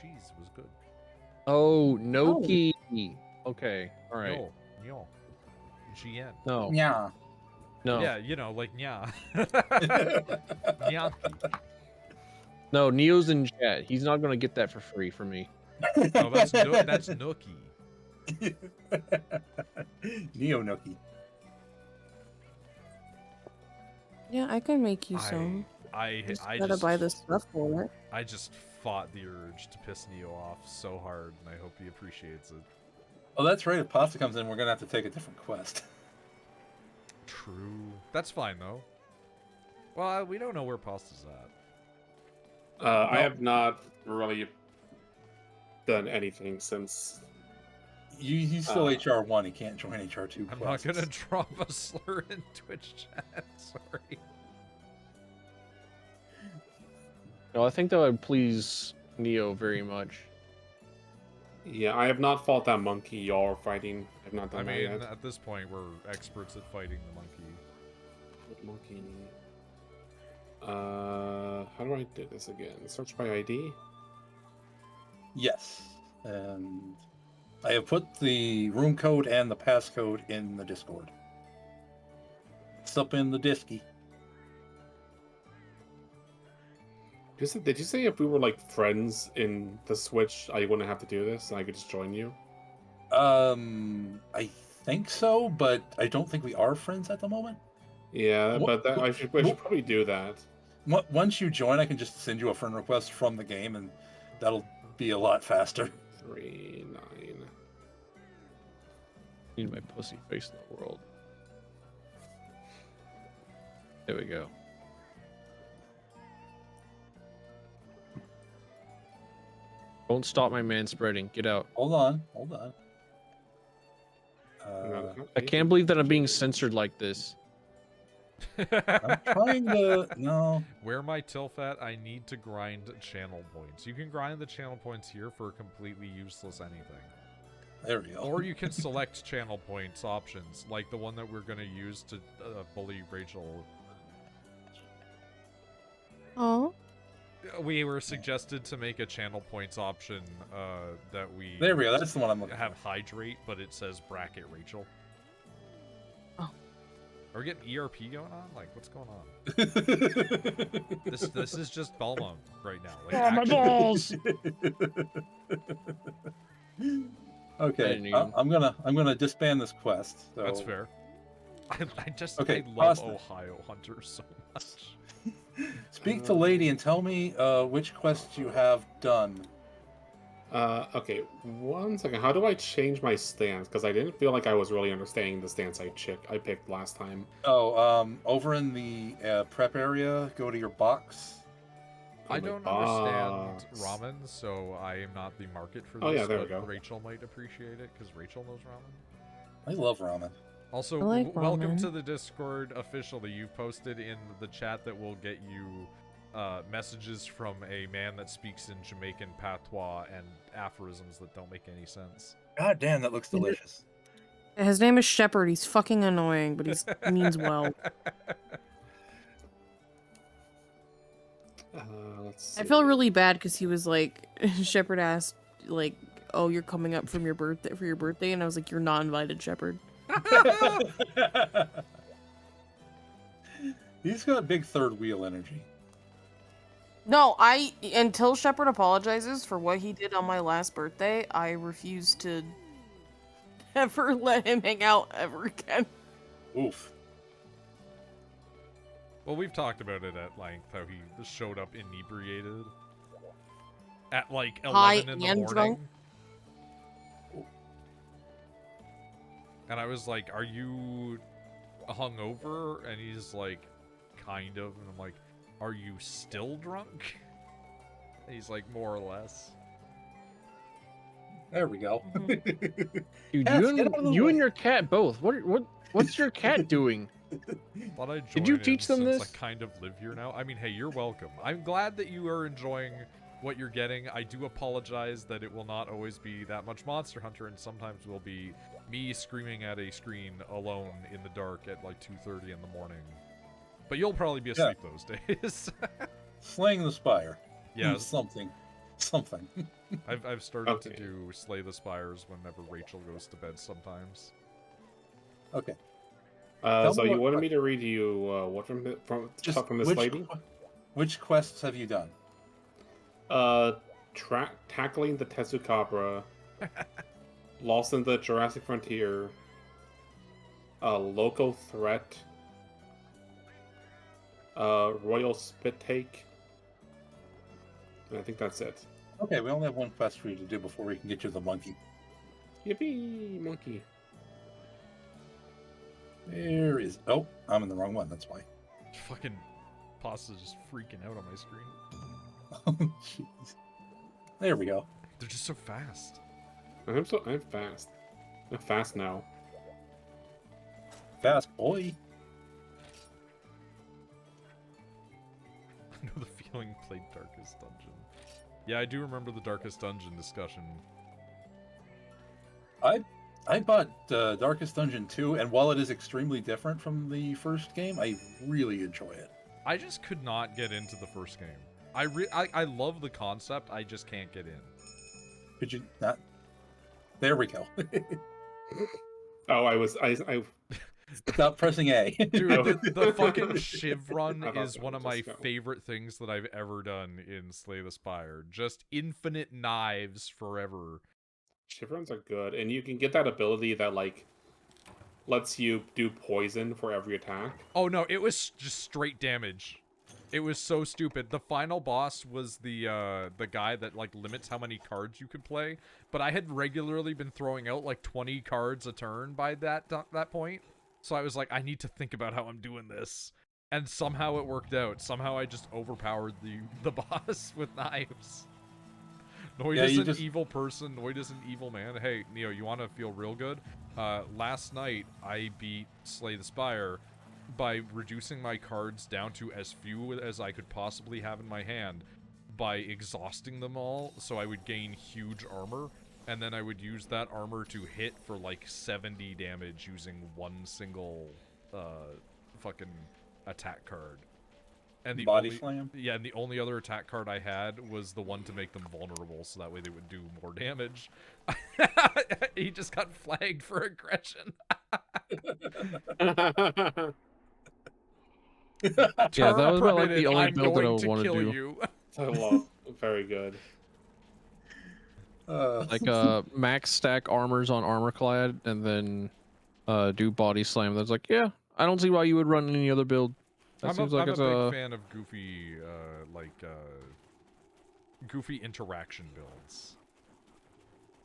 cheese, it was good. Oh, Noki. Okay, all right. No. GN. No, Yeah. no, Yeah, you know, like nya. Gnocchi. no. Neo's in chat. He's not gonna get that for free from me. No, that's gnocchi. Neo gnocchi. Yeah, I can make you some. I Just I gotta just buy the stuff for it. I just fought the urge to piss Neo off so hard, and I hope he appreciates it. Oh, that's right. If Pasta comes in, we're gonna have to take a different quest. True. That's fine though. Well, we don't know where Pasta's at. I have not really done anything since. He's still HR1. He can't join HR2 I'm quests. not gonna drop a slur in Twitch chat. Sorry. No, I think that would please Neo very much. Yeah, I have not fought that monkey y'all are fighting. I've not I done that mean, yet. at this point, we're experts at fighting the monkey. What monkey? How do I do this again? Search by ID? Yes, and I have put the room code and the passcode in the Discord. It's up in the Disky. Did you say if we were like friends in the Switch, I wouldn't have to do this and I could just join you? I think so, but I don't think we are friends at the moment. Yeah, What- but that, I should probably do that. Once you join, I can just send you a friend request from the game, and that'll be a lot faster. 3-9. Need my pussy face in the world. There we go. Don't stop my man spreading. Get out. Hold on. I can't believe that I'm being censored like this. I'm trying to. No. Where my tilf at, I need to grind channel points. You can grind the channel points here for completely useless anything. There we go. Or you can select channel points options, like the one that we're going to use to bully Rachel. Oh. We were suggested to make a channel points option that we There we go. That's the one I'm looking have hydrate, but it says bracket Rachel. Oh. Are we getting ERP going on? Like, what's going on? for. This is just Belmont right now. Like, Oh, my actually- balls! Okay, I'm gonna disband this quest. So. That's fair. Okay, I love pause. Ohio Hunter so much. Speak to Lady and tell me which quests you have done. Okay, 1 second. How do I change my stance? Because I didn't feel like I was really understanding the stance I picked last time. Oh, over in the prep area, go to your box. I Oh my don't understand box. ramen, so I am not the market for this. Oh, yeah, there we but go. Rachel might appreciate it because Rachel knows ramen. I love ramen. Also, I like welcome ramen. to the Discord officially. You've posted in the chat that will get you messages from a man that speaks in Jamaican patois and aphorisms that don't make any sense. God damn, that looks delicious. His name is Shepard. He's fucking annoying, but he means well. Let's see. I feel really bad because he was like, Shepard asked, like, "Oh, you're coming up from your birthday for your birthday," and I was like, "You're not invited, Shepard." He's got big third wheel energy. No, until Shepard apologizes for what he did on my last birthday, I refuse to ever let him hang out ever again. Oof. Well, we've talked about it at length, how he showed up inebriated at like 11 High in the and morning. drunk. And I was like, "Are you hungover?" And he's like, "Kind of." And I'm like, "Are you still drunk?" And he's like, "More or less." There we go. Dude, Yes, get out of the you way. and your cat both. What's your cat doing? Thought I'd Did you join in teach them since this? I kind of live here now. I mean, hey, you're welcome. I'm glad that you are enjoying what you're getting. I do apologize that it will not always be that much Monster Hunter, and sometimes will be me screaming at a screen alone in the dark at like 2:30 in the morning. But you'll probably be asleep those days. Slaying the Spire. Yeah, Something. I've started to Okay. do Slay the Spires whenever Rachel goes to bed sometimes. Okay. So Tell me you what wanted me to read you what from Just this lady? which quests have you done? Tackling the Tetsukabra, Lost in the Jurassic Frontier, Local Threat, Royal Spit Take, and I think that's it. Okay, we only have one quest for you to do before we can get you the monkey. Yippee, monkey! There is. Oh, I'm in the wrong one. That's why. Fucking pasta's just freaking out on my screen. Oh, jeez. There we go. They're just so fast. I'm fast. I'm fast now. Fast boy. I know the feeling played Darkest Dungeon. Yeah, I do remember the Darkest Dungeon discussion. I bought Darkest Dungeon 2, and while it is extremely different from the first game, I really enjoy it. I just could not get into the first game. I love the concept, I just can't get in. Could you not? There we go. Oh, I Stop pressing A. Dude, Oh. the fucking Shiv run I thought is so, one of my just go. favorite things that I've ever done in Slay the Spire. Just infinite knives forever. Shivrons are good, and you can get that ability that like lets you do poison for every attack. Oh no, it was just straight damage. It was so stupid. The final boss was the guy that like limits how many cards you could play, but I had regularly been throwing out like 20 cards a turn by that point. So I was like, I need to think about how I'm doing this. And somehow it worked out. Somehow I just overpowered the boss with knives. Noid is an evil person. Noid is an evil man. Hey, Neo, you want to feel real good? Last night, I beat Slay the Spire by reducing my cards down to as few as I could possibly have in my hand by exhausting them all, so I would gain huge armor, and then I would use that armor to hit for like 70 damage using one single fucking attack card. And the Body only, slam? Yeah, and the only other attack card I had was the one to make them vulnerable, so that way they would do more damage. He just got flagged for aggression. Yeah, that was about like the only I'm build that I going would to want to kill do. you. I love very good. Like max stack armors on armorclad and then do body slam. That's like, yeah, I don't see why you would run any other build. That seems like I'm it's a big fan of goofy goofy interaction builds.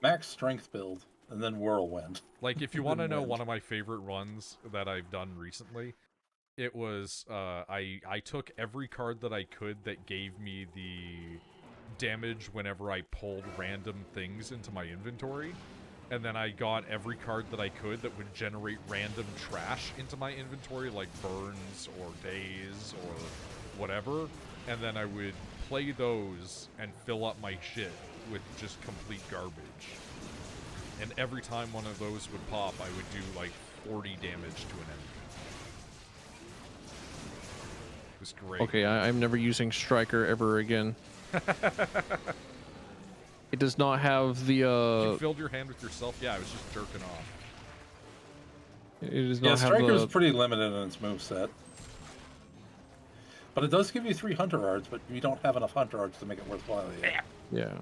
Max strength build, and then whirlwind. Like, if you want to know Whirlwind. one of my favorite runs that I've done recently, it was, I took every card that I could that gave me the damage whenever I pulled random things into my inventory, and then I got every card that I could that would generate random trash into my inventory, like burns or days or whatever, and then I would play those and fill up my shit with just complete garbage. And every time one of those would pop, I would do like 40 damage to an enemy. It was great. okay. I'm never using Striker ever again. It does not have the You filled your hand with yourself? Yeah, I was just jerking off. It does Yeah, not have Striker's the. pretty limited in its moveset. But it does give you 3 Hunter Arts, but you don't have enough Hunter Arts to make it worthwhile yet. Yeah.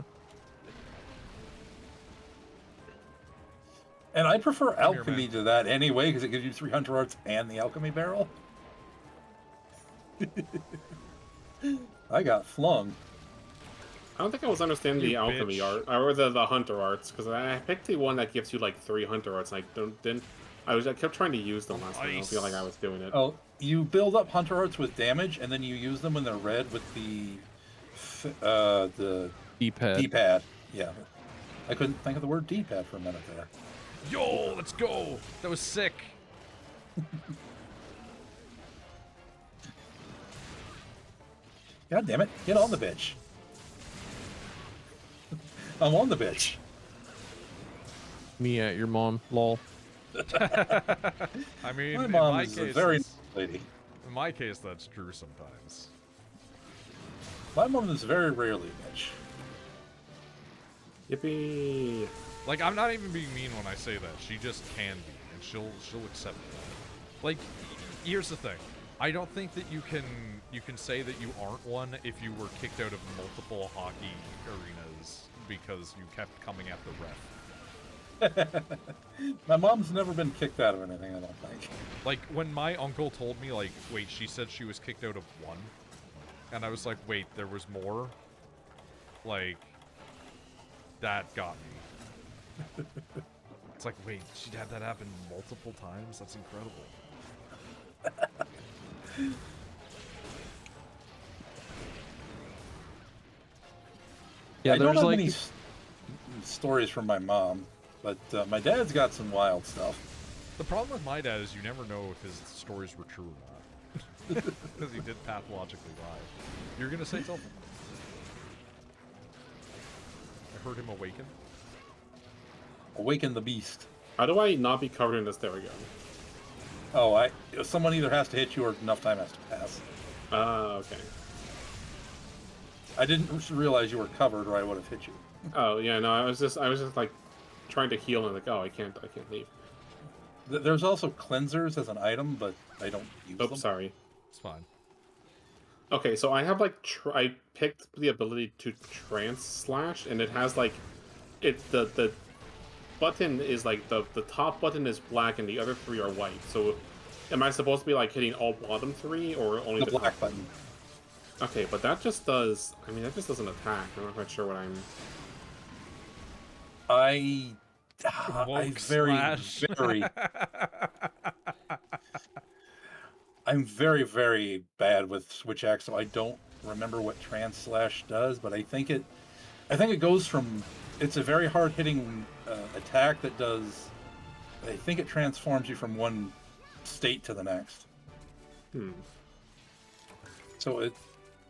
And I prefer Come here, Alchemy man. to that anyway, because it gives you 3 Hunter Arts and the Alchemy Barrel. I got flung. I don't think I was understanding You the alchemy bitch. art or the hunter arts because I picked the one that gives you like 3 hunter arts. And I kept trying to use them last time. I don't feel like I was doing it. Oh, you build up Hunter Arts with damage, and then you use them when they're red with the D-pad. D-pad. Yeah, I couldn't think of the word D-pad for a minute there. Yo, let's go! That was sick. God damn it! Get on the bitch. I'm on the bitch. Me at your mom, lol. I mean, My in mom my is a case, very that's- nice lady. in my case, that's true sometimes. My mom is very rarely a bitch. Yippee! Like, I'm not even being mean when I say that. She just can be, and she'll accept that. Like, here's the thing. I don't think that you can say that you aren't one if you were kicked out of multiple hockey arenas because you kept coming at the ref. My mom's never been kicked out of anything, I don't think. Like, when my uncle told me, like, wait, she said she was kicked out of one, and I was like, wait, there was more? Like, that got me. It's like, wait, she'd had that happen multiple times? That's incredible. Yeah, I don't there's have like any stories from my mom, but my dad's got some wild stuff. The problem with my dad is you never know if his stories were true or not. Because he did pathologically lie. You're gonna say something? I heard him awaken. Awaken the beast. How do I not be covered in this? There we go. Oh, someone either has to hit you or enough time has to pass. Okay. I didn't realize you were covered, or I would have hit you. Oh yeah, no, I was just like trying to heal and like, oh, I can't leave. There's also cleansers as an item, but I don't use Oops, them. sorry. It's fine. Okay, so I have like I picked the ability to trance slash, and it has like the button is like the top button is black and the other three are white. So am I supposed to be like hitting all bottom three or only The the black top button. Okay, but that just does. I mean, that just doesn't attack. I'm not quite sure what I'm. I Woke very, slash. very, I'm very, very bad with switch axe, so I don't remember what trans slash does, but I think it goes from, it's a very hard hitting attack that does, I think it transforms you from one state to the next. Hmm. So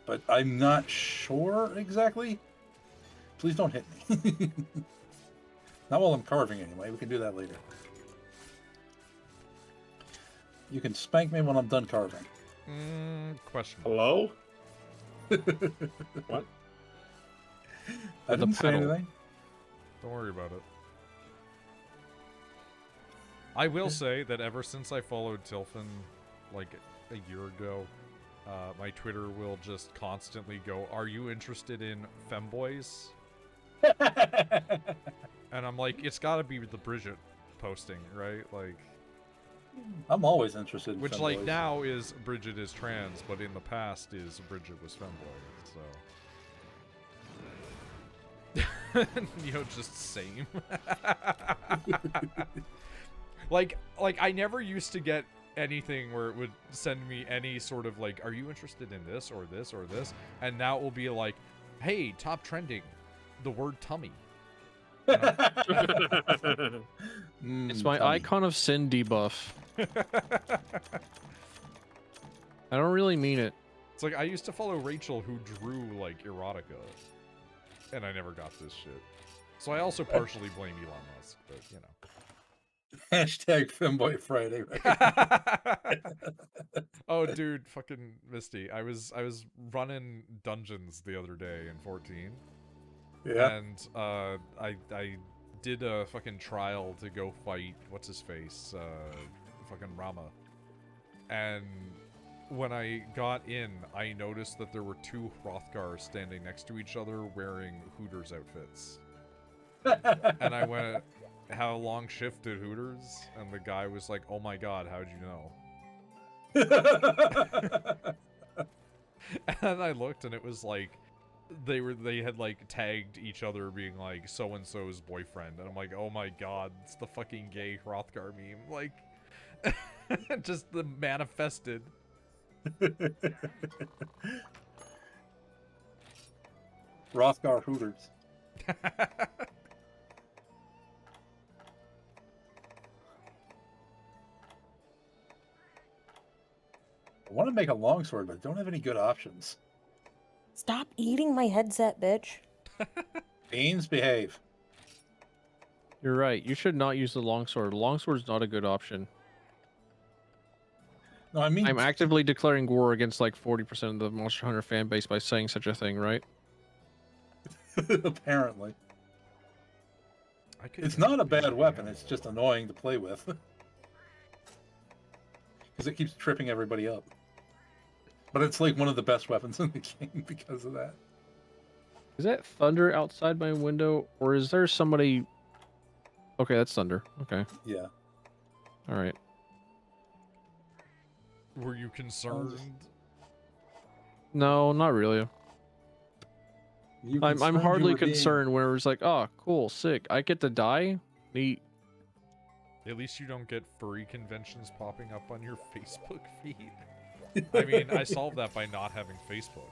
but I'm not sure exactly. Please don't hit me. Not while I'm carving anyway. We can do that later. You can spank me when I'm done carving. Question. Hello? What? I didn't say pedal. anything. Don't worry about it. I will say that ever since I followed Tilfin, like a year ago, my Twitter will just constantly go, "Are you interested in femboys?" And I'm like, it's gotta be the Bridget posting, right? Like, I'm always interested in which femboys. like now is Bridget is trans, but in the past is Bridget was femboy, so. You know, just same. like I never used to get anything where it would send me any sort of like, are you interested in this or this or this? And now it will be like, hey, top trending, the word tummy. It's my tummy. icon of sin debuff. I don't really mean it. It's like I used to follow Rachel who drew like erotica, and I never got this shit. So I also partially blame Elon Musk, but you know. Hashtag Femboy Friday. Right? Oh, dude, fucking Misty. I was running dungeons the other day in 14. Yeah. And I did a fucking trial to go fight what's his face, fucking Rama. And when I got in, I noticed that there were two Hrothgars standing next to each other wearing Hooters outfits. And I went, how long shift did Hooters? And the guy was like, oh my god, how'd you know? And I looked and it was like, they had like tagged each other being like so and so's boyfriend, and I'm like, oh my god, it's the fucking gay Hrothgar meme, like just the manifested. Rothgar Hooters. I want to make a longsword, but I don't have any good options. Stop eating my headset, bitch. Beans, behave. You're right. You should not use the longsword. Longsword's not a good option. No, I mean... I'm actively declaring war against like 40% of the Monster Hunter fan base by saying such a thing, right? Apparently. It's It's not a bad weapon, it's just annoying to play with. Because it keeps tripping everybody up. But it's like one of the best weapons in the game because of that. Is that thunder outside my window, or is there somebody... Okay, that's thunder. Okay. Yeah. Alright. Were you concerned? No, not really. I'm concerned you hardly were being- concerned when it was like, oh, cool, sick. I get to die? Neat. At least you don't get furry conventions popping up on your Facebook feed. I mean, I solved that by not having Facebook.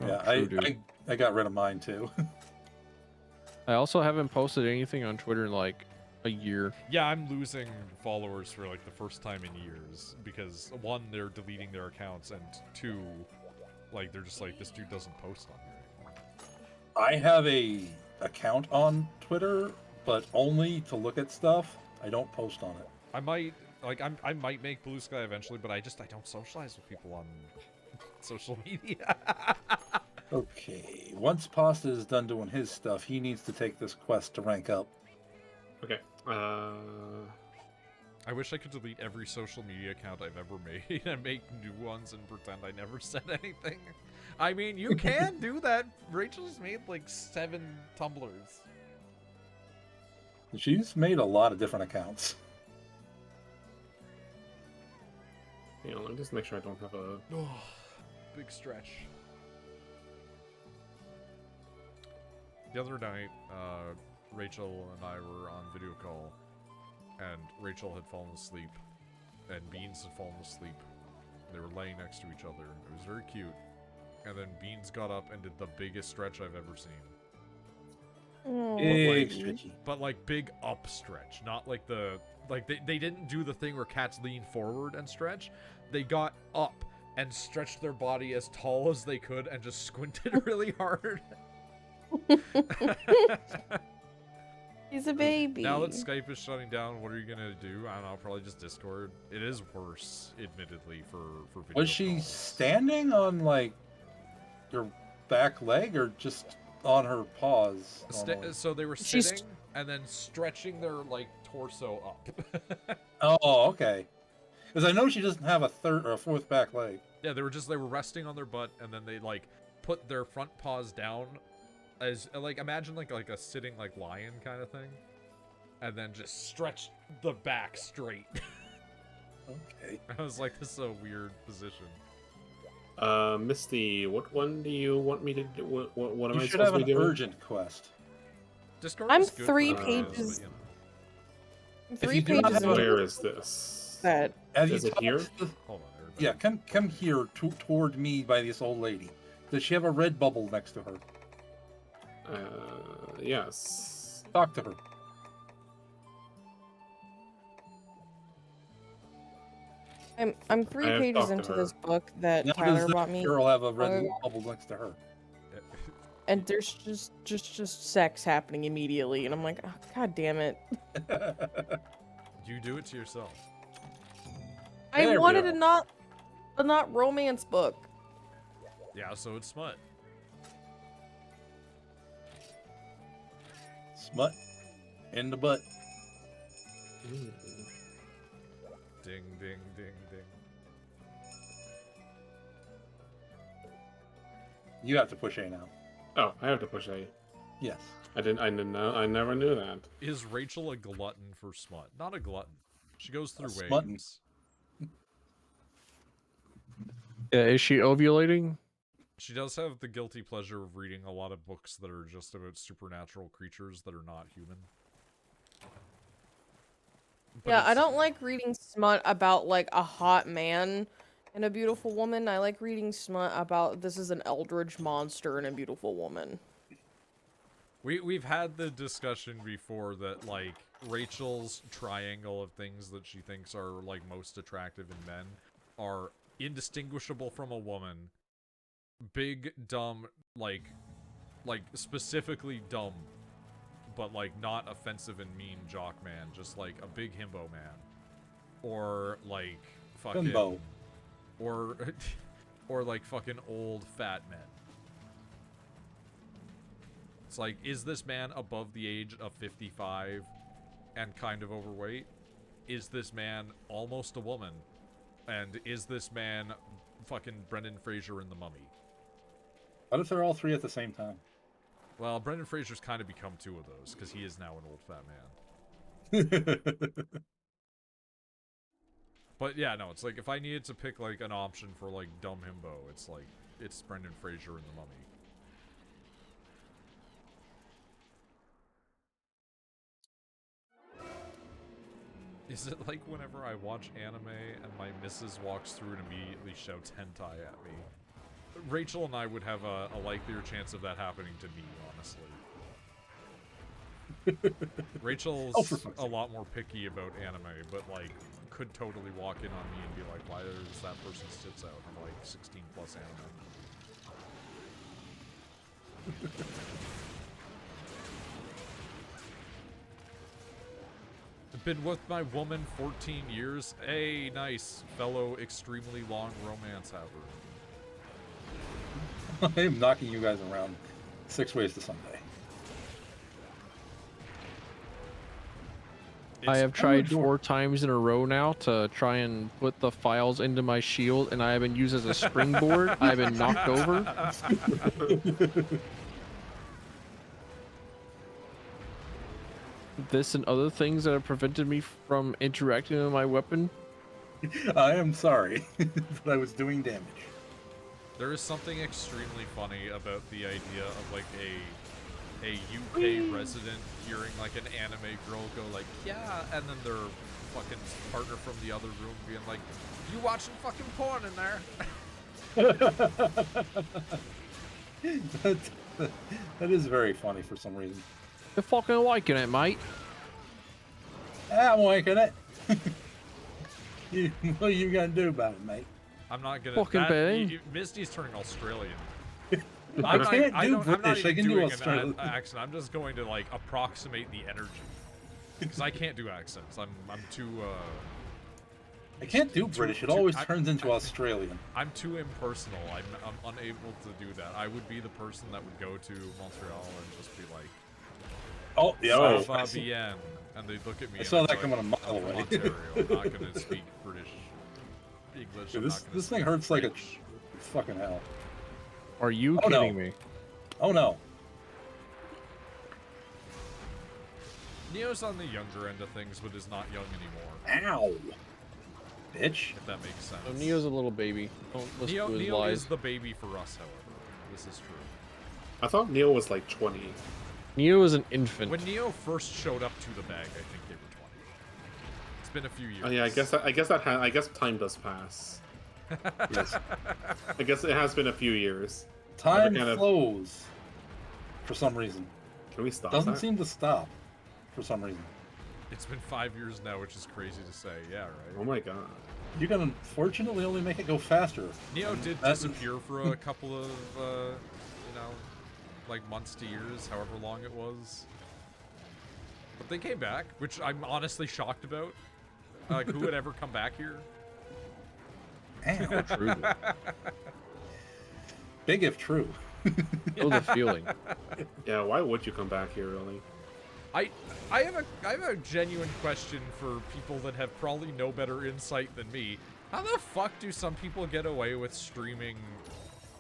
Yeah, Oh, true, dude. I got rid of mine too. I also haven't posted anything on Twitter in like a year. Yeah, I'm losing followers for like the first time in years because one, they're deleting their accounts, and two, like they're just like, this dude doesn't post on here anymore. I have a account on Twitter, but only to look at stuff. I don't post on it. I might I might make Blue Sky eventually, but I don't socialize with people on social media. Okay, once Pasta is done doing his stuff, he needs to take this quest to rank up. Okay. I wish I could delete every social media account I've ever made and make new ones and pretend I never said anything. I mean, you can do that. Rachel's made like 7 Tumblrs. She's made a lot of different accounts. Hang on, let me just make sure I don't have a... Oh, big stretch. The other night, Rachel and I were on video call, and Rachel had fallen asleep, and Beans had fallen asleep. They were laying next to each other. It was very cute. And then Beans got up and did the biggest stretch I've ever seen. Big stretchy. But like big up stretch, not like the... Like, they didn't do the thing where cats lean forward and stretch. They got up and stretched their body as tall as they could and just squinted really hard. He's a baby. Now that Skype is shutting down, what are you gonna do? I don't know, probably just Discord. It is worse, admittedly, for video Was she calls. standing on, like, her back leg or just on her paws? normally? So they were She's- sitting and then stretching their, like, torso up. Oh, okay. Because I know she doesn't have a third or a fourth back leg. Yeah, they were resting on their butt, and then they, like, put their front paws down as, like, imagine like a sitting, like, lion kind of thing, and then just stretch the back straight. Okay. I was like, this is a weird position. Misty, what one do you want me to do? What am You I should have supposed to an be doing? urgent quest. Discord I'm is good 3 for videos, pages- but, you know. If 3 you do not pages have a- into Where is this? that. Have Is you it here? talked to- Hold on, everybody. Yeah, come here toward me by this old lady. Does she have a red bubble next to her? Yes. Talk to her. I'm 3 I have pages talked to into her. this book that Now Tyler does bought that me, girl have a red Uh, bubble next to her? and there's just sex happening immediately, and I'm like, oh, God damn it! You do it to yourself. I There we wanted go. a not romance book. Yeah, so it's smut. Smut in the butt. Mm. Ding, ding, ding, ding. You have to push A now. Oh, I have to push A. Yes. I didn't know. I never knew that. Is Rachel a glutton for smut? Not a glutton. She goes through smutton. waves. Yeah, is she ovulating? She does have the guilty pleasure of reading a lot of books that are just about supernatural creatures that are not human. But Yeah, I it's- don't like reading smut about like a hot man and a beautiful woman. I like reading smut about this is an eldritch monster and a beautiful woman. We've had the discussion before that, like, Rachel's triangle of things that she thinks are, like, most attractive in men are indistinguishable from a woman, big, dumb, like specifically dumb, but, like, not offensive and mean jock man, just, like, a big himbo man. Or, like, fucking... Himbo. Or, or, like, fucking old fat men. It's like, is this man above the age of 55 and kind of overweight? Is this man almost a woman? And is this man fucking Brendan Fraser in The Mummy? What if they're all three at the same time? Well, Brendan Fraser's kind of become 2 of those, because he is now an old fat man. But yeah, no, it's like, if I needed to pick, like, an option for, like, dumb himbo, it's like, it's Brendan Fraser in The Mummy. Is it like whenever I watch anime and my missus walks through and immediately shouts hentai at me? Rachel and I would have a likelier chance of that happening to me, honestly. Rachel's Oh, for fuck's a sake. lot more picky about anime, but, like, could totally walk in on me and be like, why is that person's tits out? I'm like, 16 plus anime. I've been with my woman 14 years. Hey, nice. Fellow extremely long romance haver. I am knocking you guys around 6 ways to Sunday. I have Oh, tried door. 4 times in a row now to try and put the files into my shield, and I have been used as a springboard. I've been knocked over. This and other things that have prevented me from interacting with my weapon. I am sorry, but I was doing damage. There is something extremely funny about the idea of like a UK resident hearing like an anime girl go like, yeah, and then their fucking partner from the other room being like, you watching fucking porn in there? that is very funny for some reason. You're fucking liking it, mate. I'm liking it. What are you gonna do about it, mate? I'm not gonna. Fucking bang. Misty's turning Australian. I can't do I'm not British. I even can do doing Australian. an accent. I'm just going to like approximate the energy because I can't do accents. I'm too. I can't do British. It always turns into Australian. I'm too impersonal. I'm unable to do that. I would be the person that would go to Montreal and just be like, Oh, yeah. "Ça va bien," and they'd look at me. I saw and that I'd be coming a mile "I'm from away." Ontario. I'm not gonna speak British English. Dude, I'm this not gonna thing speak hurts like a French." fucking hell. Are you Oh, no. kidding me? Oh no. Neo's on the younger end of things, but is not young anymore. Ow. Bitch. If that makes sense. So Neo's a little baby. Don't listen to his Neo lies. is the baby for us, however. This is true. I thought Neil was like 20. Neo is an infant. When Neo first showed up to the bag, I think they were 20. It's been a few years. Oh yeah, I guess time does pass. Yes. I guess it has been a few years. Time Never kind of- flows. For some reason. Can we stop Doesn't that? seem to stop. For some reason. It's been 5 years now, which is crazy to say. Yeah, Oh right. my god. You can unfortunately only make it go faster. Neo And did that's- disappear for a couple of, like months to years, however long it was. But they came back, which I'm honestly shocked about. Like, who would ever come back here? Ow. True. Big if true. Know the feeling. Yeah, why would you come back here, really? I have a genuine question for people that have probably no better insight than me. How the fuck do some people get away with streaming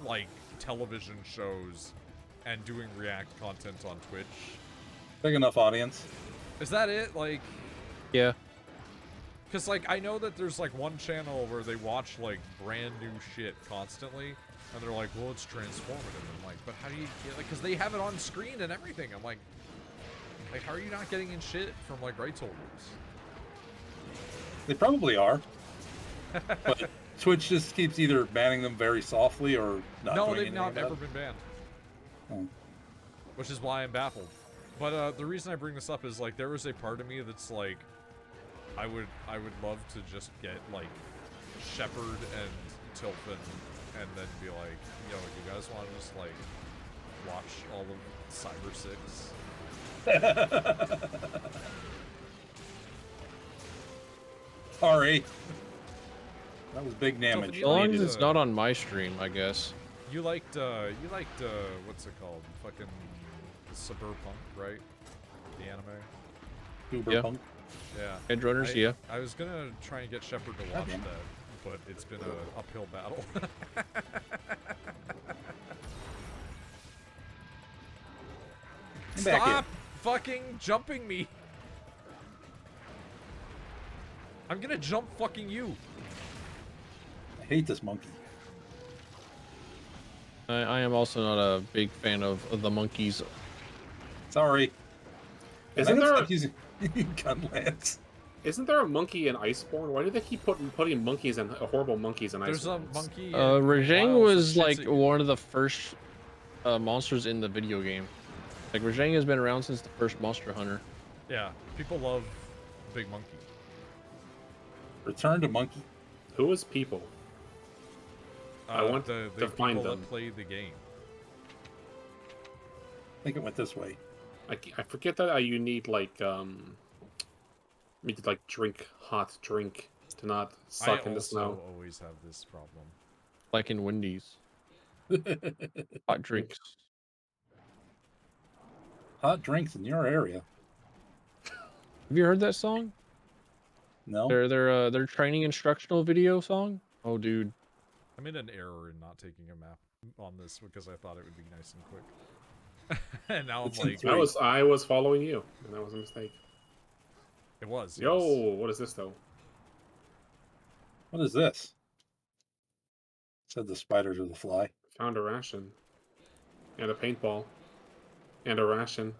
like television shows and doing React content on Twitch? Big enough audience. Is that it? Like, Yeah. because like I know that there's like one channel where they watch like brand new shit constantly, and they're like, well, it's transformative. I'm like, but how do you get like? Because they have it on screen and everything. I'm like, how are you not getting in shit from like rights holders? They probably are. But Twitch just keeps either banning them very softly or not No, doing they've anything not about ever it. been banned. Oh. Which is why I'm baffled. But the reason I bring this up is like there was a part of me that's like, I would love to just get like Shepard and Tilpin, and then be like, yo, you guys want to just like watch all of Cyber 6? Sorry. That was big damage. As As long liked, as it's not on my stream, I guess. You liked what's it called? Fucking Cyberpunk, right? The anime. Uberpunk. Yeah. Edge Runners, yeah. I was gonna try and get Shepard to watch Goddamn. that, but it's been an uphill battle. Come back here. Stop fucking jumping me! I'm gonna jump fucking you. I hate this monkey. I am also not a big fan of the monkeys. Sorry. Isn't there Stop using gun lance? Isn't there a monkey in Iceborne? Why do they keep putting monkeys and horrible monkeys in Iceborne? There's a monkey. Rajang Wild was that shits like at you. one of the first monsters in the video game. Like Rajang has been around since the first Monster Hunter. Yeah, people love big monkey. Return to monkey. Who is people? I want the to find people them. that play the game. I think it went this way. I forget that you need like you need to like drink hot drink to not suck I in the also snow. always have this problem. Like in Wendy's. Hot drinks. Hot drinks in your area. Have you heard that song? No? Their training instructional video song. Oh, dude. I made an error in not taking a map on this because I thought it would be nice and quick. And now It's I'm in like, three. I was following you, and that was a mistake. it was. Yo, Yes. what is this though? What is this? Said the spider to the fly. Found a ration. And a paintball. And a ration.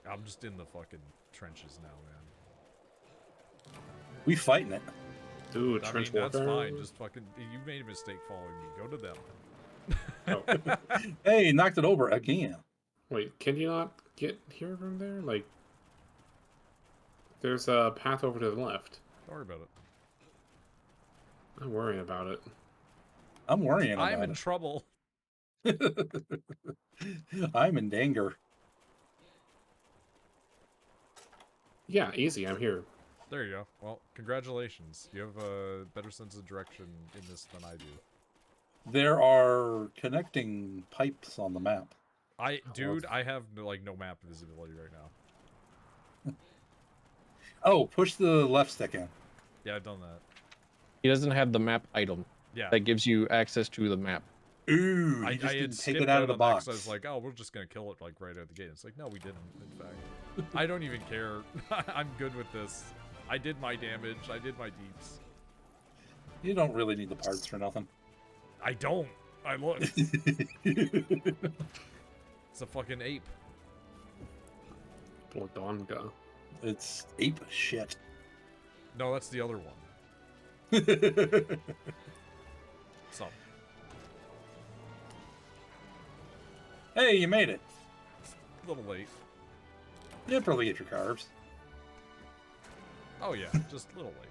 I'm just in the fucking trenches now, man. We fighting it. Dude, I trench mean, that's warfare. fine. Just fucking, you made a mistake following me. Go to them. Oh. Hey, knocked it over again. Wait, can you not get here from there? Like, there's a path over to the left. Don't worry about it. I'm worrying about it. I'm worrying about I'm in trouble. it. I'm in danger. Yeah, easy. I'm here. There you go. Well, congratulations. You have a better sense of direction in this than I do. There are connecting pipes on the map. Dude, I have like no map visibility right now. Oh, push the left stick in. Yeah, I've done that. He doesn't have the map item Yeah. that gives you access to the map. Ooh, I you just had didn't take skipped it out of the on that 'cause box. I was like, oh, we're just gonna kill it like right out the gate. It's like, no, we didn't. In fact, I don't even care. I'm good with this. I did my damage. I did my deeps. You don't really need the parts for nothing. I don't. I looked. It's a fucking ape. Blodonga. It's ape shit. No, that's the other one. So, Hey, you made it. a little late. You'll probably get your carbs. Oh yeah, just a little late.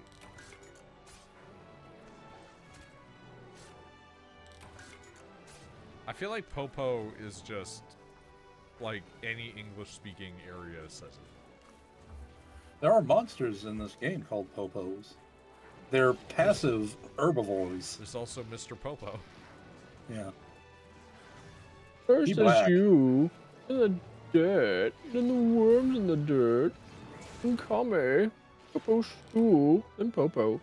I feel like Popo is just like any English-speaking area says it. There are monsters in this game called popos. They're passive herbivores. There's also Mr. Popo. Yeah. First He is black. you, then the dirt, then the worms in the dirt, and Kame, Popo stool, then Popo.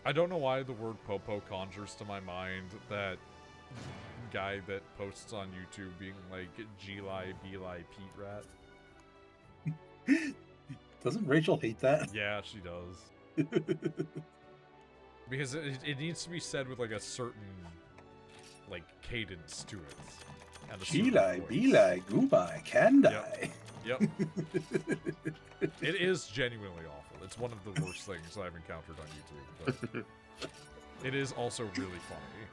I don't know why the word Popo conjures to my mind that guy that posts on YouTube being like G-Lie, B-Lie, Pete Rat. Doesn't Rachel hate that? Yeah, she does. Because it needs to be said with like a certain like cadence to it. And a certain She-lie, voice. be-lie, goodbye, can die. Yep. It is genuinely awful. It's one of the worst things I've encountered on YouTube, but it is also really funny.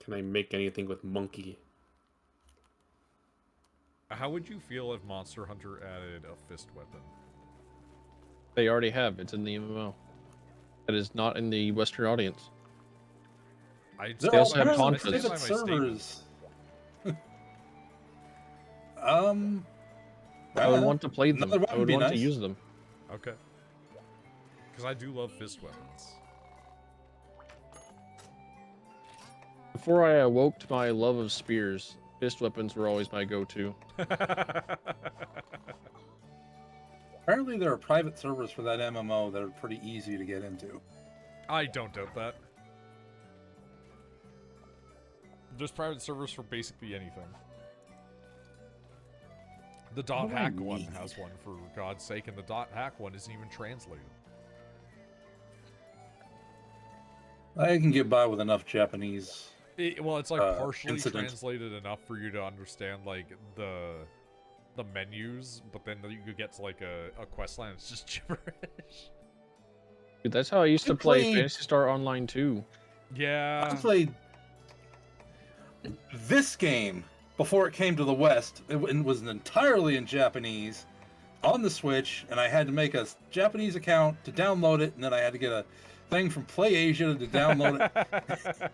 Can I make anything with monkey? How would you feel if Monster Hunter added a fist weapon? They already have. It's in the MMO. It is not in the Western audience. They also have apparently Tonkas. private servers. I would want to play them. another I weapon would be want to nice. use them. Okay. Because I do love fist weapons. Before I awoke to my love of spears, fist weapons were always my go-to. Apparently there are private servers for that MMO that are pretty easy to get into. I don't doubt that. There's private servers for basically anything. The What do I .hack one need? has one, for God's sake, and the .hack one isn't even translated. I can get by with enough Japanese. Well, it's like partially incident. translated enough for you to understand like the menus, but then you get to like a quest line, it's just gibberish. Dude, that's how I used to I play played- Phantasy Star Online too. Yeah. I played this game before it came to the West. It was entirely in Japanese on the Switch, and I had to make a Japanese account to download it, and then I had to get a thing from PlayAsia to download it.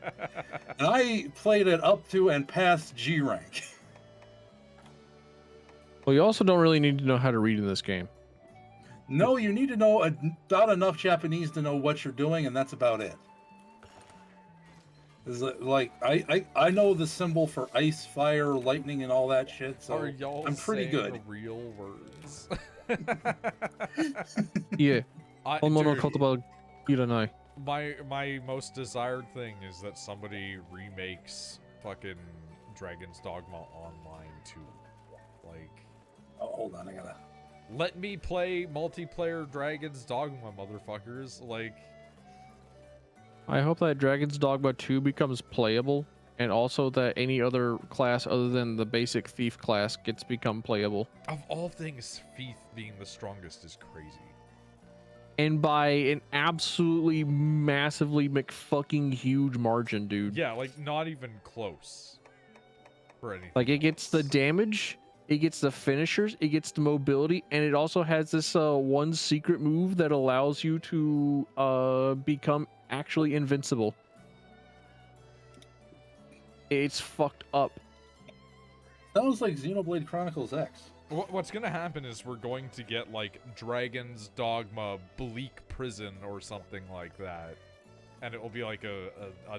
And I played it up to and past G rank. Well, you also don't really need to know how to read in this game. No, you need to know about enough Japanese to know what you're doing, and that's about it. Is like I know the symbol for ice, fire, lightning, and all that shit, so Are y'all I'm pretty saying good. real words? Yeah. Dude, Iranai. my most desired thing is that somebody remakes fucking Dragon's Dogma Online too. Like, Oh, hold on, I gotta. let me play multiplayer Dragon's Dogma, motherfuckers. Like, I hope that Dragon's Dogma 2 becomes playable, and also that any other class other than the basic thief class gets become playable. of all things, Thief being the strongest is crazy. And by an absolutely massively McFucking huge margin, dude. Yeah, like, not even close for anything. Like, it gets the else. damage, it gets the finishers, it gets the mobility, and it also has this one secret move that allows you to become actually invincible. It's fucked up. Sounds like Xenoblade Chronicles X. What's gonna happen is we're going to get, like, Dragon's Dogma Bleak Prison or something like that. And it will be like a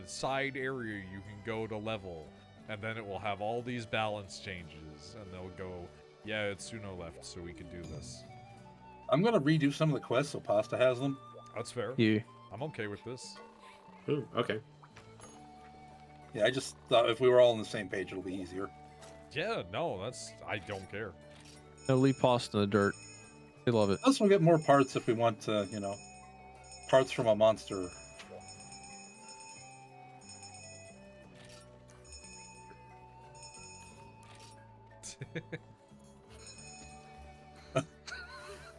side area you can go to level. And then it will have all these balance changes. And they'll go, yeah, it's Suno left, so we can do this. I'm gonna redo some of the quests so Pasta has them. That's fair. Yeah. I'm okay with this. Ooh, okay. Yeah, I just thought if we were all on the same page, it'll be easier. Yeah, no, I don't care. No, leave pasta in the dirt. They love it. Plus, we'll get more parts if we want to, you know, parts from a monster.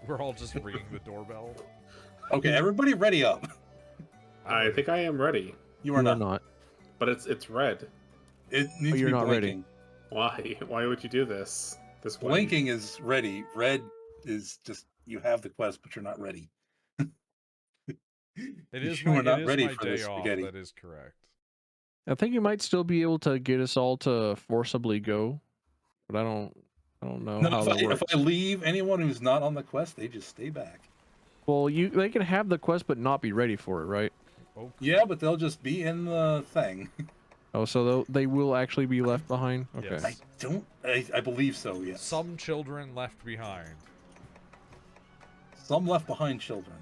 We're all just ringing the doorbell. Okay, everybody ready up. I think I am ready, You are not. but it's red. It needs to you're be not ready. blinking. Why? Why would you do this? This way? Blinking is ready. Red is just you have the quest, but you're not ready. It is You my, are not it is ready my for day this off. spaghetti. That is correct. I think you might still be able to get us all to forcibly go, but I don't know No, how that works. if I leave anyone who's not on the quest, they just stay back. Well, they can have the quest but not be ready for it, right? Oh, Yeah, but they'll just be in the thing. Oh, so they will actually be left behind? Okay. Yes. I don't. I believe so. Yes. some children left behind. Some left behind children.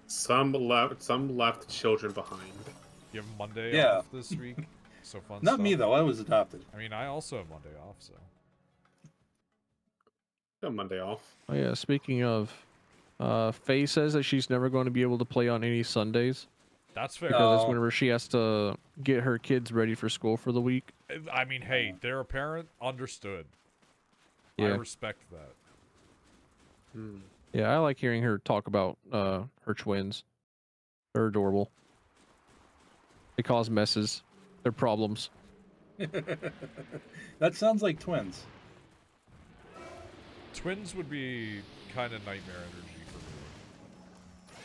Some left children behind. You have Monday Yeah. off this week. So fun Not stuff. me though. I was adopted. I mean, I also have Monday off, so. Got Monday off. Oh yeah, speaking of, Faye says that she's never going to be able to play on any Sundays That's fair. because that's Oh. whenever she has to get her kids ready for school for the week. I mean, hey, they're a parent. Understood. I Yeah. respect that. Hmm. Yeah, I like hearing her talk about her twins. They're adorable. They cause messes. They're problems. That sounds like twins. Twins would be kind of nightmare energy for me.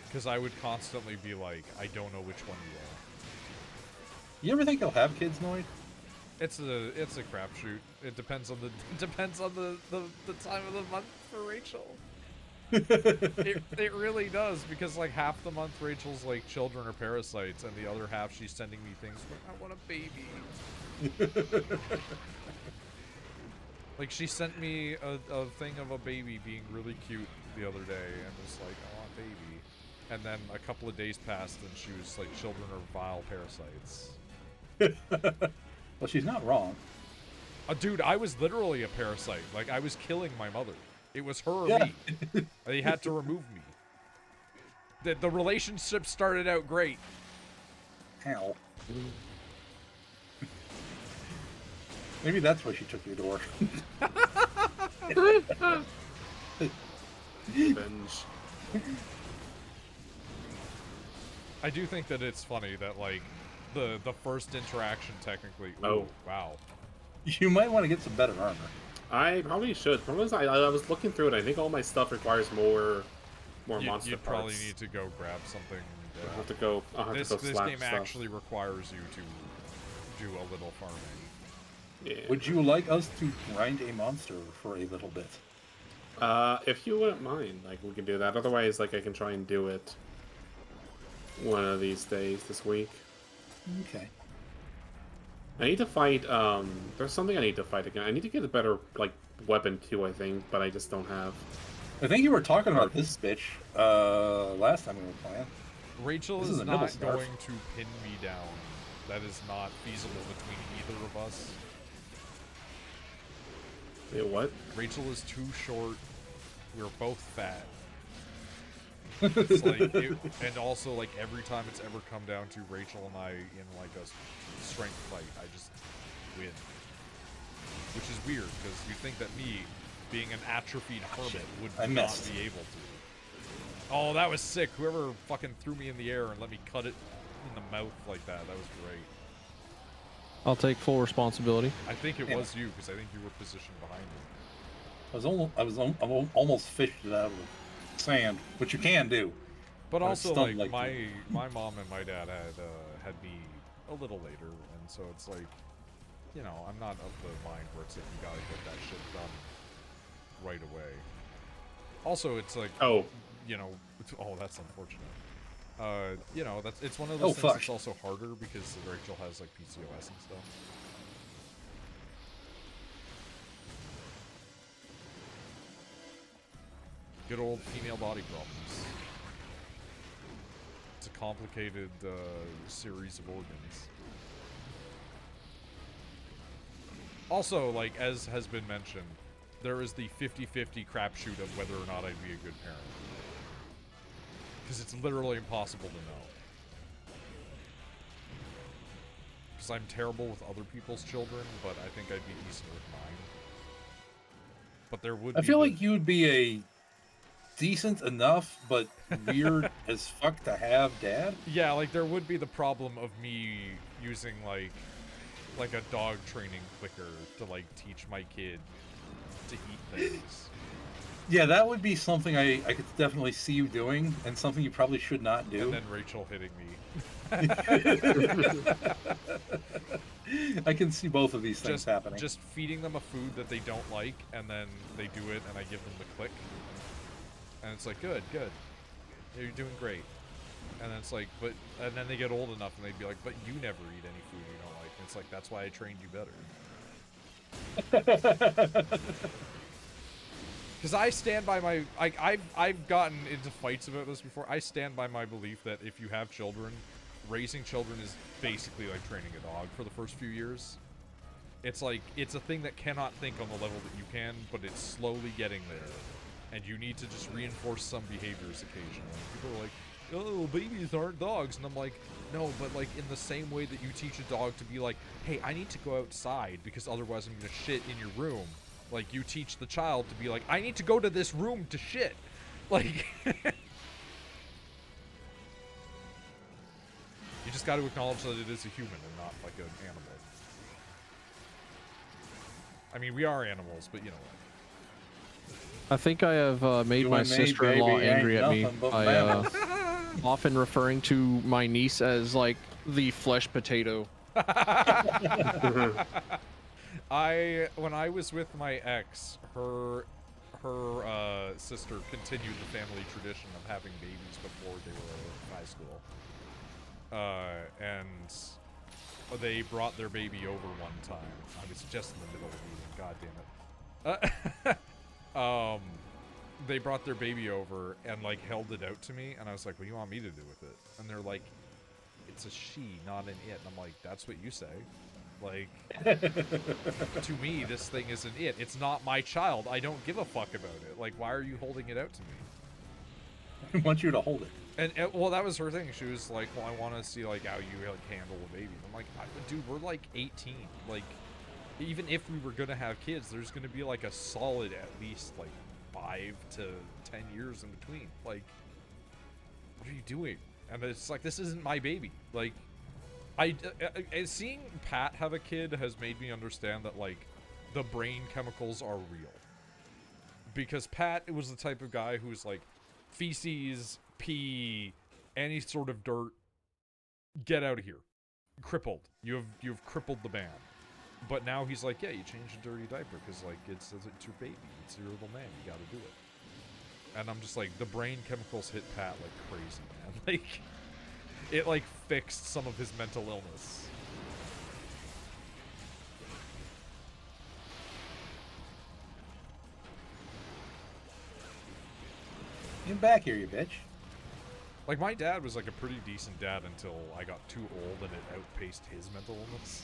Because I would constantly be like, I don't know which one you are. You ever think they'll have kids, Noid? It's a crapshoot. It depends on the the time of the month for Rachel. It really does, because like half the month Rachel's like children are parasites, and the other half she's sending me things where I want a baby. Like she sent me a thing of a baby being really cute the other day, and was like, I want a baby. And then a couple of days passed, and she was like, children are vile parasites. Well, she's not wrong. Dude, I was literally a parasite. Like, I was killing my mother. It was her or Yeah. me. They had to remove me. The relationship started out great. Ow. Maybe that's why she took your door. Revenge. I do think that it's funny that, like, the first interaction technically... Ooh, Oh. wow. You might want to get some better armor. I probably should. Problem is, I was looking through it. I think all my stuff requires more monster You'd parts. probably need to go grab something. I'll have to go. I'll have This to go this slap game stuff. actually requires you to do a little farming. Yeah. Would you like us to grind a monster for a little bit? If you wouldn't mind, like, we can do that. Otherwise, like, I can try and do it one of these days this week. Okay. I need to fight, there's something I need to fight again. I need to get a better, like, weapon too, I think, but I just don't have. I think you were talking about this bitch last time we were playing. Rachel This is is a nibble not scarf. going to pin me down. That is not feasible between either of us. Wait, what? Rachel is too short. We're both fat. It's like, and also, like, every time it's ever come down to Rachel and I in, like, a strength fight, I just win. Which is weird, because you'd think that me, being an atrophied hermit, would I not missed. be able to. Oh, that was sick. Whoever fucking threw me in the air and let me cut it in the mouth like that, that was great. I'll take full responsibility. I think it Yeah. was you, because I think you were positioned behind me. I almost fished it out of the sand, which you can do. But But it also, stung like, like my mom and my dad had me a little later, and so it's like, you know, I'm not of the mind where it's like you gotta get that shit done right away. Also, it's like, Oh, you know, oh, that's unfortunate. You know, it's one of Oh, those things fuck. that's also harder because Rachel has like PCOS and stuff. Good old female body problems. It's a complicated series of organs. Also, like, as has been mentioned, there is the 50-50 crapshoot of whether or not I'd be a good parent. Because it's literally impossible to know. Because I'm terrible with other people's children, but I think I'd be decent with mine. But there would I be feel the- like you would be a decent enough, but weird as fuck to have dad. Yeah, like, there would be the problem of me using, like a dog training clicker to, like, teach my kid to eat things. Yeah, that would be something I could definitely see you doing, and something you probably should not do. And then Rachel hitting me. I can see both of these things happening. Just feeding them a food that they don't like, and then they do it, and I give them the click. And it's like, good. Yeah, you're doing great. And then it's like, and then they get old enough, and they'd be like, but you never eat any food you don't like. And it's like, that's why I trained you better. Because I stand by my, I've gotten into fights about this before. I stand by my belief that if you have children, raising children is basically like training a dog for the first few years. It's like, it's a thing that cannot think on the level that you can, but it's slowly getting there. And you need to just reinforce some behaviors occasionally. People are like, oh, babies aren't dogs. And I'm like, no, but like in the same way that you teach a dog to be like, hey, I need to go outside because otherwise I'm going to shit in your room. Like, you teach the child to be like, I need to go to this room to shit. Like, you just got to acknowledge that it is a human and not like an animal. I mean, we are animals, but you know what. I think I have made You my and me, sister-in-law baby, ain't angry at me nothing but by mammals. often referring to my niece as like the flesh potato. When I was with my ex, her sister continued the family tradition of having babies before they were in high school. And they brought their baby over one time. I was just in the middle of the meeting, god damn it. They brought their baby over and like held it out to me, and I was like, what do you want me to do with it? And they're like, it's a she, not an it. And I'm like, that's what you say. Like, to me, this thing isn't it. It's not my child. I don't give a fuck about it. Like, why are you holding it out to me? I want you to hold it. And well, that was her thing. She was like, well, I want to see, like, how you, like, handle a baby. And I'm like, dude, we're, like, 18. Like, even if we were going to have kids, there's going to be, like, a solid at least, like, 5 to 10 years in between. Like, what are you doing? And it's like, this isn't my baby. Like, seeing Pat have a kid has made me understand that, like, the brain chemicals are real. Because Pat was the type of guy who's like, feces, pee, any sort of dirt, get out of here. Crippled. You've crippled the man. But now he's like, yeah, you change a dirty diaper because like it's your baby, it's your little man, you gotta do it. And I'm just like, the brain chemicals hit Pat like crazy, man. Like, it like fixed some of his mental illness. Get back here, you bitch. Like, my dad was like a pretty decent dad until I got too old and it outpaced his mental illness.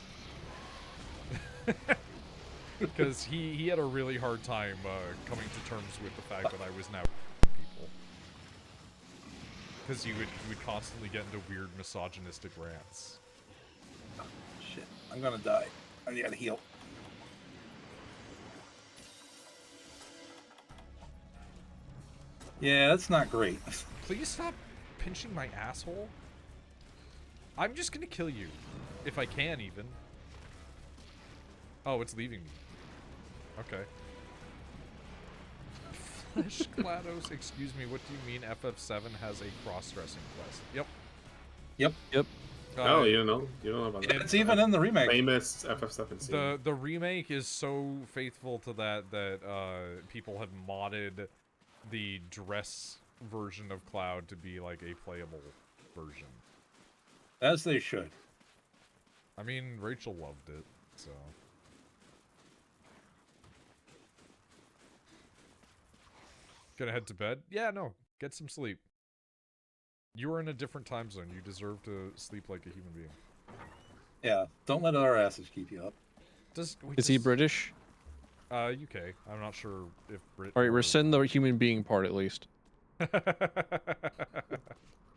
Because he had a really hard time coming to terms with the fact that I was now people. Because he would constantly get into weird misogynistic rants. Oh, shit, I'm gonna die. I gotta heal. Yeah, that's not great. Please stop pinching my asshole. I'm just gonna kill you. If I can, even. Oh, it's leaving me. Okay. Flesh GLaDOS, excuse me, what do you mean FF7 has a cross-dressing quest? Yep. Yep. Oh, you don't know? You don't know about that? It's even in the remake. Famous FF7 scene. The remake is so faithful to that people have modded the dress version of Cloud to be like a playable version. As they should. I mean, Rachel loved it, so. Gonna head to bed? Yeah, no. Get some sleep. You are in a different time zone. You deserve to sleep like a human being. Yeah, don't let our asses keep you up. Is he British? UK. I'm not sure if Brit. All right, or- rescind the human being part at least.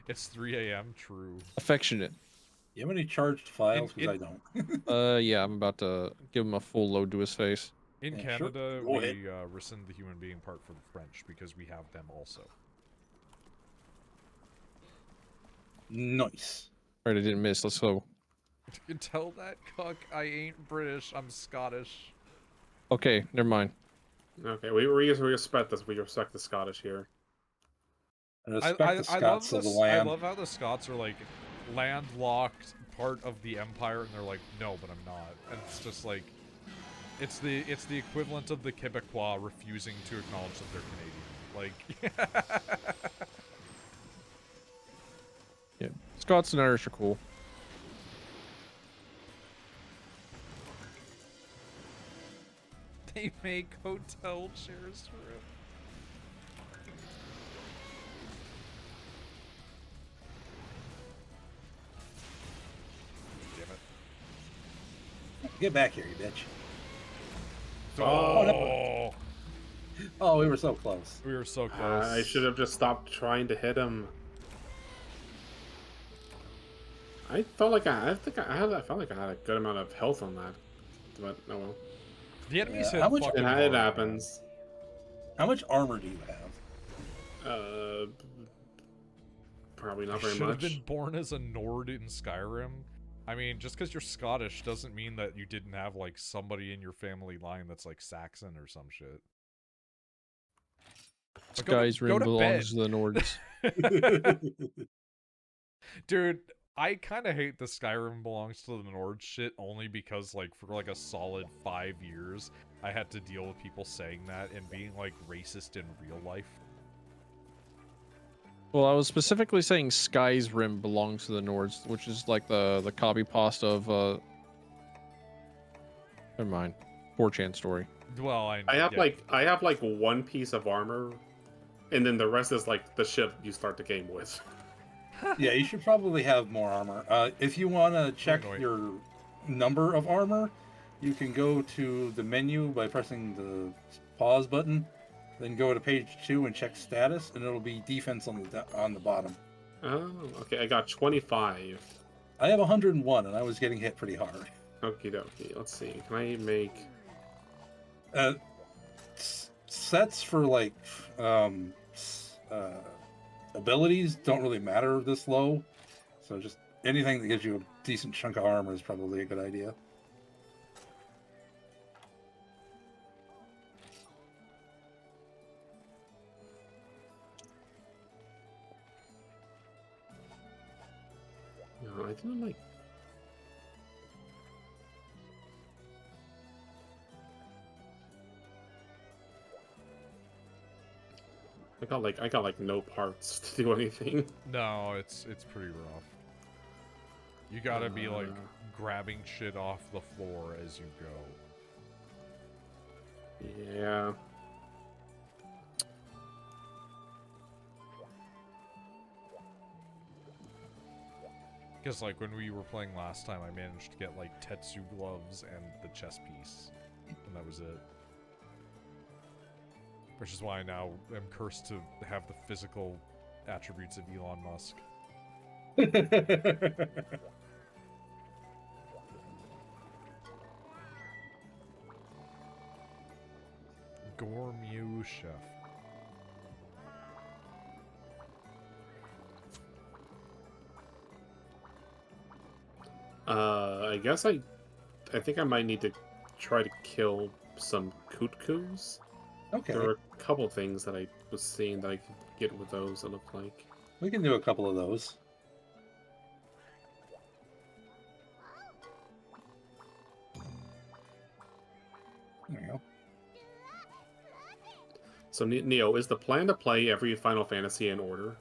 It's 3 a.m. True. Affectionate. You have any charged files? In- Because I don't. Yeah, I'm about to give him a full load to his face. In Yeah, sure. Canada, Go ahead. we rescind the human being part for the French because we have them also. Nice. All right, I didn't miss. Let's go. You can tell that, cuck. I ain't British. I'm Scottish. Okay, never mind. Okay, we respect this. We respect the Scottish here. I respect the Scots of the I land. love how the Scots are like landlocked part of the empire, and they're like, no, but I'm not. And it's just like, it's the equivalent of the Quebecois refusing to acknowledge that they're Canadian. Like, Yeah, Scots and Irish are cool. they make hotel chairs for him. Damn it. Get back here, you bitch. Oh, Oh, we were so close. we were so close. I should have just stopped trying to hit him. I felt like I felt like I had a good amount of health on that, but oh well. The enemies Yeah, hit how much- fucking It hard, man. happens. How much armor do you have? Probably I not very should have much. been born as a Nord in Skyrim. I mean, just because you're Scottish doesn't mean that you didn't have, like, somebody in your family line that's, like, Saxon or some shit. But Skyrim to belongs bed. to the Nords. Dude, I kind of hate the Skyrim belongs to the Nord shit only because, like, for, like, a solid 5 years, I had to deal with people saying that and being, like, racist in real life. Well, I was specifically saying Sky's Rim belongs to the Nords, which is like the copy pasta of never mind. 4chan story. Well, I have yeah. like one piece of armor, and then the rest is like the shit you start the game with. Yeah, you should probably have more armor. If you want to check Noid. your number of armor, you can go to the menu by pressing the pause button, then go to page 2 and check status, and it'll be defense on the bottom. Oh, okay. I got 25. I have 101, and I was getting hit pretty hard. Okie dokie. Let's see. Can I make? Sets for like abilities don't really matter this low, so just anything that gives you a decent chunk of armor is probably a good idea. No, I didn't like. I got like no parts to do anything. No, it's pretty rough. You gotta be like grabbing shit off the floor as you go. Yeah. Because like when we were playing last time, I managed to get like Tetsu gloves and the chess piece, and that was it. Which is why I now am cursed to have the physical attributes of Elon Musk. Gourmet chef. I guess I think I might need to try to kill some kutkus. Okay. There were a couple things that I was seeing that I could get with those, it looked like. We can do a couple of those. There you go. So, Neo, is the plan to play every Final Fantasy in order?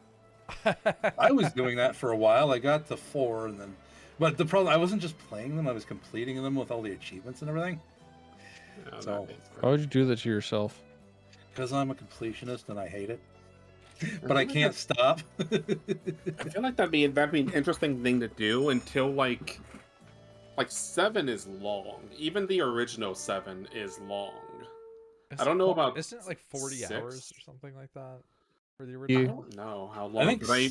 I was doing that for a while. I got to 4 and then... But the problem, I wasn't just playing them, I was completing them with all the achievements and everything. Yeah, So- that makes Why would you do that to yourself? Because I'm a completionist and I hate it. But I can't stop. I feel like that'd be an interesting thing to do until like 7 is long. Even the original 7 is long. I don't know about Isn't it like 40 6? hours or something like that for the I original? don't know how long. think But I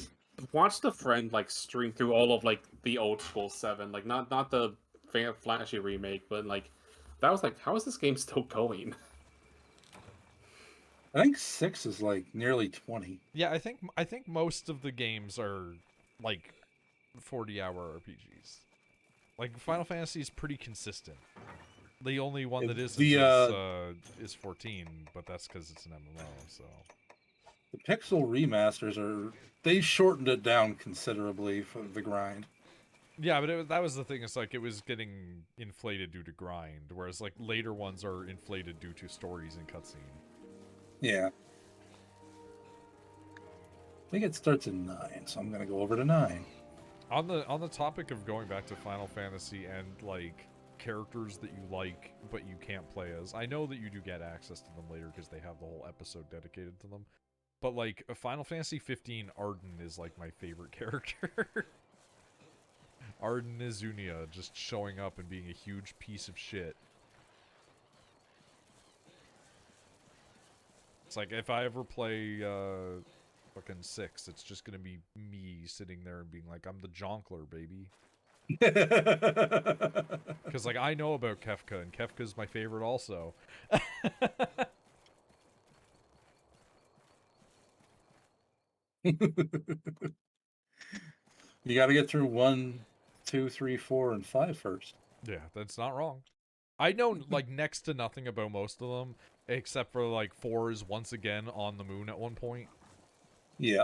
watched a friend like stream through all of like the old school 7, like not the flashy remake, but like that was like, how is this game still going? I think 6 is like nearly 20. Yeah, I think most of the games are like 40-hour RPGs. Like Final Fantasy is pretty consistent. The only one that isn't is 14, but that's because it's an MMO. So The Pixel remasters they shortened it down considerably for the grind. yeah, but that was the thing. It's like it was getting inflated due to grind, whereas like later ones are inflated due to stories and cutscene. Yeah. I think it starts at 9, so I'm gonna go over to 9. On the topic of going back to Final Fantasy and like characters that you like but you can't play as, I know that you do get access to them later because they have the whole episode dedicated to them. But like Final Fantasy 15, Arden is like my favorite character. Arden Izunia just showing up and being a huge piece of shit. It's like if I ever play fucking 6, it's just gonna be me sitting there and being like, I'm the Jonkler, baby. Because like I know about Kefka, and Kefka's my favorite also. You got to get through 1, 2, 3, 4, and 5 first. Yeah, that's not wrong. I know like next to nothing about most of them, except for like 4 is once again on the moon at one point. Yeah.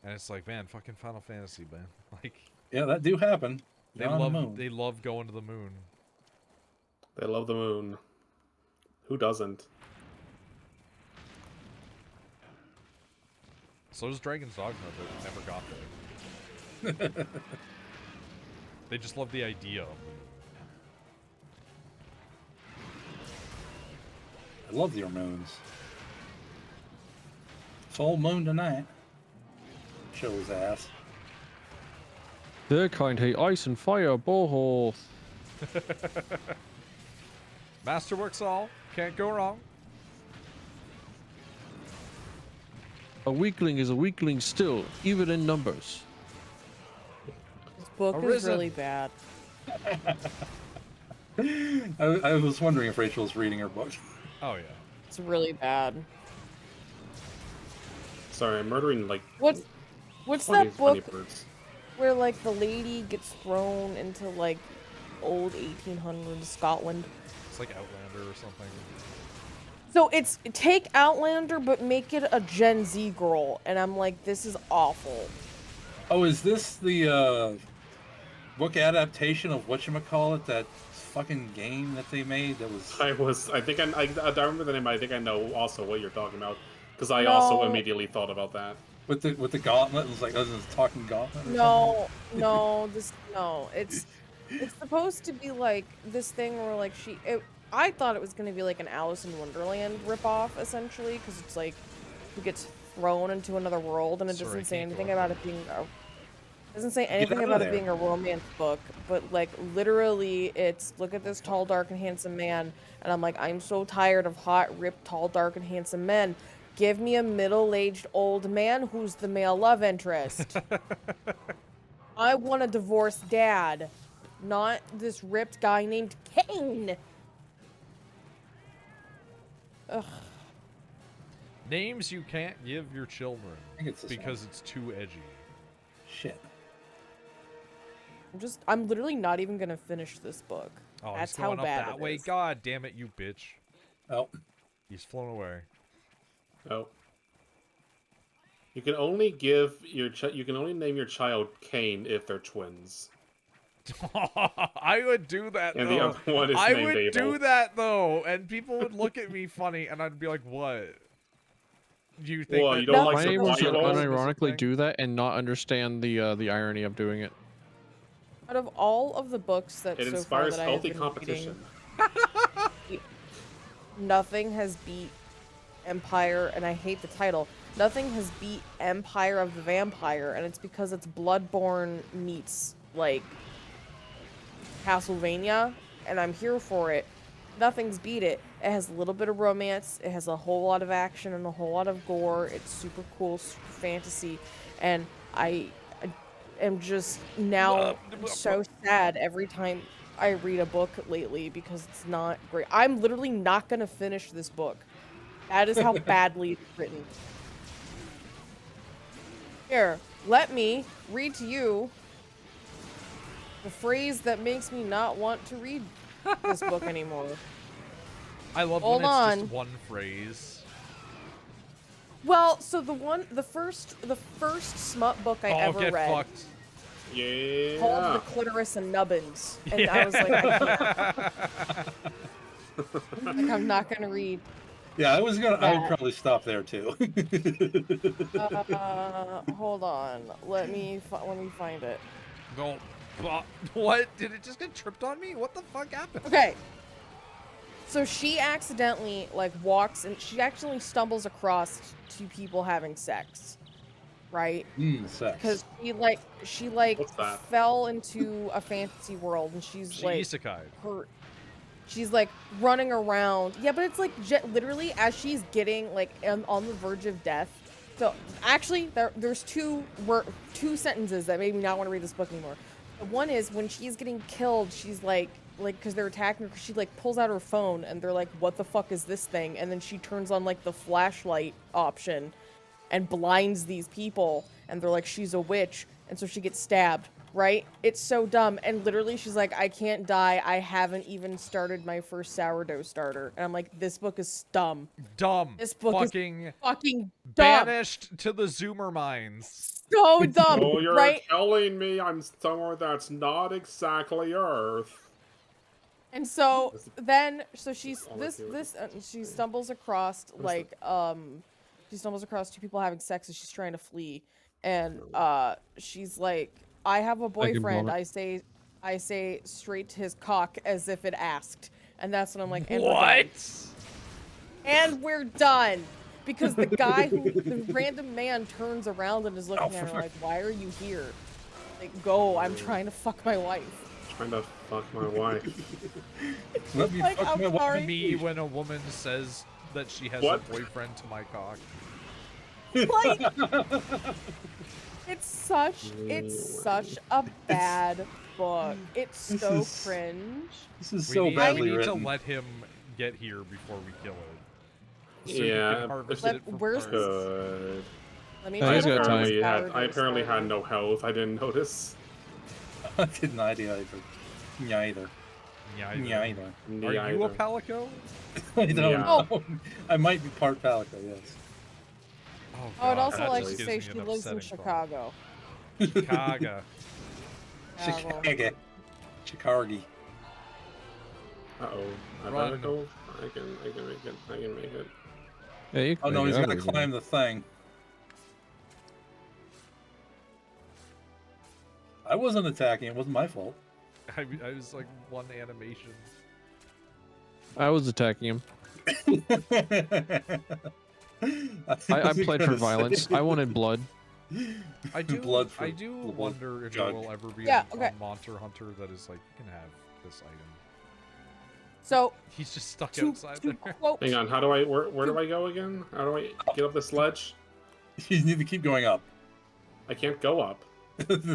And it's like, man, fucking Final Fantasy, man. Like Yeah, that do happen. they You're on the love moon. they love going to the moon. They love the moon. Who doesn't? So does Dragon's Dogma, but never got there. They just love the idea of the moon. I love your moons. Full moon tonight. Show his ass. Their kind hate ice and fire, both. Masterworks all. Can't go wrong. A weakling is a weakling still, even in numbers. This book is Arisen. really bad. I was wondering if Rachel was reading her book. Oh yeah. It's really bad. Sorry, I'm murdering like What's 20 that book birds. where like the lady gets thrown into like old 1800s Scotland? It's like Outlander or something. So it's take Outlander but make it a Gen Z girl, and I'm like, this is awful. Oh, is this the book adaptation of whatchamacallit, that fucking game that they made that was... I think I remember the name. I think I know also what you're talking about. Because I also No. immediately thought about that. With the gauntlet, it was like, oh, this is talking gauntlet. Or No, it's supposed to be like this thing where like I thought it was gonna be like an Alice in Wonderland ripoff essentially, because it's like who gets thrown into another world, and it Sorry, doesn't say can't go anything up about there. it being doesn't say Get anything out of about it there. being a romance book, but like literally it's look at this tall, dark, and handsome man, and I'm like, I'm so tired of hot, ripped, tall, dark, and handsome men. Give me a middle-aged old man who's the male love interest. I want a divorced dad, not this ripped guy named Kane. Ugh. Names you can't give your children I think it's this because it's too edgy. Shit. I'm literally not even gonna finish this book. Oh, That's he's going how up bad that it way. is. God damn it, you bitch. Oh, He's flown away. Oh. You can only name your child Cain if they're twins. I would do that And the though. other one is I named would Abel. do that though, and people would look at me funny, and I'd be like, "What? Do you think What, that you don't No. like My the neighbors would Bible? unironically do that and not understand the irony of doing it. Out of all of the books that It so far inspires that I have healthy been competition. reading, nothing has beat Empire, and I hate the title. Nothing has beat Empire of the Vampire, and it's because it's Bloodborne meets like Castlevania, and I'm here for it. Nothing's beat it. It has a little bit of romance, it has a whole lot of action and a whole lot of gore. It's super cool, super fantasy, and I am just now so sad every time I read a book lately because it's not great. I'm literally not gonna finish this book. That is how badly it's written. Here, let me read to you the phrase that makes me not want to read this book anymore. I love Hold when it's on. just one phrase. Well, so the first smut book I Oh, ever get read fucked. called Yeah. The Clitoris and Nubbins, and I was like, I can't. Like, I'm not gonna read. yeah. I would That. probably stop there too. Hold on. Let me find it. No. What? Did it just get tripped on me? What the fuck happened? Okay. So she accidentally like walks and she actually stumbles across two people having sex, right? Sex. Because she What's that? fell into a fantasy world and she's She like isekai'd. she's like running around. Yeah, but it's like literally as she's getting like on the verge of death. So actually, there's two sentences that made me not want to read this book anymore. One is when she's getting killed, she's like because they're attacking her, she like pulls out her phone and they're like, "What the fuck is this thing?" And then she turns on like the flashlight option and blinds these people, and they're like, "She's a witch," and so she gets stabbed. Right? It's so dumb. And literally, she's like, "I can't die. I haven't even started my first sourdough starter." And I'm like, "This book is dumb. Dumb. This book Fucking is fucking dumb. banished to the Zoomer mines. So dumb." So you're right? telling me I'm somewhere that's not exactly Earth. And so then, so she's All I do is she stumbles across like she stumbles across two people having sex as she's trying to flee, and she's like, "I have a boyfriend." I say straight to his cock as if it asked, and that's when I'm like, "And we're done." And we're done. Because the guy the random man turns around and is looking at her like, "Why are you here?" Like, go, I'm trying to fuck my wife. Trying to fuck my wife. Let me Like, fuck I'm my wife. sorry. Me when a woman says that she has What? a boyfriend to my cock. Like, it's such a bad book. It's This so is- cringe. This is We so need, badly we need written. to let him get here before we kill it. So we Yeah, can harvest Let- it for where's parts. Good. Let me Oh, try he's to got find time. this I sourdough apparently had starter. no health. I didn't notice. I didn't idea either. Neither. Neither. Neither. Are you a palico? I don't Yeah. know. I might be part Palico, yes. Oh, I would God, also that like just to gives say me she an lives in upsetting Chicago. thought. Chicago. Chicago. Chikargi. Uh-oh. I Run. better go. I can make it. I can make it. Yeah, you can Oh no, make he's it. I gotta believe in you. climb the thing. I wasn't attacking. It wasn't my fault. I was like one animation. I was attacking him. I wasn't played for gonna violence. say. I wanted blood. I do. Blood for I do blood wonder if jug. there will ever be Yeah, a okay. Monster Hunter that is like, you can have this item. So He's just stuck to, outside to there. quote, Hang on, how do I where do I go again? How do I get up the sledge? You need to keep going up. I can't go up.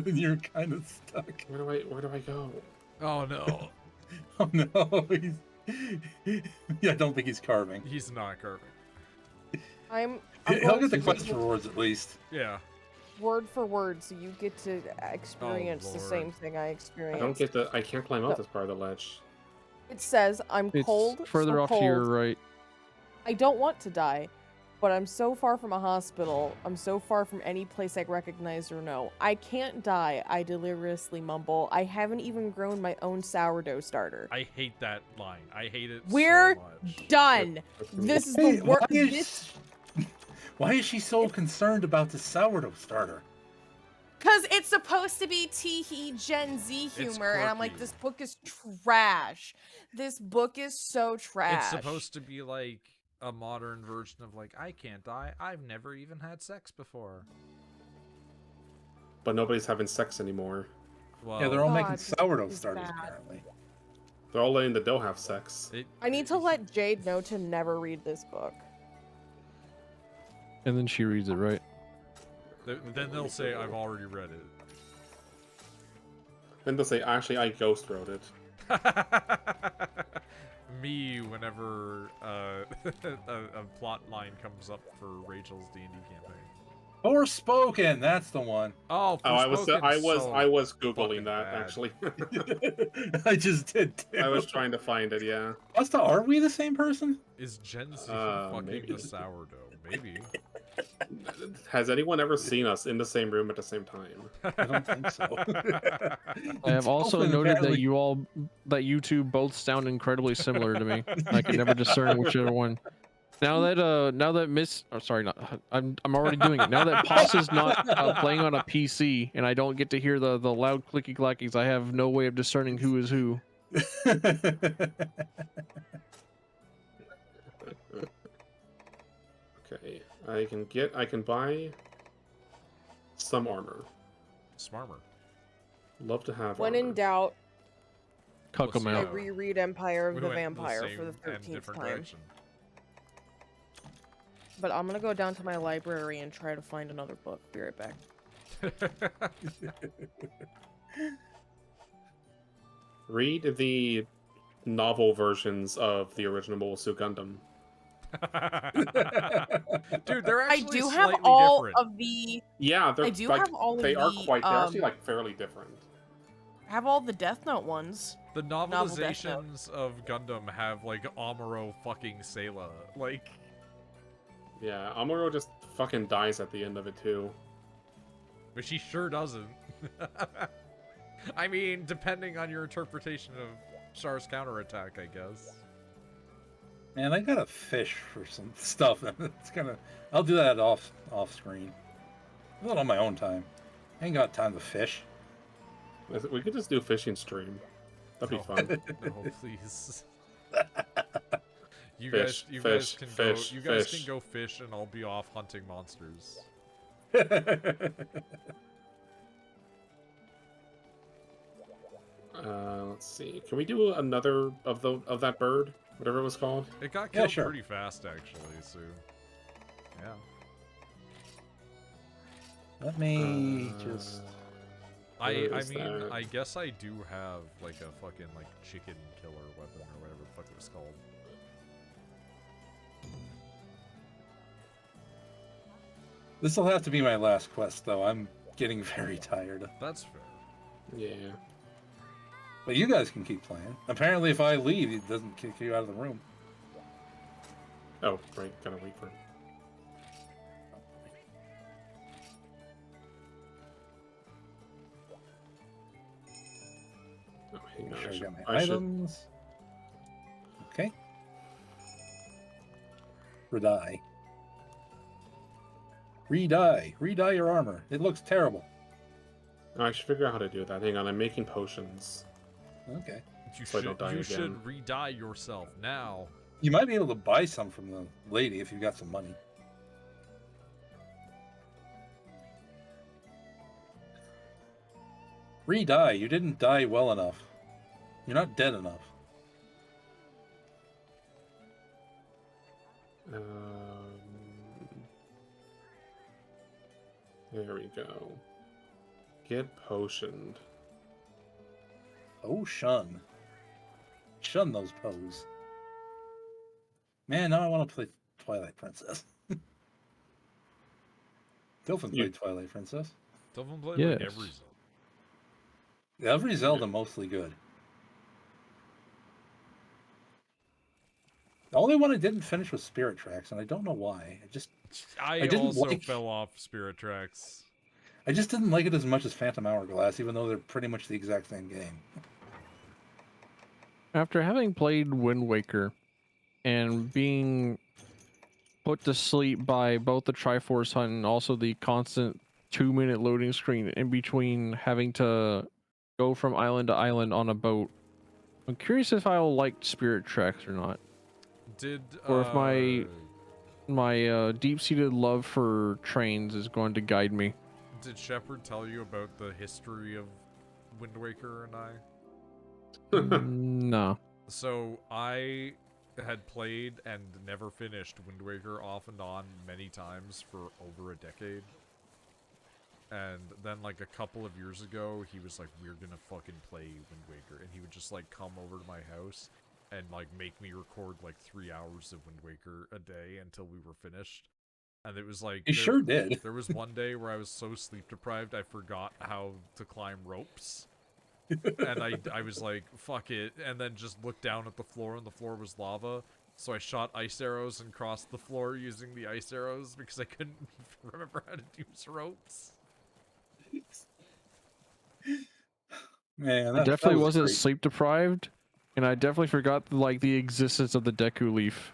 You're kind of stuck. Where do I go? Oh no, Oh no, yeah, I don't think he's carving. he's not carving. I'm He'll going get the to quest read it rewards at least. Yeah. word for word, so you get to experience the Lord. same thing I I experienced. don't get the. I can't climb up No. this part of the ledge. It says, I'm It's cold, further so off cold. to your right. I don't want to die, but I'm so far from a hospital. I'm so far from any place I recognize or know. I can't die, I deliriously mumble. I haven't even grown my own sourdough starter. I hate that line. I hate it We're so much. done. This is the worst. Why is she so concerned about the sourdough starter? Because it's supposed to be teehee Gen Z humor, and I'm like, quirky. this book is trash. This book is so trash. It's supposed to be like a modern version of like, I can't die. I've never even had sex before. But nobody's having sex anymore. Well, Yeah, they're all God, making this sourdough is starters bad. apparently. They're all letting the dough have sex. I need to let Jade know to never read this book. And then she reads it, right? Then they'll say I've already read it. Then they'll say, actually, I ghost wrote it. Me, whenever a plot line comes up for Rachel's D&D campaign. Forspoken, that's the one. Oh, I was Forspoken's googling fucking that bad. actually. I just did too. I was trying to find it. Yeah. Asta, are we the same person? Is Gen Z fucking Maybe. the sourdough? Maybe. Has anyone ever seen us in the same room at the same time? I don't think so. I have also Dolphin noted apparently- that you two both sound incredibly similar to me. I can never discern whichever one. Now that Miss, oh sorry, not I'm already doing it. Now that Poss is not playing on a PC and I don't get to hear the loud clicky clackies, I have no way of discerning who is who. Okay, I can buy some armor. Smarmer. Love to have When armor. in doubt, Cuck 'em We'll see I out. how- reread Empire We of the went Vampire same for the and 13th different time. direction. But I'm gonna go down to my library and try to find another book. Be right back. Read the novel versions of the original Mobile Suit Gundam. Dude, they're I actually do have slightly all different. of the. Yeah, they're I do like, have all of they are the, quite. They're actually like fairly different. I have all the Death Note ones. The Novel Death Note. novelizations of Gundam have like Amuro fucking Sayla. Like, Yeah, Amuro just fucking dies at the end of it too. but she sure doesn't. I mean, depending on your interpretation of Char's counterattack, I guess. Man, I gotta fish for some stuff. It's gonna. I'll do that off screen. I'll do it on my own time. I ain't got time to fish. We could just do a fishing stream. That'd be fun. No, please. You Fish, guys fish, can fish, go. You guys fish. can go fish, and I'll be off hunting monsters. Let's see. Can we do another of that bird, whatever it was called? It got Yeah, killed sure. pretty fast, actually. So, yeah. Let me just. I Where is mean, that? I guess I do have like a fucking like chicken killer weapon or whatever the fuck it was called. This will have to be my last quest, though. I'm getting very tired. That's fair. Yeah. But you guys can keep playing. Apparently, if I leave, it doesn't kick you out of the room. Oh, right. Gotta wait for. Oh, hang Make on. sure I got my I should. items. Okay. Radai. Re-dye your armor. It looks terrible. I should figure out how to do that. Hang on, I'm making potions. Okay. So I don't die again. should re-dye yourself now. You might be able to buy some from the lady if you've got some money. Re-dye. You didn't die well enough. You're not dead enough. There we go. Get potioned. Oh, shun. Shun those pose. Man, now I want to play Twilight Princess. Dilphin played Twilight Princess. Someone played Yes. like every Zelda. Every Zelda mostly good. The only one I didn't finish was Spirit Tracks, and I don't know why. I didn't also like- fell off Spirit Tracks. I just didn't like it as much as Phantom Hourglass, even though they're pretty much the exact same game. After having played Wind Waker and being put to sleep by both the Triforce Hunt and also the constant 2-minute loading screen in between having to go from island to island on a boat, I'm curious if I'll like Spirit Tracks or not. Did Or if my deep-seated love for trains is going to guide me. did Shepard tell you about the history of Wind Waker and I? No. So I had played and never finished Wind Waker off and on many times for over a decade. And then like a couple of years ago, he was like, we're gonna fucking play Wind Waker. And he would just like come over to my house and like make me record like 3 hours of Wind Waker a day until we were finished. And it was like... You sure did. There was one day where I was so sleep deprived I forgot how to climb ropes. And I was like, fuck it, and then just looked down at the floor, and the floor was lava. So I shot ice arrows and crossed the floor using the ice arrows because I couldn't remember how to use ropes. Man, I definitely was wasn't great. sleep deprived, and I definitely forgot like the existence of the Deku leaf.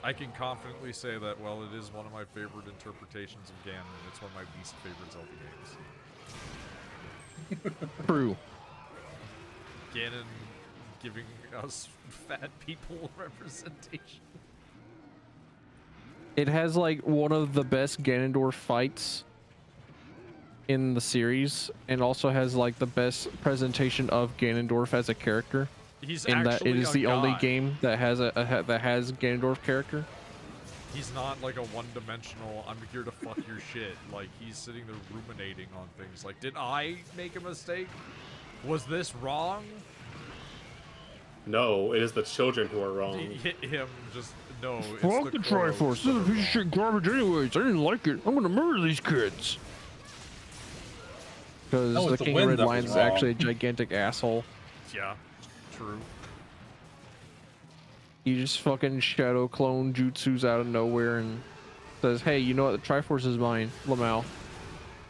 I can confidently say that, well, it is one of my favorite interpretations of Ganon, and it's one of my least favorite Zelda games. True. Ganon giving us fat people representation. It has like one of the best Ganondorf fights in the series, and also has like the best presentation of Ganondorf as a character. He's In that actually it is a the only god. game that has that has Ganondorf character. He's not like a one-dimensional, I'm here to fuck your shit. Like, he's sitting there ruminating on things. Like, did I make a mistake? Was this wrong? No, it is the children who are wrong. Hit him, just, no, it's Fuck the Triforce. This is a piece of shit garbage anyways. I didn't like it. I'm gonna murder these kids. Because No, the it's the King of wind Red that was Lions is wrong. actually a gigantic asshole. Yeah, true. He just fucking shadow clone jutsus out of nowhere and says, "Hey, you know what? The Triforce is mine, Lamau.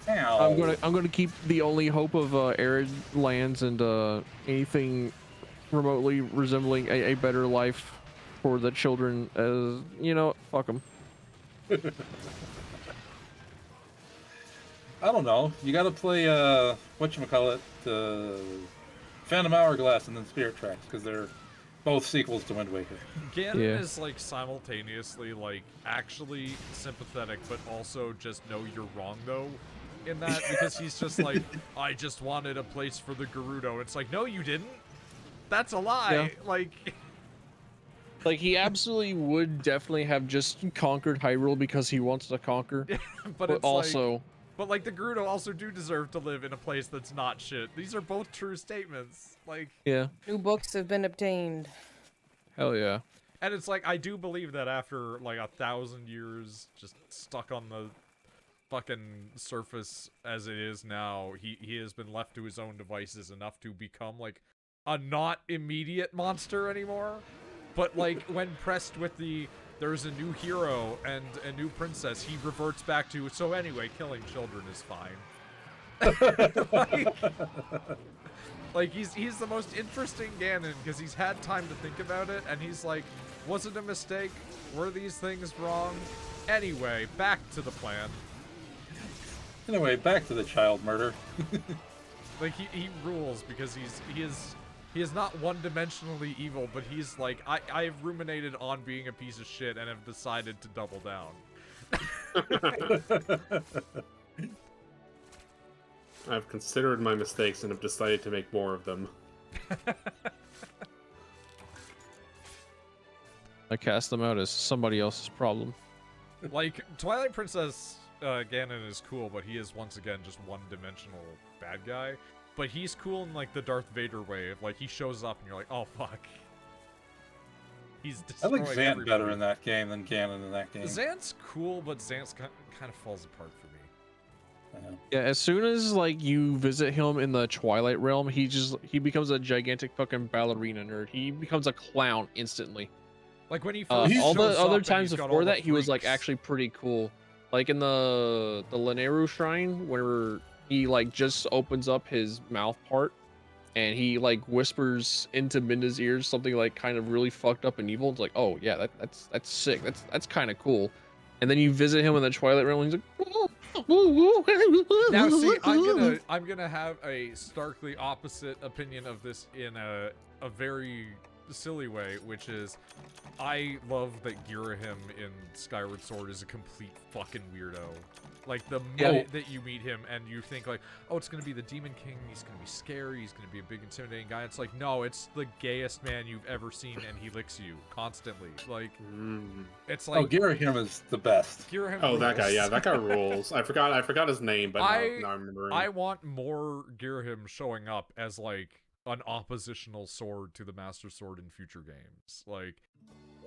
Ow. I'm gonna keep the only hope of arid lands and anything remotely resembling a better life for the children. As you know, fuck them." I don't know. You gotta play, whatchamacallit, Phantom Hourglass and then Spirit Tracks, because they're both sequels to Wind Waker. Ganon Yeah. is like simultaneously like actually sympathetic, but also just know you're wrong though. In that, because he's just like, I just wanted a place for the Gerudo. It's like, no, you didn't. That's a lie. Like, Like he absolutely would definitely have just conquered Hyrule because he wants to conquer, but but it's also. like, but like the Gerudo also do deserve to live in a place that's not shit. These are both true statements. Like, Yeah, New books have been obtained. hell yeah. and it's like, I do believe that after like 1,000 years just stuck on the fucking surface as it is now, he has been left to his own devices enough to become like a not immediate monster anymore. But like when pressed with the there's a new hero and a new princess, he reverts back to, so anyway, killing children is fine. Like, Like, he's the most interesting Ganon because he's had time to think about it, and he's like, was it a mistake? Were these things wrong? Anyway, back to the plan. Anyway, back to the child murder. Like, he rules because he is not one-dimensionally evil, but he's like, I've ruminated on being a piece of shit and have decided to double down. I've considered my mistakes and have decided to make more of them. I cast them out as somebody else's problem. Like, Twilight Princess Ganon is cool, but he is, once again, just one-dimensional bad guy. But he's cool in, like, the Darth Vader way of, like, he shows up and you're like, oh, fuck. He's I destroying like Zant everybody. better in that game than Ganon in that game. Zant's cool, but Zant's kind of falls apart for me. Yeah, as soon as like you visit him in the Twilight Realm, he becomes a gigantic fucking ballerina nerd. He becomes a clown instantly. Like, when he first All shows the up other and times he's got all before the that, he was like freaks. actually pretty cool. Like in the Lineru Shrine, where he like just opens up his mouth part, and he like whispers into Minda's ears something like kind of really fucked up and evil. It's like, oh yeah, that's sick. That's kind of cool. And then you visit him in the Twilight Realm, and he's like, Now, see, I'm gonna have a starkly opposite opinion of this in a very silly way, which is, I love that Girahim in Skyward Sword is a complete fucking weirdo. Like, the minute that you meet him and you think like, oh, it's gonna be the Demon King, he's gonna be scary, he's gonna be a big intimidating guy. It's like, no, it's the gayest man you've ever seen, and he licks you constantly. Like, it's like, Oh, Girahim is the best. Girahim Oh, that guy, rules. yeah, that guy rules. I forgot his name, but now I remember him. I want more Girahim showing up as like an oppositional sword to the Master Sword in future games. Like,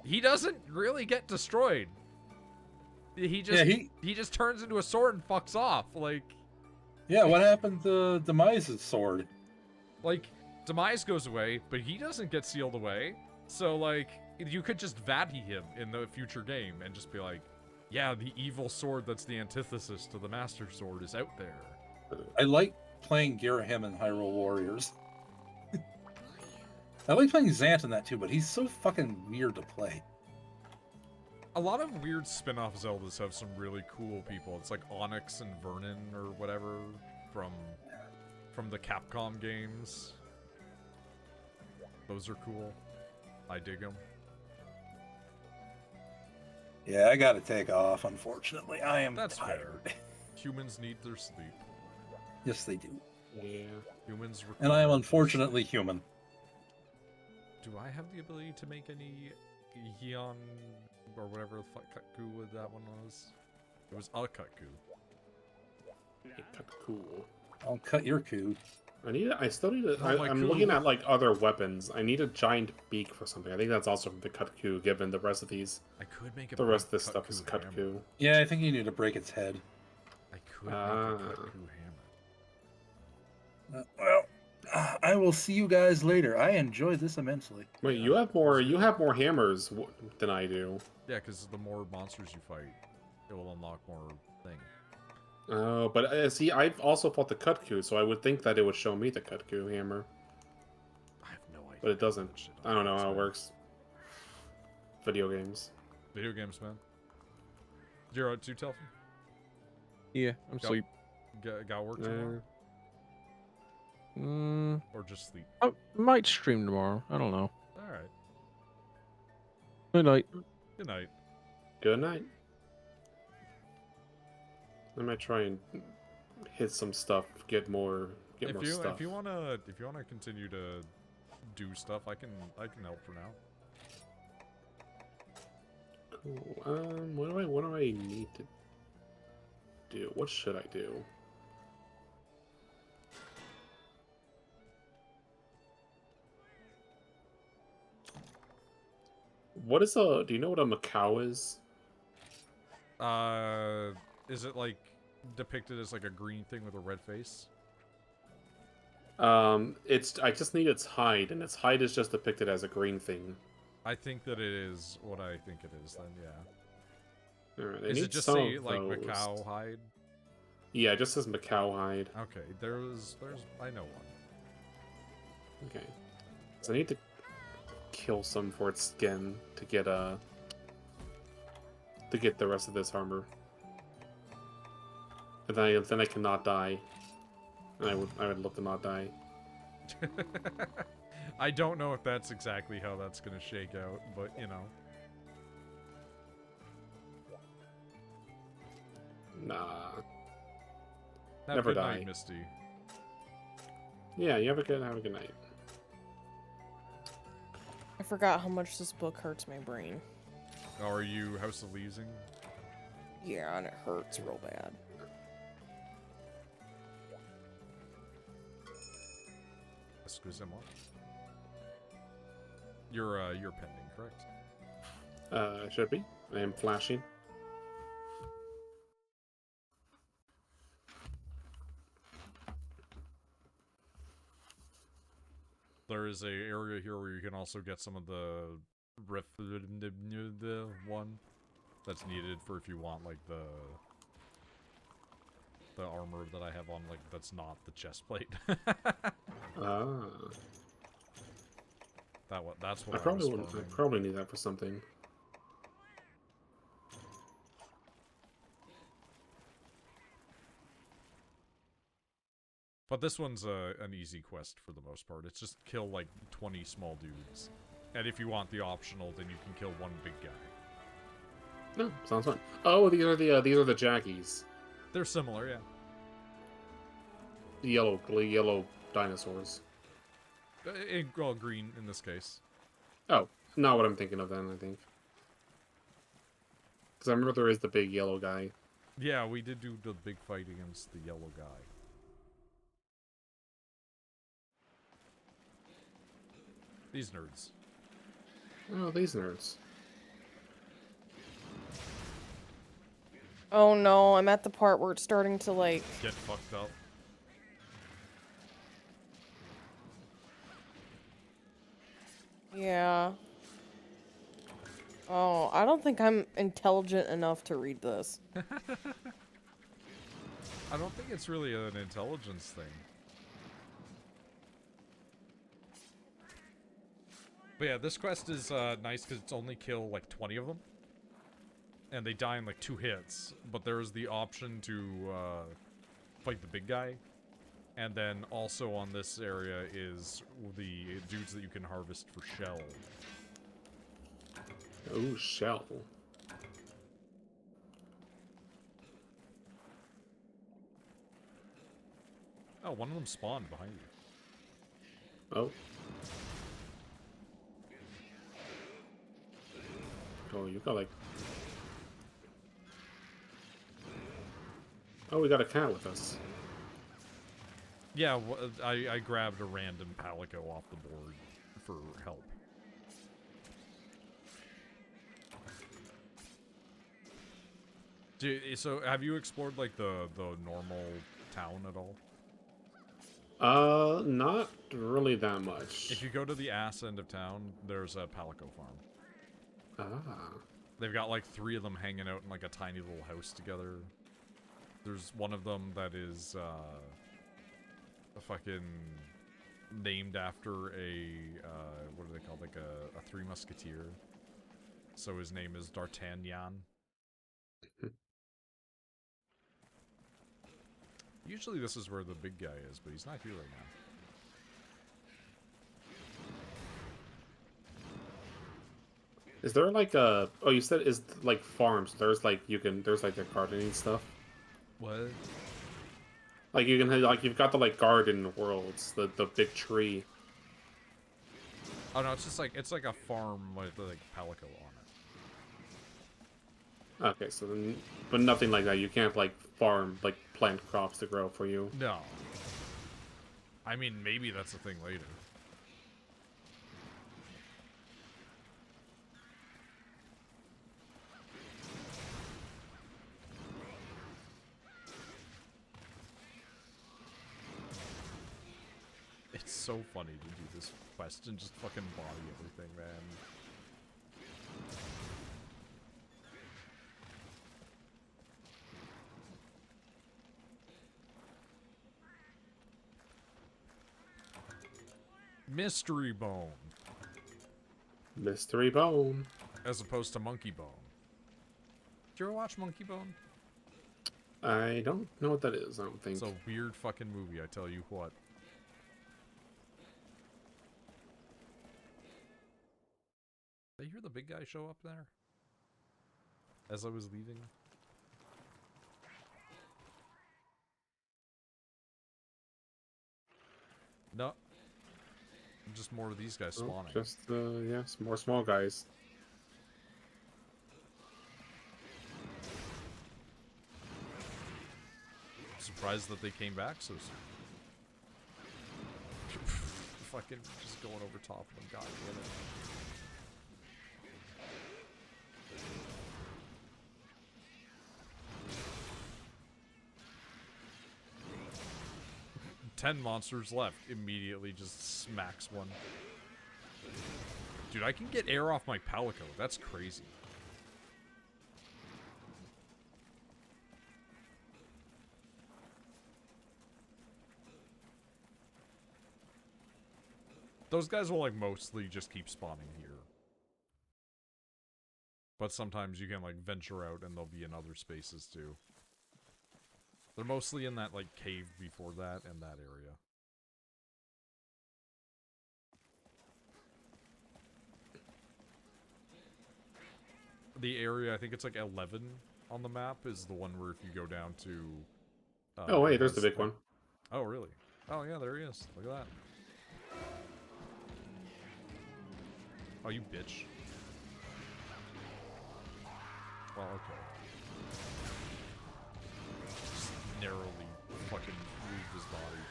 he doesn't really get destroyed. He just turns into a sword and fucks off. Like, Yeah, what happened to Demise's sword? like, Demise goes away, but he doesn't get sealed away. So, like, you could just Vati him in the future game and just be like, yeah, the evil sword that's the antithesis to the Master Sword is out there. I like playing Girahim in Hyrule Warriors. I like playing Zant in that too, but he's so fucking weird to play. A lot of weird spin-off Zeldas have some really cool people. It's like Onyx and Vernon or whatever from the Capcom games. Those are cool. I dig them. Yeah, I gotta take off, unfortunately. I am That's tired. fair. Humans need their sleep. Yes, they do. Yeah. Humans require And I am their unfortunately human. sleep. Do I have the ability to make any Yeon or whatever the fuck Kutku that one was? It was a Kutku. Cool. I'll cut your coup. I still need Oh my I'm God. looking at like other weapons. I need a giant beak for something. I think that's also from the Kutku, given the rest of these. I could make a The rest of this big stuff is Kutku hammer. Kutku. Yeah, I think you need to break its head. I could make a Kutku hammer. I will see you guys later. I enjoyed this immensely. Wait, you have more hammers than I do. Yeah, because the more monsters you fight, it will unlock more thing. Oh, but see, I've also fought the Kutku, so I would think that it would show me the Kutku hammer, I have no idea. but it doesn't. Shit, I don't know how it man. works. Video games. Video games, man. Zero 2 Telfie? Yeah, I'm Go. asleep. Got work tomorrow? Or just sleep? I might stream tomorrow. I don't know. Alright. Good night. Good night. Good night. I might try and hit some stuff, get more stuff. If you wanna continue to do stuff, I can help for now. Cool. What do I need to do? What should I do? What is a? Do you know what a Macau is? Is it like depicted as like a green thing with a red face? I just need its hide, and its hide is just depicted as a green thing. I think that it is what I think it is. Then yeah. All right, I Is need it just some say of like those. Macau hide? Yeah, it just says Macau hide. Okay, there's I know one. Okay. So I need to kill some for its skin to get the rest of this armor. And then I cannot die. And I would love to not die. I don't know if that's exactly how that's gonna shake out, but you know. Nah. Have Never good night, die. Misty. Yeah, you have a good night. I forgot how much this book hurts my brain. Oh, are you House of Leasing? Yeah, and it hurts real bad. Excusez-moi. You're pending, correct? Should be. I am flashing. There is a area here where you can also get some of the one that's needed for if you want like the armor that I have on, like that's not the chest plate. Ah. That's I what I probably was wouldn't. I farming. probably need that for something. But this one's an easy quest for the most part. It's just kill like 20 small dudes. And if you want the optional, then you can kill one big guy. No, sounds fun. Oh, these are the Jackies. They're similar, yeah. The yellow dinosaurs. Well, green in this case. Oh, not what I'm thinking of then, I think. Because I remember there is the big yellow guy. Yeah, we did do the big fight against the yellow guy. These nerds. Oh, these nerds. Oh no, I'm at the part where it's starting to like... Get fucked up. Yeah. Oh, I don't think I'm intelligent enough to read this. I don't think it's really an intelligence thing. But yeah, this quest is nice because it's only kill like 20 of them. And they die in like 2 hits. But there's the option to fight the big guy. And then also on this area is the dudes that you can harvest for shell. Oh, shell. Oh, one of them spawned behind you. Oh. Oh, you got like... Oh, we got a cat with us. Yeah, I grabbed a random palico off the board for help. So have you explored like the normal town at all? Not really that much. If you go to the ass end of town, there's a palico farm. Ah. They've got like 3 of them hanging out in like a tiny little house together. There's one of them that is a fucking named after a what are they called? Like a 3 Musketeer. So his name is D'Artagnan. Usually this is where the big guy is, but he's not here right now. Is there like a... Oh, you said is like farms. There's like there's like the gardening stuff. What? Like you can have, like you've got the like garden worlds, the big tree. Oh no, it's just like it's like a farm with like palico on it. Okay, so then, but nothing like that. You can't like farm like plant crops to grow for you. No. I mean, maybe that's a thing later. It's so funny to do this quest and just fucking body everything, man. Mystery Bone. Mystery Bone. As opposed to Monkey Bone. Did you ever watch Monkey Bone? I don't know what that is, I don't think. It's a weird fucking movie, I tell you what. Did I hear the big guy show up there? As I was leaving? No. Just more of these guys spawning. Just, yeah, some more small guys. Surprised that they came back so soon. Fucking just going over top of them, god damn it. Ten monsters left. Immediately just smacks one. Dude, I can get air off my Palico. That's crazy. Those guys will, like, mostly just keep spawning here. But sometimes you can, like, venture out and they'll be in other spaces, too. They're mostly in that, like, cave before that and that area. The area, I think it's, like, 11 on the map, is the one where if you go down to... oh, wait, there's the big one. Oh, really? Oh, yeah, there he is. Look at that. Oh, you bitch. Well, okay. Just narrowly fucking moved his body.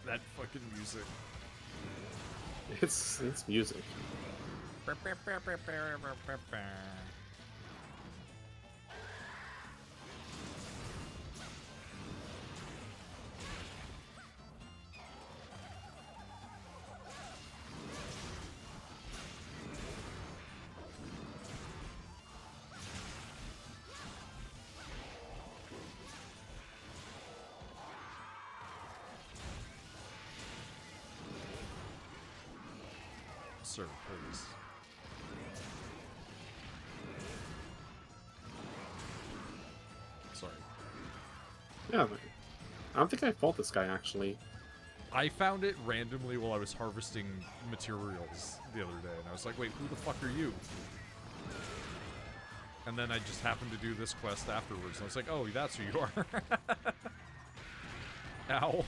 That fucking music. It's music. Sir, please. Sorry. Yeah, I don't think I fought this guy, actually. I found it randomly while I was harvesting materials the other day, and I was like, wait, who the fuck are you? And then I just happened to do this quest afterwards, and I was like, oh, that's who you are. Ow.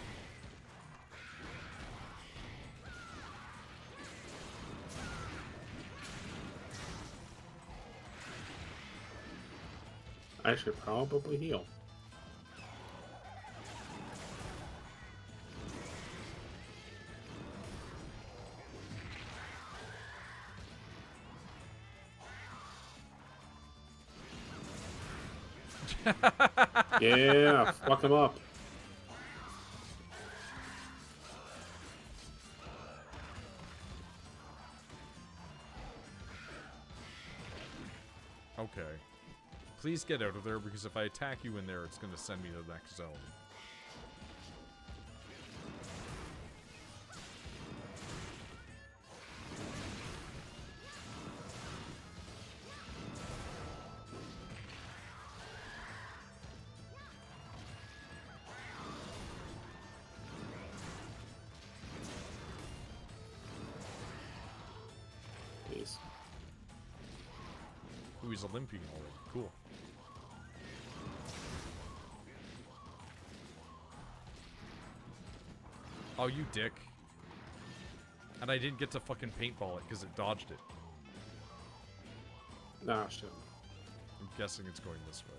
I should probably heal. Yeah, fuck him up. Okay. Please get out of there, because if I attack you in there, it's going to send me to the next zone. Please. Ooh, he's Olympian already. Cool. Oh, you dick. And I didn't get to fucking paintball it because it dodged it. Nah, shit. I'm guessing it's going this way.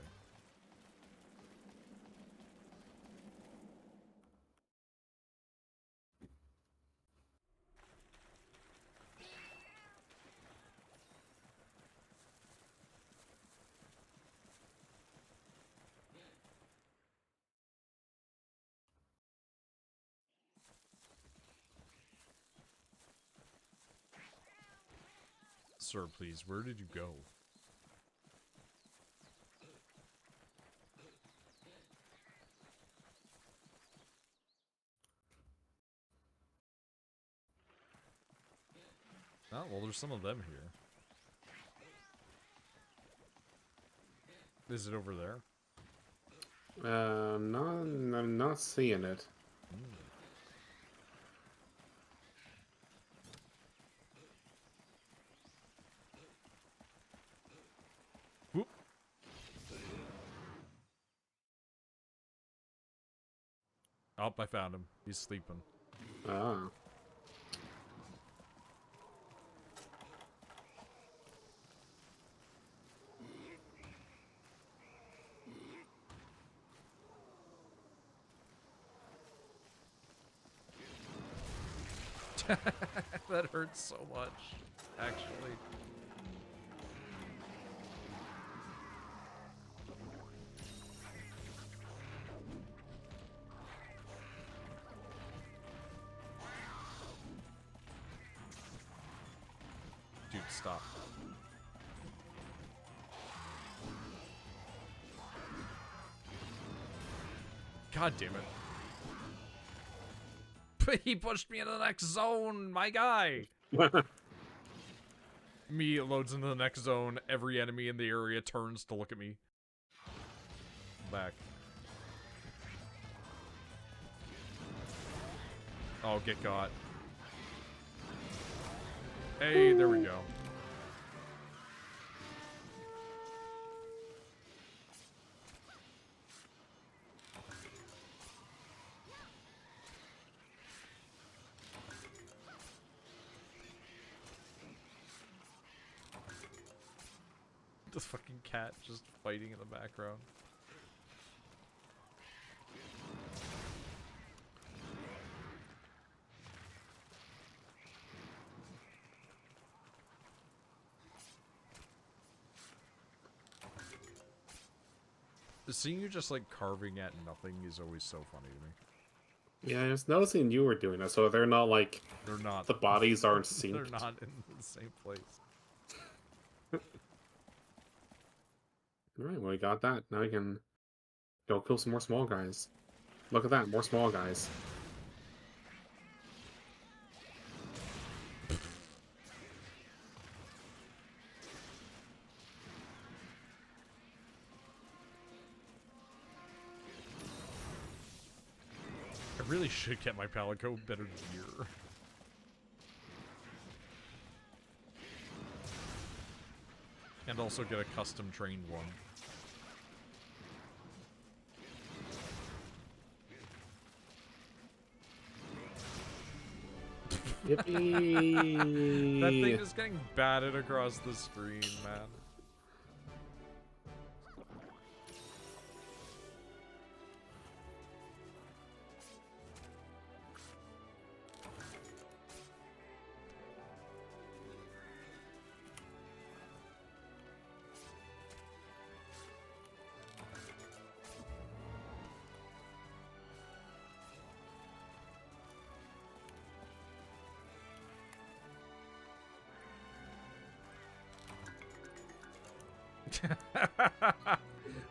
Sir, please, where did you go? Oh, well, there's some of them here. Is it over there? No, I'm not seeing it. Whoop. Oh, I found him. He's sleeping. Ah. That hurts so much, actually. Dude, stop. God damn it. He pushed me into the next zone, my guy. Me, it loads into the next zone. Every enemy in the area turns to look at me. Back. Oh, get got. Hey, there we go. The fucking cat just fighting in the background. Seeing you just like carving at nothing is always so funny to me. Yeah, I was noticing you were doing that, so they're not like... They're not. The bodies aren't synced. They're not in the same place. Alright, well, we got that. Now we can go kill some more small guys. Look at that, more small guys. I really should get my Palico better gear. And also get a custom trained one. Yippee! That thing is getting batted across the screen, man.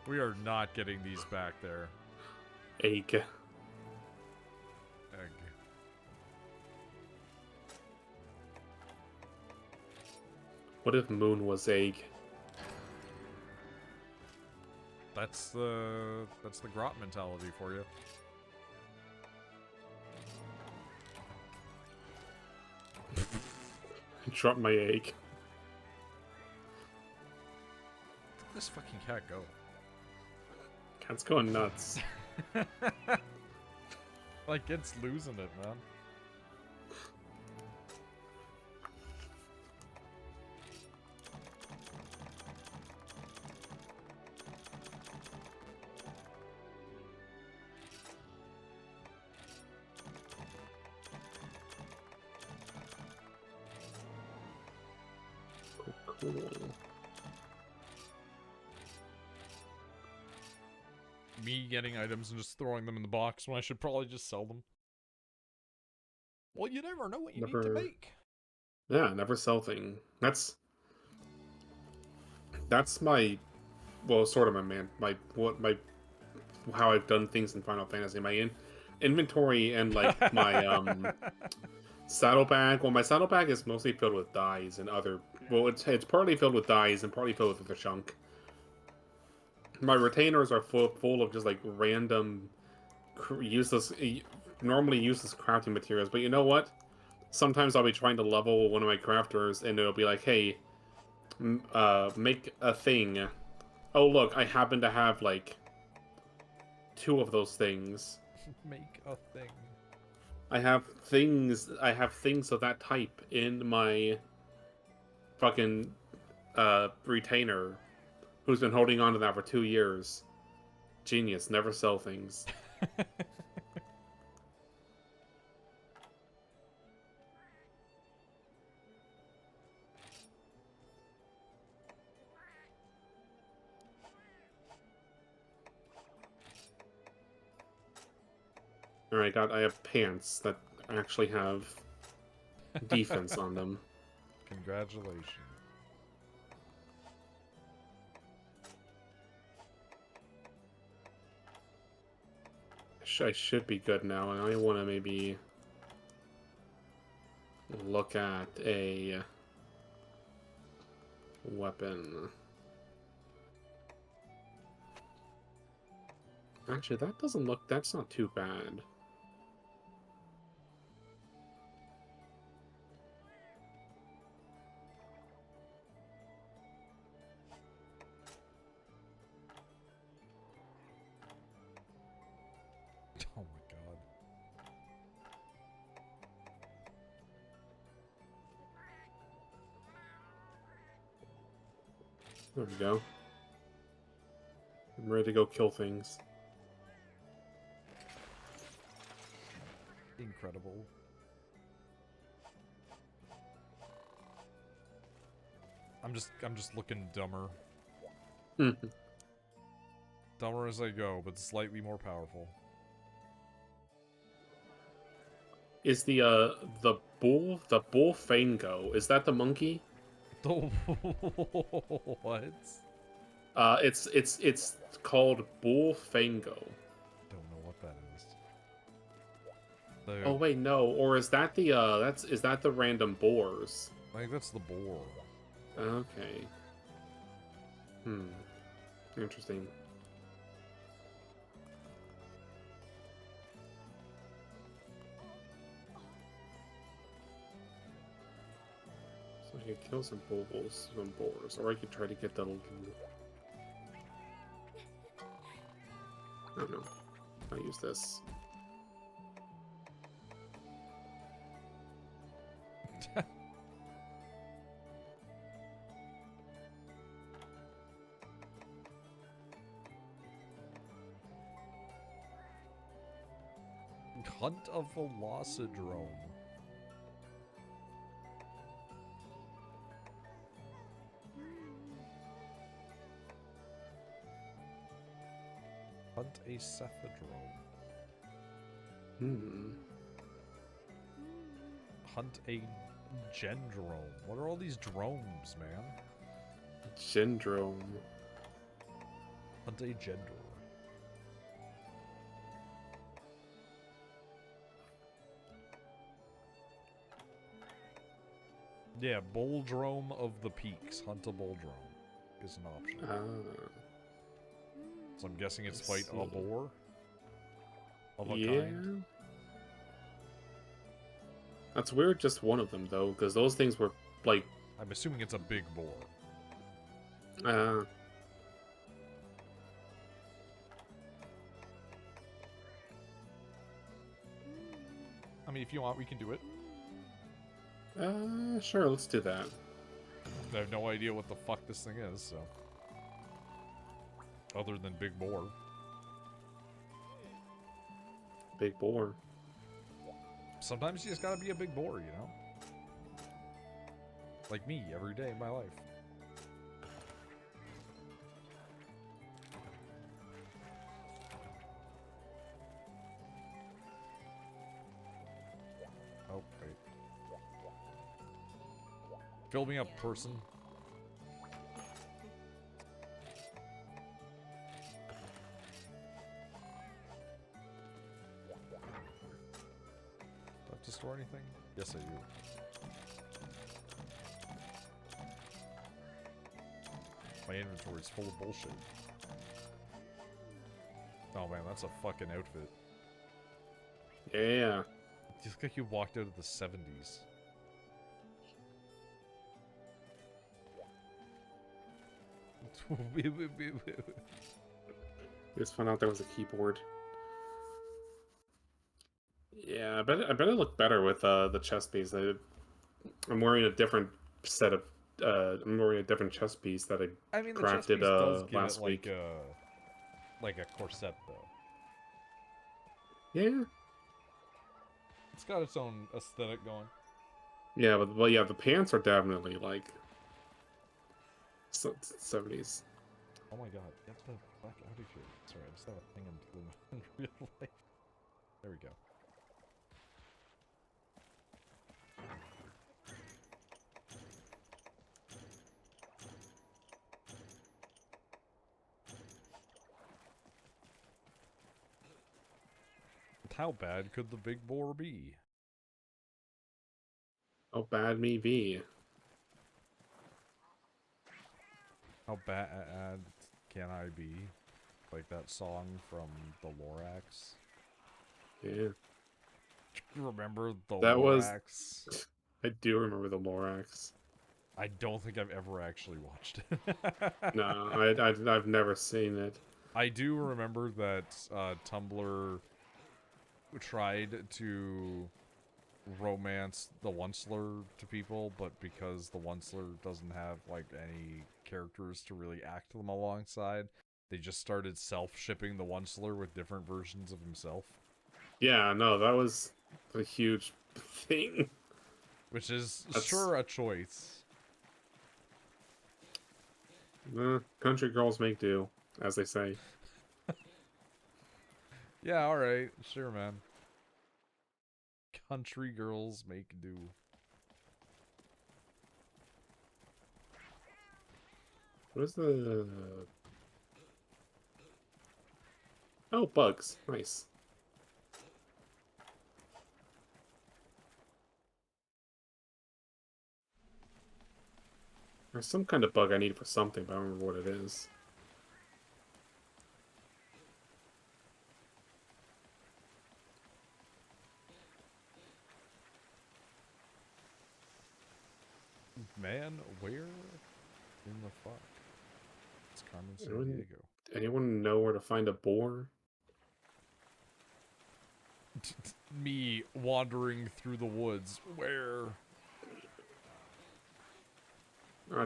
We are not getting these back there. Egg. Egg. What if Moon was egg? That's the grot mentality for you. Drop my egg. Where'd this fucking cat go? Cat's going nuts. Like, it's losing it, man. Cool. Me getting items and just throwing them in the box when I should probably just sell them. Well, you never know what you need to make. Yeah, never sell thing. That's my, well, sort of my how I've done things in Final Fantasy. My inventory and like my Saddlebag. Well, my saddlebag is mostly filled with dyes and other. Well, it's partly filled with dyes and partly filled with other chunk. My retainers are full of just like random, useless, normally useless crafting materials. But you know what? Sometimes I'll be trying to level one of my crafters, and it'll be like, "Hey, make a thing." Oh, look, I happen to have like 2 of those things. Make a thing. I have things of that type in my fucking retainer, who's been holding on to that for 2 years. Genius, never sell things. Alright, I have pants that actually have defense on them. Congratulations. I should be good now, and I want to maybe look at a weapon. Actually, that doesn't look... That's not too bad. Oh my god. There we go. I'm ready to go kill things. Incredible. I'm just looking dumber. Dumber as I go, but slightly more powerful. Is the bull fango, is that the monkey? What? It's called bull fango. Don't know what that is. Oh wait, no, or is that the is that the random boars? I think that's the boar. Okay. Interesting. So I could kill some bulls, some boars, or I could try to get the... I don't know. I'll use this. Hunt a Velocidrome. Hunt a Cephadrome. Hunt a Gendrome. What are all these dromes, man? Gendrome. Hunt a Gendrome. Yeah, Bulldrome of the Peaks. Hunt a Bulldrome is an option. So I'm guessing it's fight a boar of a kind. That's weird, just one of them, though, because those things were, like... I'm assuming it's a big boar. I mean, if you want, we can do it. Sure, let's do that. I have no idea what the fuck this thing is, so... Other than big boar. Big boar. Sometimes you just gotta be a big boar, you know? Like me, every day of my life. Oh, wait. Fill me up, person. to store anything? Yes, I do. My inventory's full of bullshit. Oh man, that's a fucking outfit. Yeah. You look like you walked out of the 70s. Just found out there was a keyboard. Yeah, I bet it looked better with the chest piece. I'm wearing a different set of. I'm wearing a different chest piece that I I mean, the chest crafted piece does give last it week. like a corset, though. Yeah. It's got its own aesthetic going. Yeah, but yeah, the pants are definitely like 70s. Oh my god, get the fuck out of here. Sorry, I just have a thing in real life. There we go. How bad could the big boar be? Oh, bad me be. How bad can I be? Like that song from the Lorax. Yeah. Remember the That was- Lorax? I do remember the Lorax. I don't think I've ever actually watched it. No, I've never seen it. I do remember that Tumblr tried to romance the Onceler to people, but because the Onceler doesn't have like any characters to really act them alongside, they just started self-shipping the Onceler with different versions of himself. Yeah, no, that was a huge thing. Which is That's- sure a choice. Country girls make do, as they say. Yeah, alright. Sure, man. Country girls make do. What is the... Oh, bugs. Nice. There's some kind of bug I need for something, but I don't remember what it is. Man, where in the fuck? It's Carmen San Anyone- Diego. Anyone know where to find a boar? Me wandering through the woods. Where?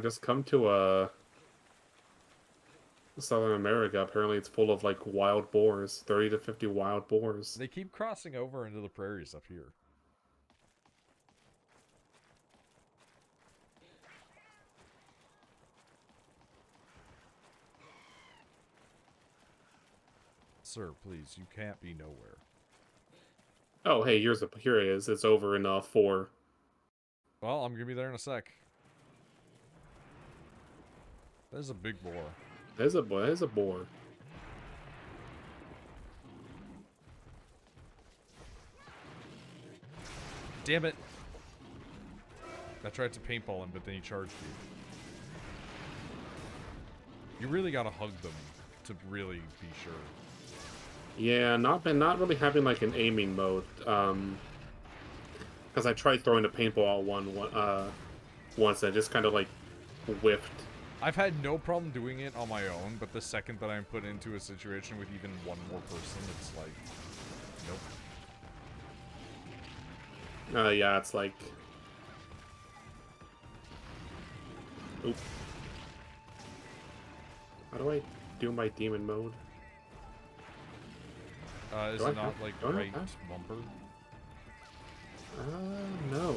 Just come to Southern America. Apparently it's full of like wild boars. 30 to 50 wild boars. They keep crossing over into the prairies up here. Sir, please, you can't be nowhere. Oh, hey, here it is. It's over in 4. Well, I'm gonna be there in a sec. There's a big boar. There's a boar. Damn it! I tried to paintball him, but then he charged you. You really gotta hug them to really be sure. Yeah, not really having like an aiming mode. Because I tried throwing a paintball at one once, and I just kind of like whiffed. I've had no problem doing it on my own, but the second that I'm put into a situation with even one more person, it's like, nope. Yeah, it's like... Oop. How do I do my demon mode? Is Do I it not have- like do I have right that? bumper? No.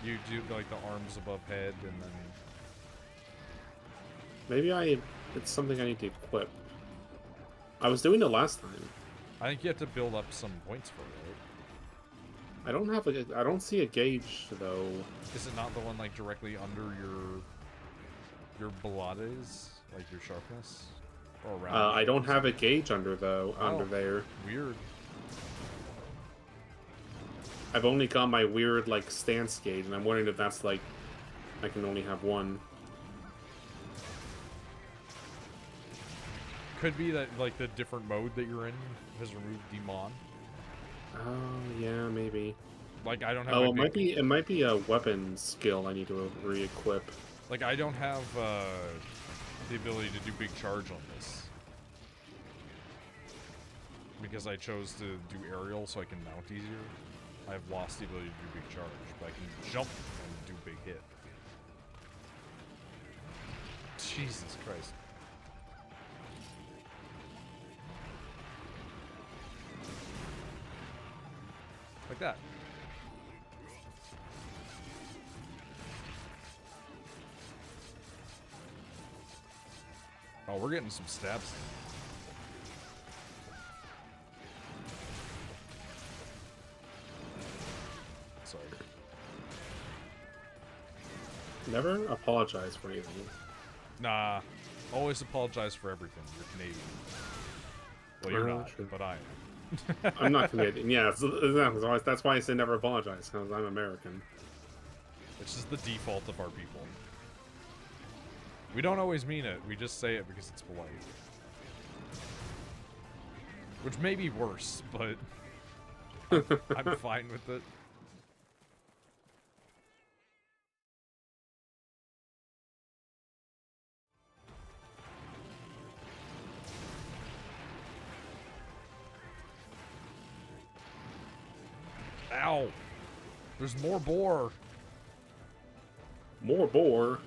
You do like the arms above head and then... Maybe it's something I need to equip. I was doing it last time. I think you have to build up some points for it, right? I don't see a gauge though. Is it not the one like directly under your blades, like your sharpness, or around? I don't have a gauge under Oh. there. Weird. I've only got my weird like stance gauge, and I'm wondering if that's like I can only have one. Could be that like the different mode that you're in has removed Demon. Oh yeah, maybe. Like I don't have. Oh, it might be a weapon skill I need to re-equip. Like I don't have the ability to do big charge on this because I chose to do aerial so I can mount easier. I've lost the ability to do big charge, but I can jump and do big hit. Jesus Christ. Like that. Oh, we're getting some stabs. Sorry. Never apologize for anything. Nah. Always apologize for everything. You're Canadian. Well, you're not, True. but I am. I'm not Canadian. Yeah, that's why I say never apologize, because I'm American. It's just the default of our people. We don't always mean it. We just say it because it's polite. Which may be worse, but I'm fine with it. Ow! There's more boar. More boar.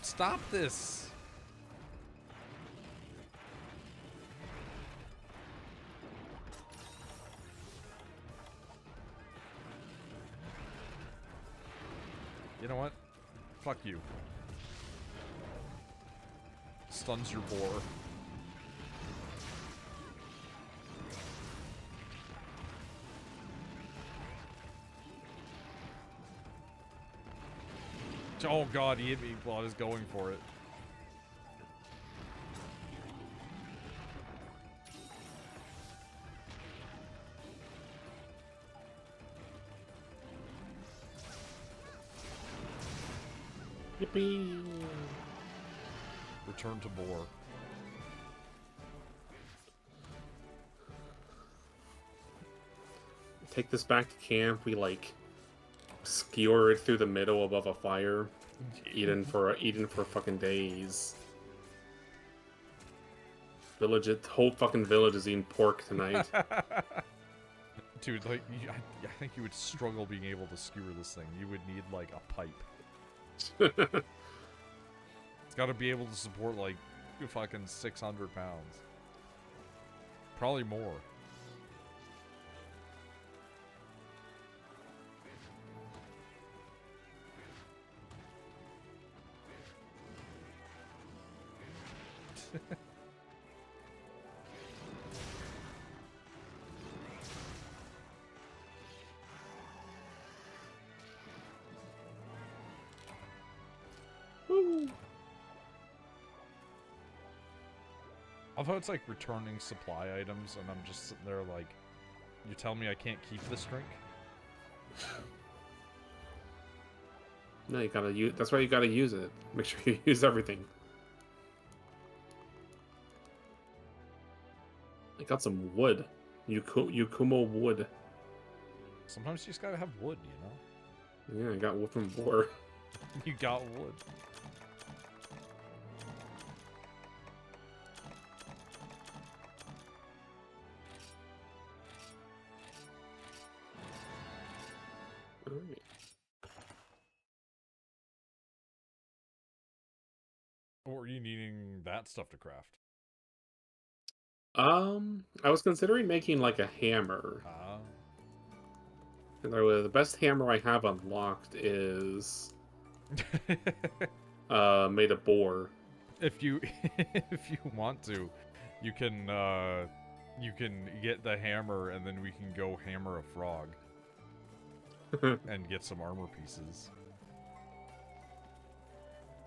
Stop this. You know what? Fuck you. Stuns your boar. Oh god, he hit me while I was going for it. Yippee! Return to boar. Take this back to camp. We like skewer it through the middle above a fire, eating for fucking days. Whole fucking village is eating pork tonight. Dude, like, I think you would struggle being able to skewer this thing. You would need, like, a pipe. It's gotta be able to support, like, fucking 600 pounds. Probably more. Although it's like returning supply items, and I'm just sitting there like, you tell me I can't keep this drink? No, you gotta use. That's why you gotta use it. Make sure you use everything. I got some wood. Yukumo wood. Sometimes you just gotta have wood, you know? Yeah, I got wood from boar. You got wood. Alright. Or are you needing that stuff to craft? I was considering making like a hammer. Ah. The best hammer I have unlocked is made of boar. If you if you want to, you can get the hammer and then we can go hammer a frog and get some armor pieces.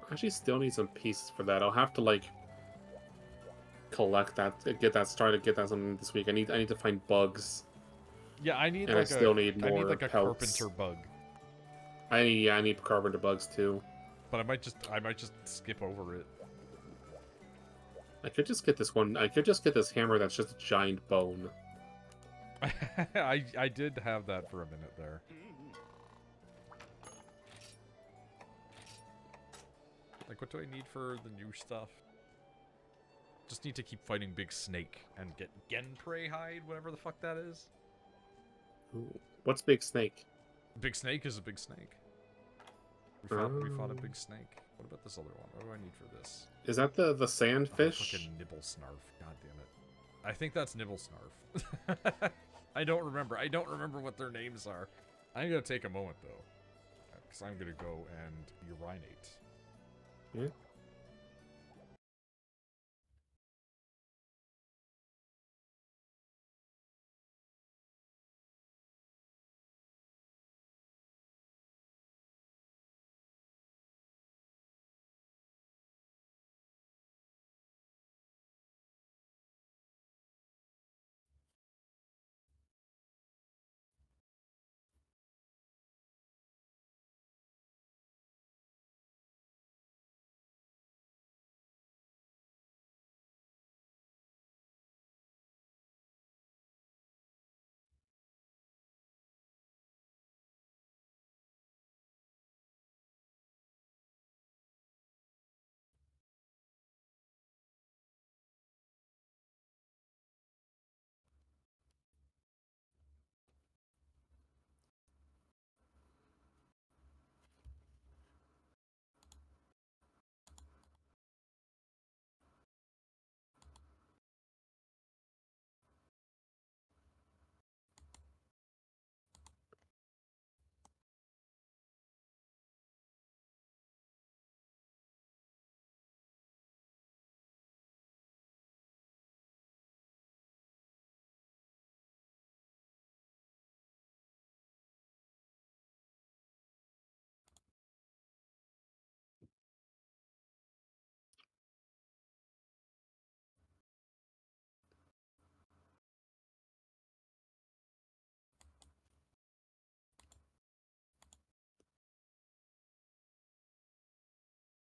I actually still need some pieces for that. I'll have to like collect that, get that started, get that something this week. I need to find bugs. Yeah, I need And I like still need I need more like a pelts. carpenter bug. I need carpenter bugs too. But I might just skip over it. I could just get this one. I could just get this hammer that's just a giant bone. I did have that for a minute there. Like, what do I need for the new stuff? Just need to keep fighting Big Snake and get Genprey hide, whatever the fuck that is. Ooh. What's Big Snake? Big Snake is a big snake. We fought a big snake. What about this other one? What do I need for this? Is that the Oh, sandfish? fucking Nibble Snarf. God damn it. I think that's Nibble Snarf. I don't remember. I don't remember what their names are. I'm gonna take a moment though, because I'm gonna go and urinate. Yeah.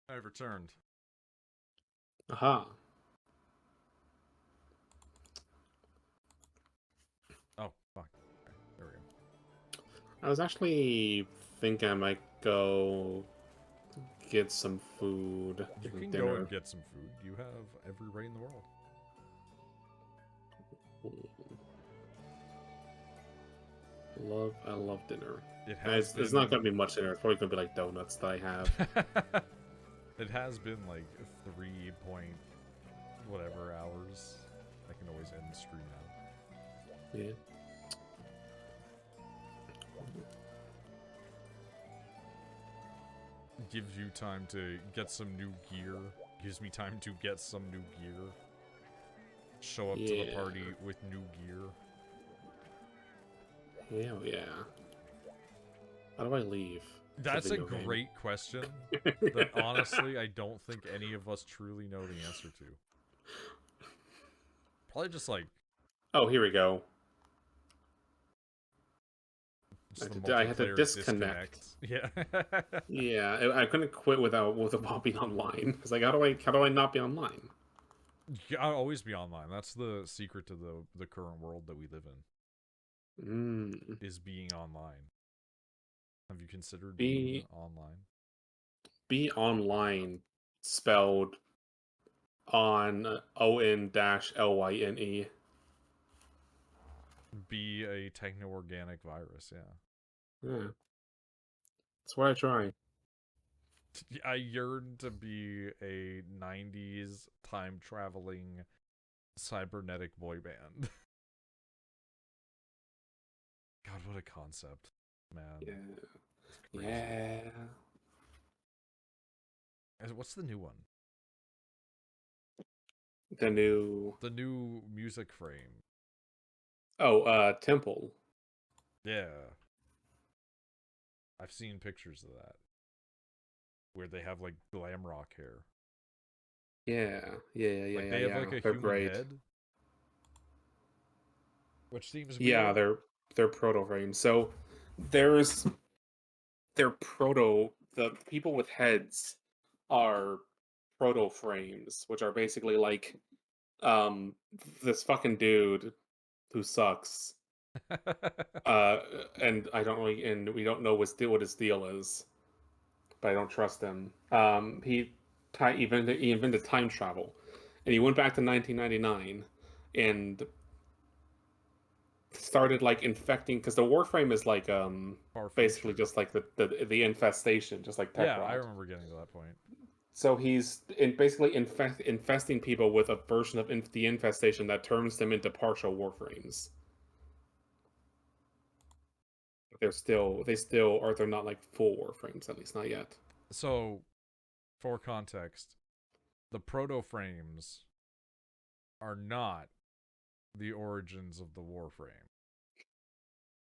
I've returned. Aha. Oh, fuck. Okay, there we go. I was actually thinking I might go get some food. You for can dinner. go and get some food. You have every right in the world. I love dinner. It And has it's been... not gonna be much dinner. It's probably gonna be like donuts that I have. It has been like 3 point whatever hours. I can always end the stream now. Yeah. Gives you time to get some new gear. Gives me time to get some new gear. Show up to the party with new gear. Hell yeah. How do I leave? That's a video game? great question that honestly I don't think any of us truly know the answer to. Probably just like... Oh, here we go. Just the I had to multiplayer disconnect. Yeah. Yeah, I couldn't quit without being online. It's like, how do I not be online? I'll always be online. That's the secret to the current world that we live in. Is being online. Have you considered being online? Be online spelled on ON-LYNE. Be a techno-organic virus, yeah. Yeah. That's what I try. I yearn to be a 90s time-traveling cybernetic boy band. God, what a concept, man. Yeah. Yeah. What's the new one? The new music frame. Oh, Temple. Yeah. I've seen pictures of that. Where they have like glam rock hair. Yeah. Like they have like a They're human great. head. Which seems weird. Yeah, They're proto frames. So there's they're proto. The people with heads are proto frames, which are basically like um this fucking dude who sucks. Uh, and I don't really, and we don't know what his deal is, but I don't trust him. He invented time travel, and he went back to 1999, and started like infecting because the Warframe is like Far basically future. just like the infestation, just like Yeah, I Tekrot. remember getting to that point. So he's basically infesting people with a version of the infestation that turns them into partial Warframes. They're not like full Warframes, at least not yet. So, for context, the proto frames are not the origins of the Warframe,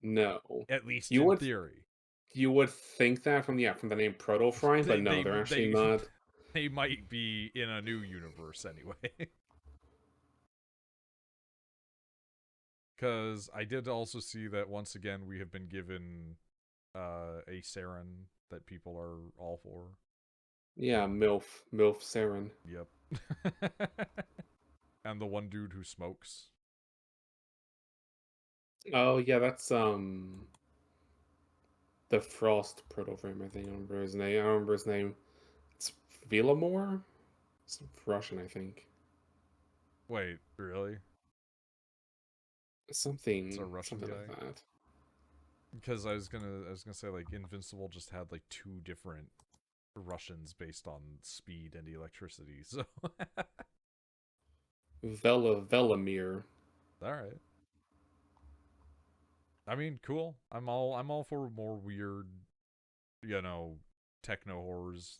No, at least you in would theory. you would think that from the name Proto Frame, but no, they're actually not. They might be in a new universe anyway. Because I did also see that once again we have been given a Saren that people are all for. Yeah, MILF Saren. Yep. And the one dude who smokes. Oh yeah, that's the Frost Proto Frame. I think I remember his name. I don't remember his name. It's Vilamore. It's Russian, I think. Wait, really? It's a Something Russian like guy? that. Because I was gonna say like Invincible just had like 2 different Russians based on speed and electricity, so Velamir. alright. I mean, cool. I'm all for more weird, techno horrors.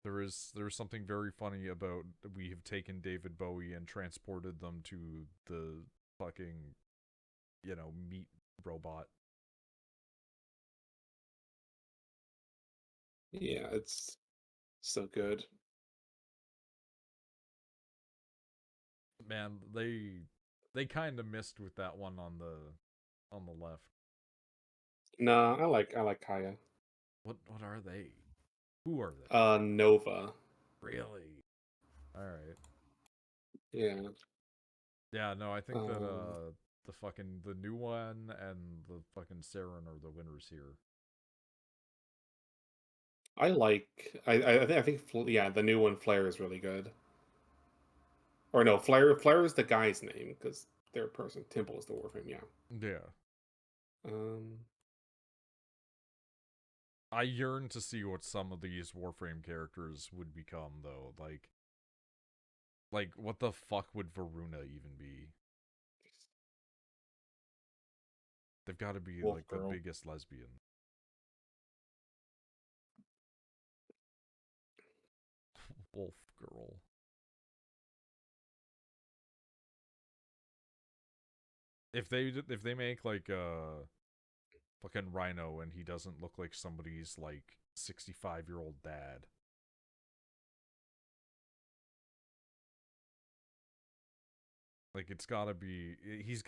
There's something very funny about we have taken David Bowie and transported them to the fucking, meat robot. Yeah, it's so good. Man, they kind of missed with that one on the left. Nah, I like Kaya. What are they? Who are they? Nova. Really? All right. Yeah. Yeah, no, I think that Um, the new one and the fucking Saren are the winners here. I think yeah, the new one Flare is really good. Or no, Flare is the guy's name because they're a person. Temple is the Warframe. Yeah. Yeah. Um, I yearn to see what some of these Warframe characters would become though. Like what the fuck would Varuna even be? They've got to be Wolf like the Girl. biggest lesbian. Wolf girl. If they make like fucking Rhino and he doesn't look like somebody's like 65-year-old dad. Like it's gotta be he's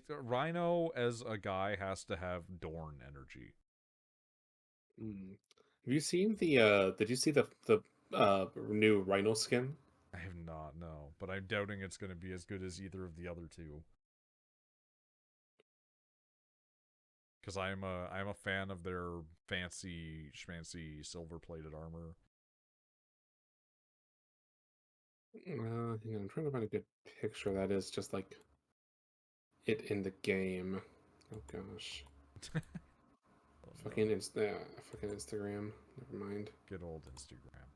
Rhino as a guy has to have Dorn energy. Hmm. Have you seen the did you see the new Rhino skin? I have not, no, but I'm doubting it's gonna be as good as either of the other two. Because I'm a fan of their fancy schmancy silver plated armor. Hang on, I'm trying to find a good picture that is just like it in the game. Oh gosh. Oh, no. Fucking Instagram. Never mind. Good old Instagram.